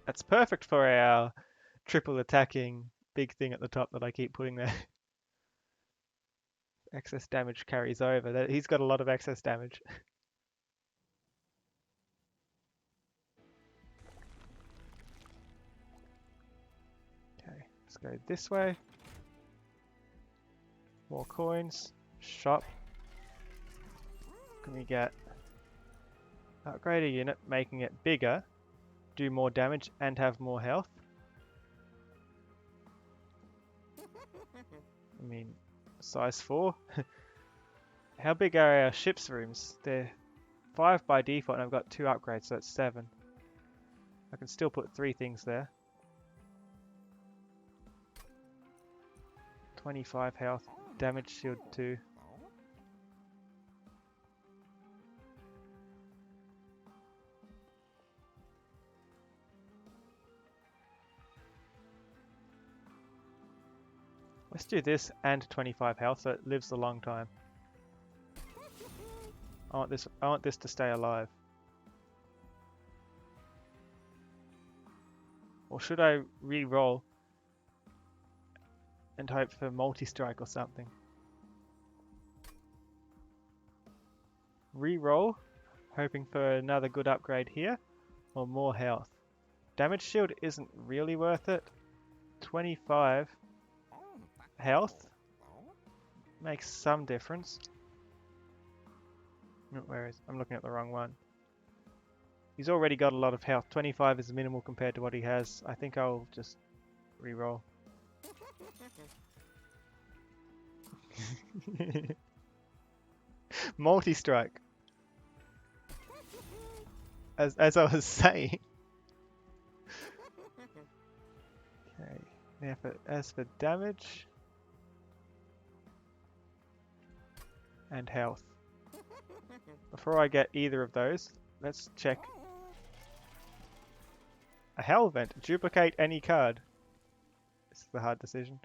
That's perfect for our triple attacking big thing at the top that I keep putting there. Excess damage carries over. He's got a lot of excess damage. Okay, Let's go this way. More coins. Shop. Can we get upgrade a unit, making it bigger, do more damage, and have more health? I mean, size 4? How big are our ship's rooms? They're 5 by default, and I've got 2 upgrades, so that's 7. I can still put 3 things there. 25 health, damage shield 2. Let's do this and 25 health so it lives a long time. I want this to stay alive. Or should I re-roll and hope for multi-strike or something? Re-roll, hoping for another good upgrade here, or more health. Damage shield isn't really worth it. 25 health makes some difference. Where is? I'm looking at the wrong one. He's already got a lot of health. 25 is minimal compared to what he has. I think I'll just re-roll. Multi-strike. As I was saying. Okay. Now as for damage and health. Before I get either of those, let's check. A hell event. Duplicate any card. This is the hard decision.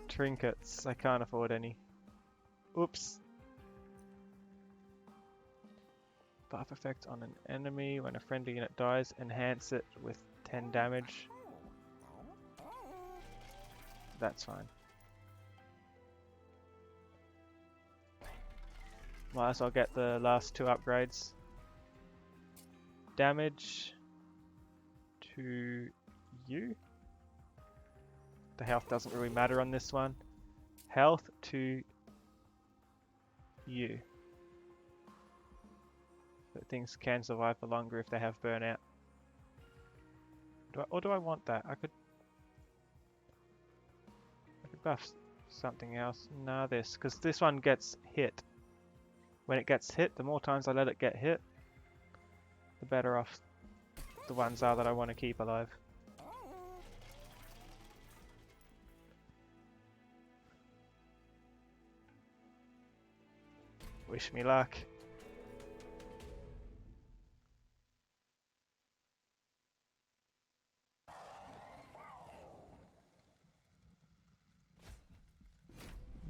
Trinkets. I can't afford any. Oops. Buff effect on an enemy. When a friendly unit dies, enhance it with 10 damage. That's fine. Might as well get the last 2 upgrades. Damage to you. The health doesn't really matter on this one. Health to you. But things can survive for longer if they have burnout. Or do I want that? I could buff something else. No, this, because this one gets hit. When it gets hit, the more times I let it get hit, the better off the ones are that I want to keep alive. Wish me luck.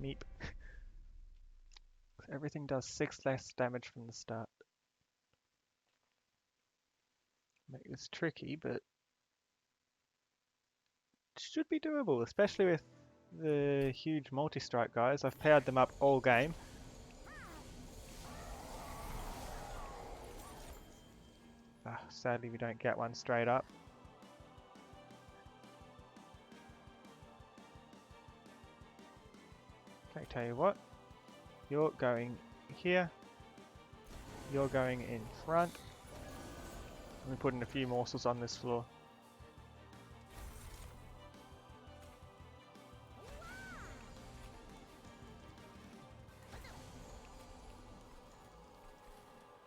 Meep. Everything does 6 less damage from the start. Make this tricky, but it should be doable, especially with the huge multi-strike guys. I've powered them up all game. Sadly we don't get one straight up. Okay, tell you what. You're going here. You're going in front. We're putting a few morsels on this floor.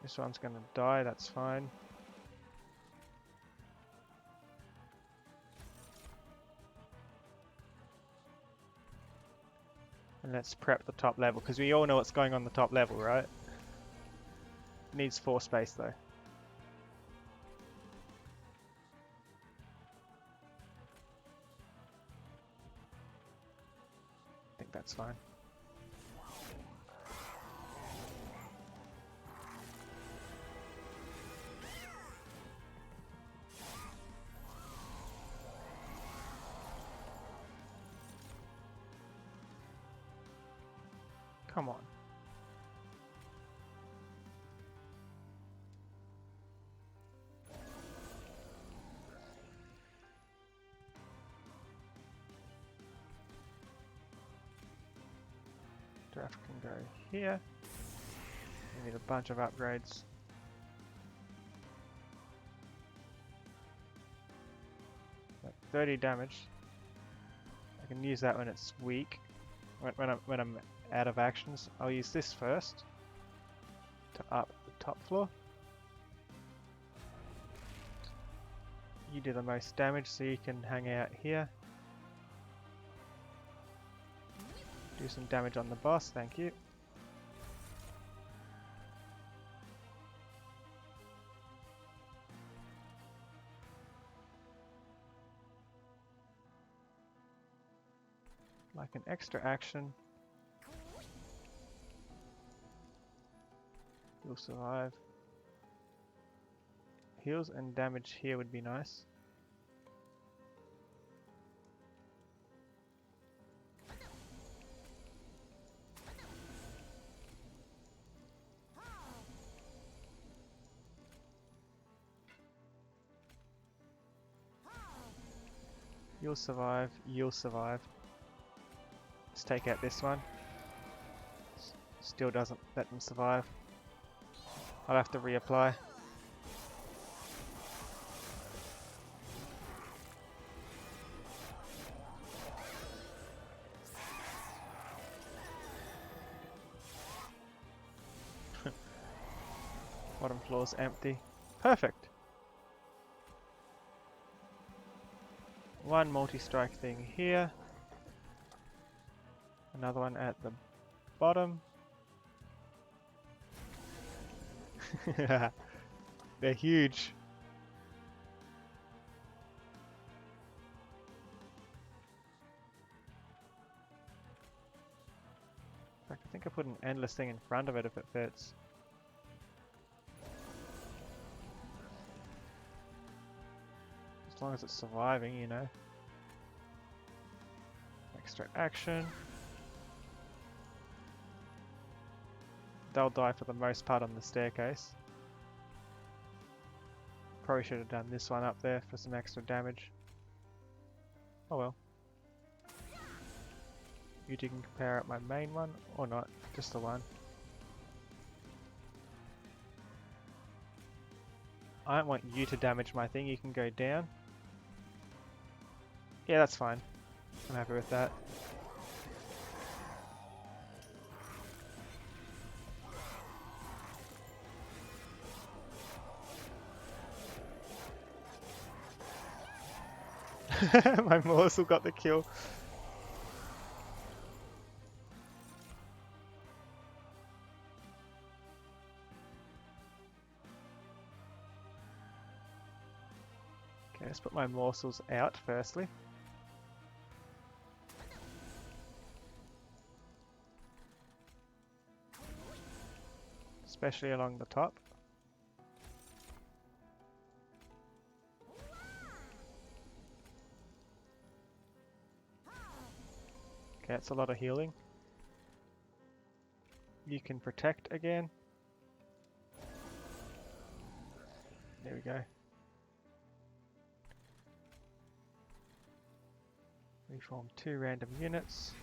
This one's going to die, that's fine. And let's prep the top level, because we all know what's going on the top level, right? Needs 4 space though. I think that's fine. Come on. Draft can go here. We need a bunch of upgrades. Like 30 damage. I can use that when it's weak. When I'm out of actions, I'll use this first to up the top floor. You do the most damage, so you can hang out here. Do some damage on the boss, thank you. Like an extra action. You'll survive. Heals and damage here would be nice. You'll survive, you'll survive. Let's take out this one. Still doesn't let them survive. I'll have to reapply. Bottom floor's empty. Perfect! One multi-strike thing here. Another one at the bottom. They're huge. In fact, I think I put an endless thing in front of it if it fits. As long as it's surviving, you know. Extra action. They'll die for the most part on the staircase. Probably should have done this one up there for some extra damage. Oh well. You two can compare out my main one, or not, just the one. I don't want you to damage my thing, you can go down. Yeah, that's fine. I'm happy with that. My morsel got the kill. Okay, let's put my morsels out firstly. Especially along the top. Okay, that's a lot of healing. You can protect again. There we go. Reform 2 random units.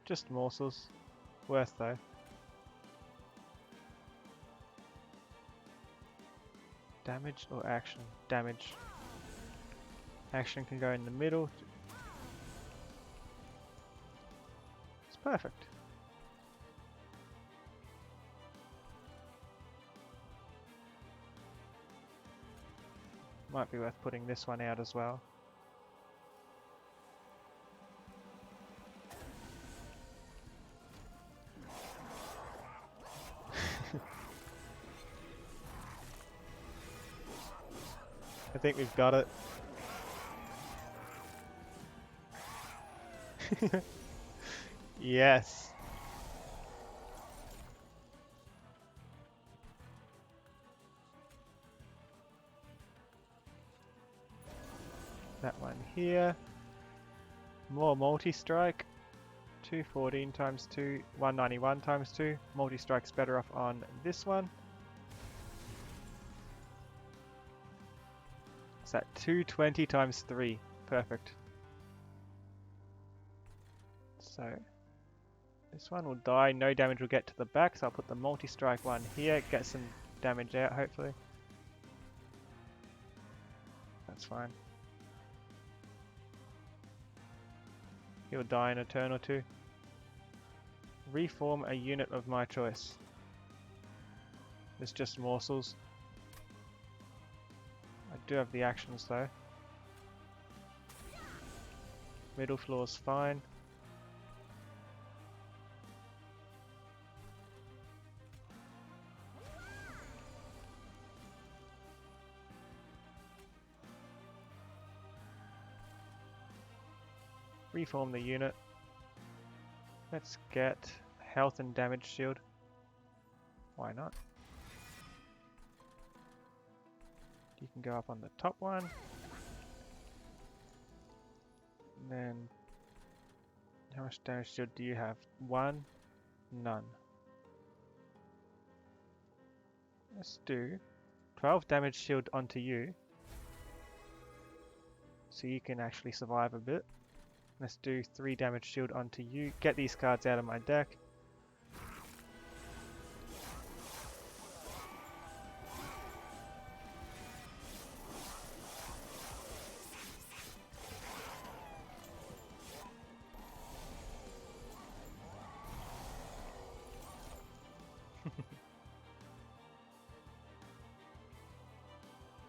Just morsels. Worth though. Damage or action? Damage. Action can go in the middle. It's perfect. Might be worth putting this one out as well. I think we've got it. Yes. That one here. More multi-strike. 214 times 2, 191 times 2. Multi-strike's better off on this one. Is that 220 times 3? Perfect. So, This one will die, no damage will get to the back, so I'll put the multi-strike one here, get some damage out hopefully. That's fine. He'll die in a turn or two. Reform a unit of my choice. It's just morsels. I do have the actions though. Middle floor's fine. Reform the unit. Let's get health and damage shield. Why not? You can go up on the top one. And then, how much damage shield do you have? 1? None. Let's do 12 damage shield onto you. So you can actually survive a bit. Let's do 3 damage shield onto you. Get these cards out of my deck.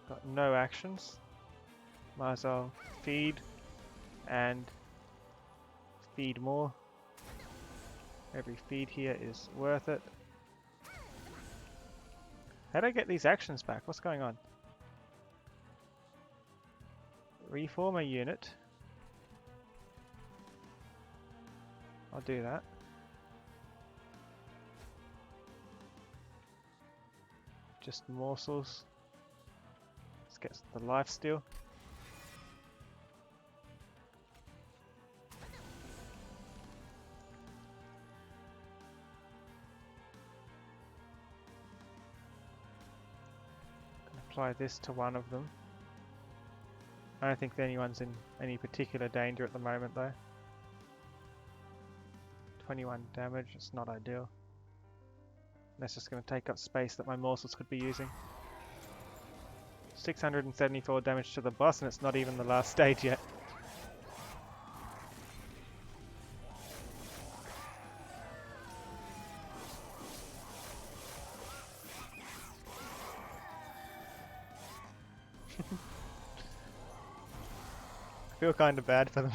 Got no actions. Might as well feed and feed more. Every feed here is worth it. How do I get these actions back? What's going on? Reform a unit. I'll do that. Just morsels. Let's get the life steal. Apply this to one of them. I don't think anyone's in any particular danger at the moment though. 21 damage, it's not ideal. That's just going to take up space that my morsels could be using. 674 damage to the boss, and it's not even the last stage yet. I feel kind of bad for them.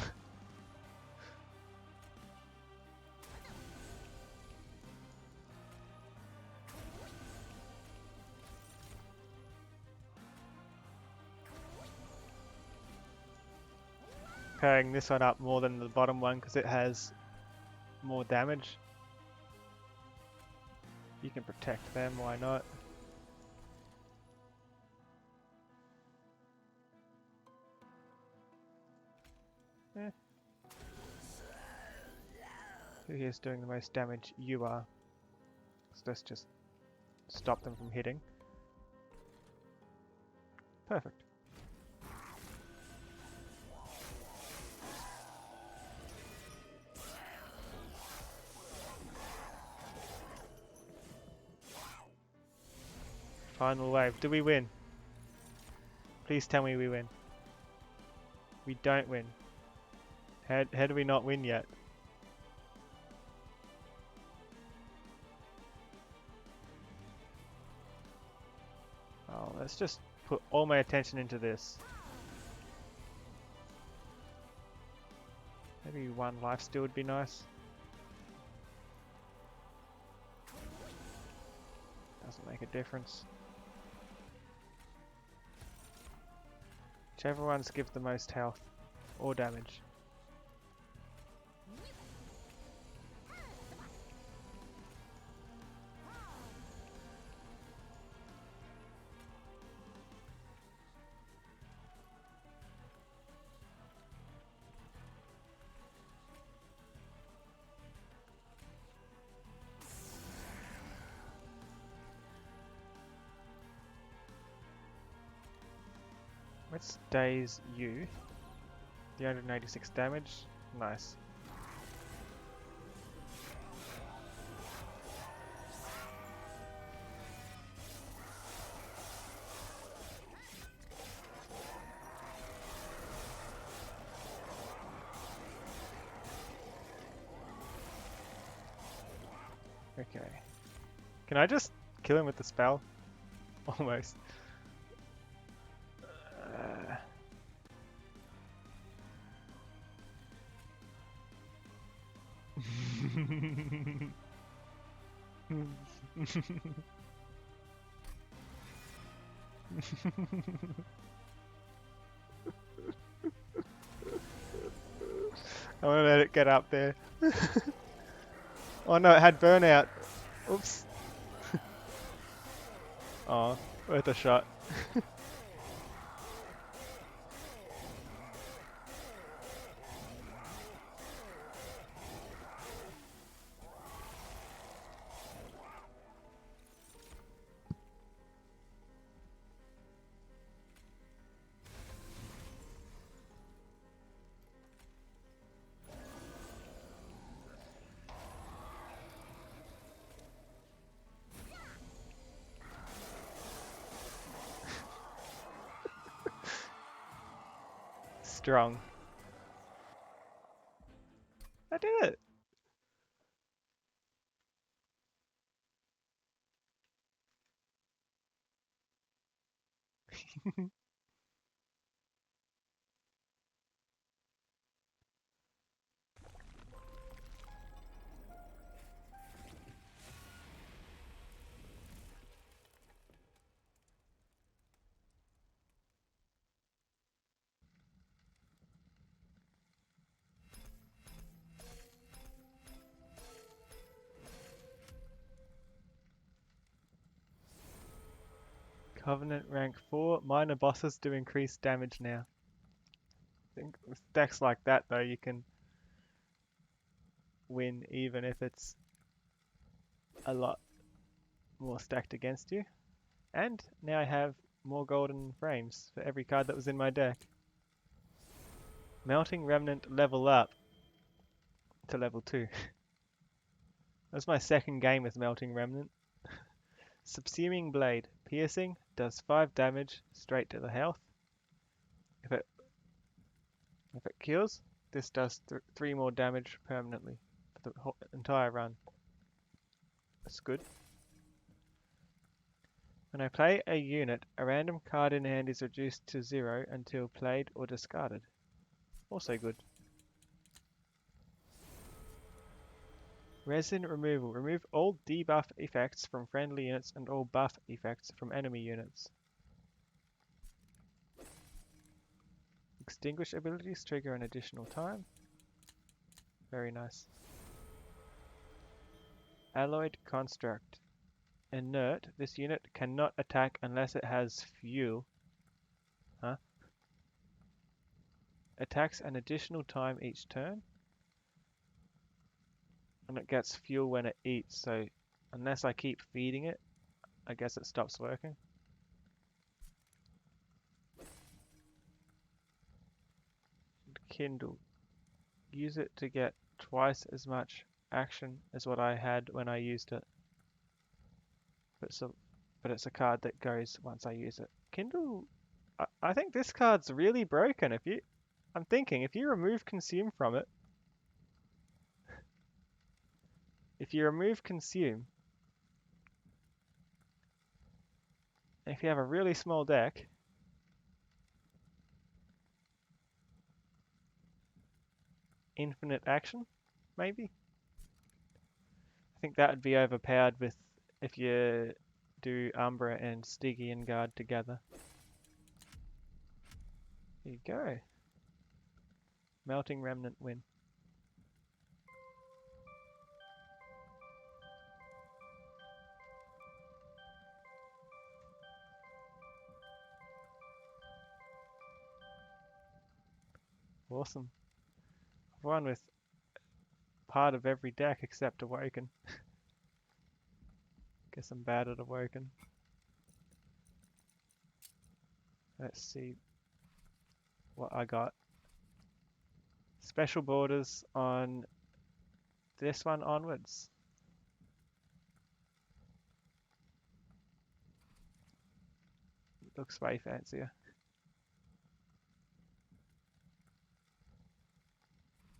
Pairing this one up more than the bottom one because it has more damage. You can protect them, why not? Eh. Who here is doing the most damage? You are. So let's just stop them from hitting. Perfect. Final wave. Do we win? Please tell me we win. We don't win. How do we not win yet? Oh, let's just put all my attention into this. Maybe one life steal would be nice. Doesn't make a difference. Whichever ones give the most health or damage. Let's daze you. 386 damage. Nice. Okay. Can I just kill him with the spell? Almost. Uh, I want to let it get up there. Oh no, it had burnout. Oops. Oh, worth a shot. Strong. I did it. Covenant rank 4. Minor bosses do increase damage now. I think with decks like that though, you can win even if it's a lot more stacked against you. And now I have more golden frames for every card that was in my deck. Melting Remnant level up to level 2. That's my second game with Melting Remnant. Subsuming Blade. Piercing does 5 damage straight to the health. If it kills, this does 3 more damage permanently for the whole entire run. That's good. When I play a unit, a random card in hand is reduced to 0 until played or discarded. Also good. Resin removal. Remove all debuff effects from friendly units and all buff effects from enemy units. Extinguish abilities trigger an additional time. Very nice. Alloyed Construct. Inert. This unit cannot attack unless it has fuel. Huh? Attacks an additional time each turn. And it gets fuel when it eats, so unless I keep feeding it, I guess it stops working. Kindle. Use it to get twice as much action as what I had when I used it. But it's a card that goes once I use it. Kindle. I think this card's really broken. I'm thinking if you remove consume from it, if you remove consume, and if you have a really small deck, infinite action, maybe. I think that would be overpowered with if you do Umbra and Stygian Guard together. There you go. Melting Remnant win. Awesome. I've won with part of every deck except Awoken. Guess I'm bad at Awoken. Let's see what I got. Special borders on this one onwards. Looks way fancier.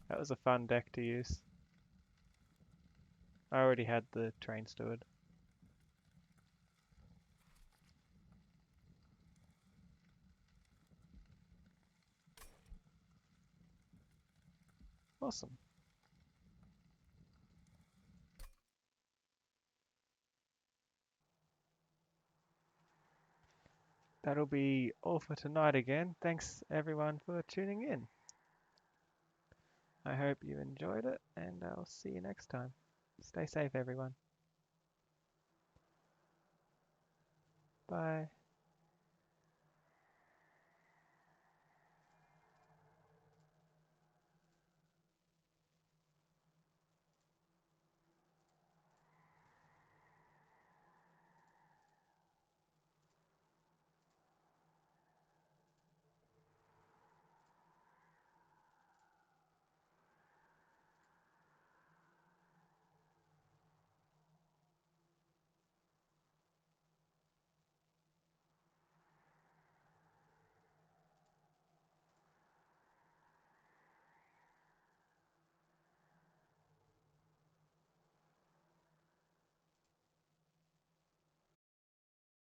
That was a fun deck to use. I already had the train steward. Awesome. That'll be all for tonight again. Thanks everyone for tuning in. I hope you enjoyed it, and I'll see you next time. Stay safe, everyone. Bye.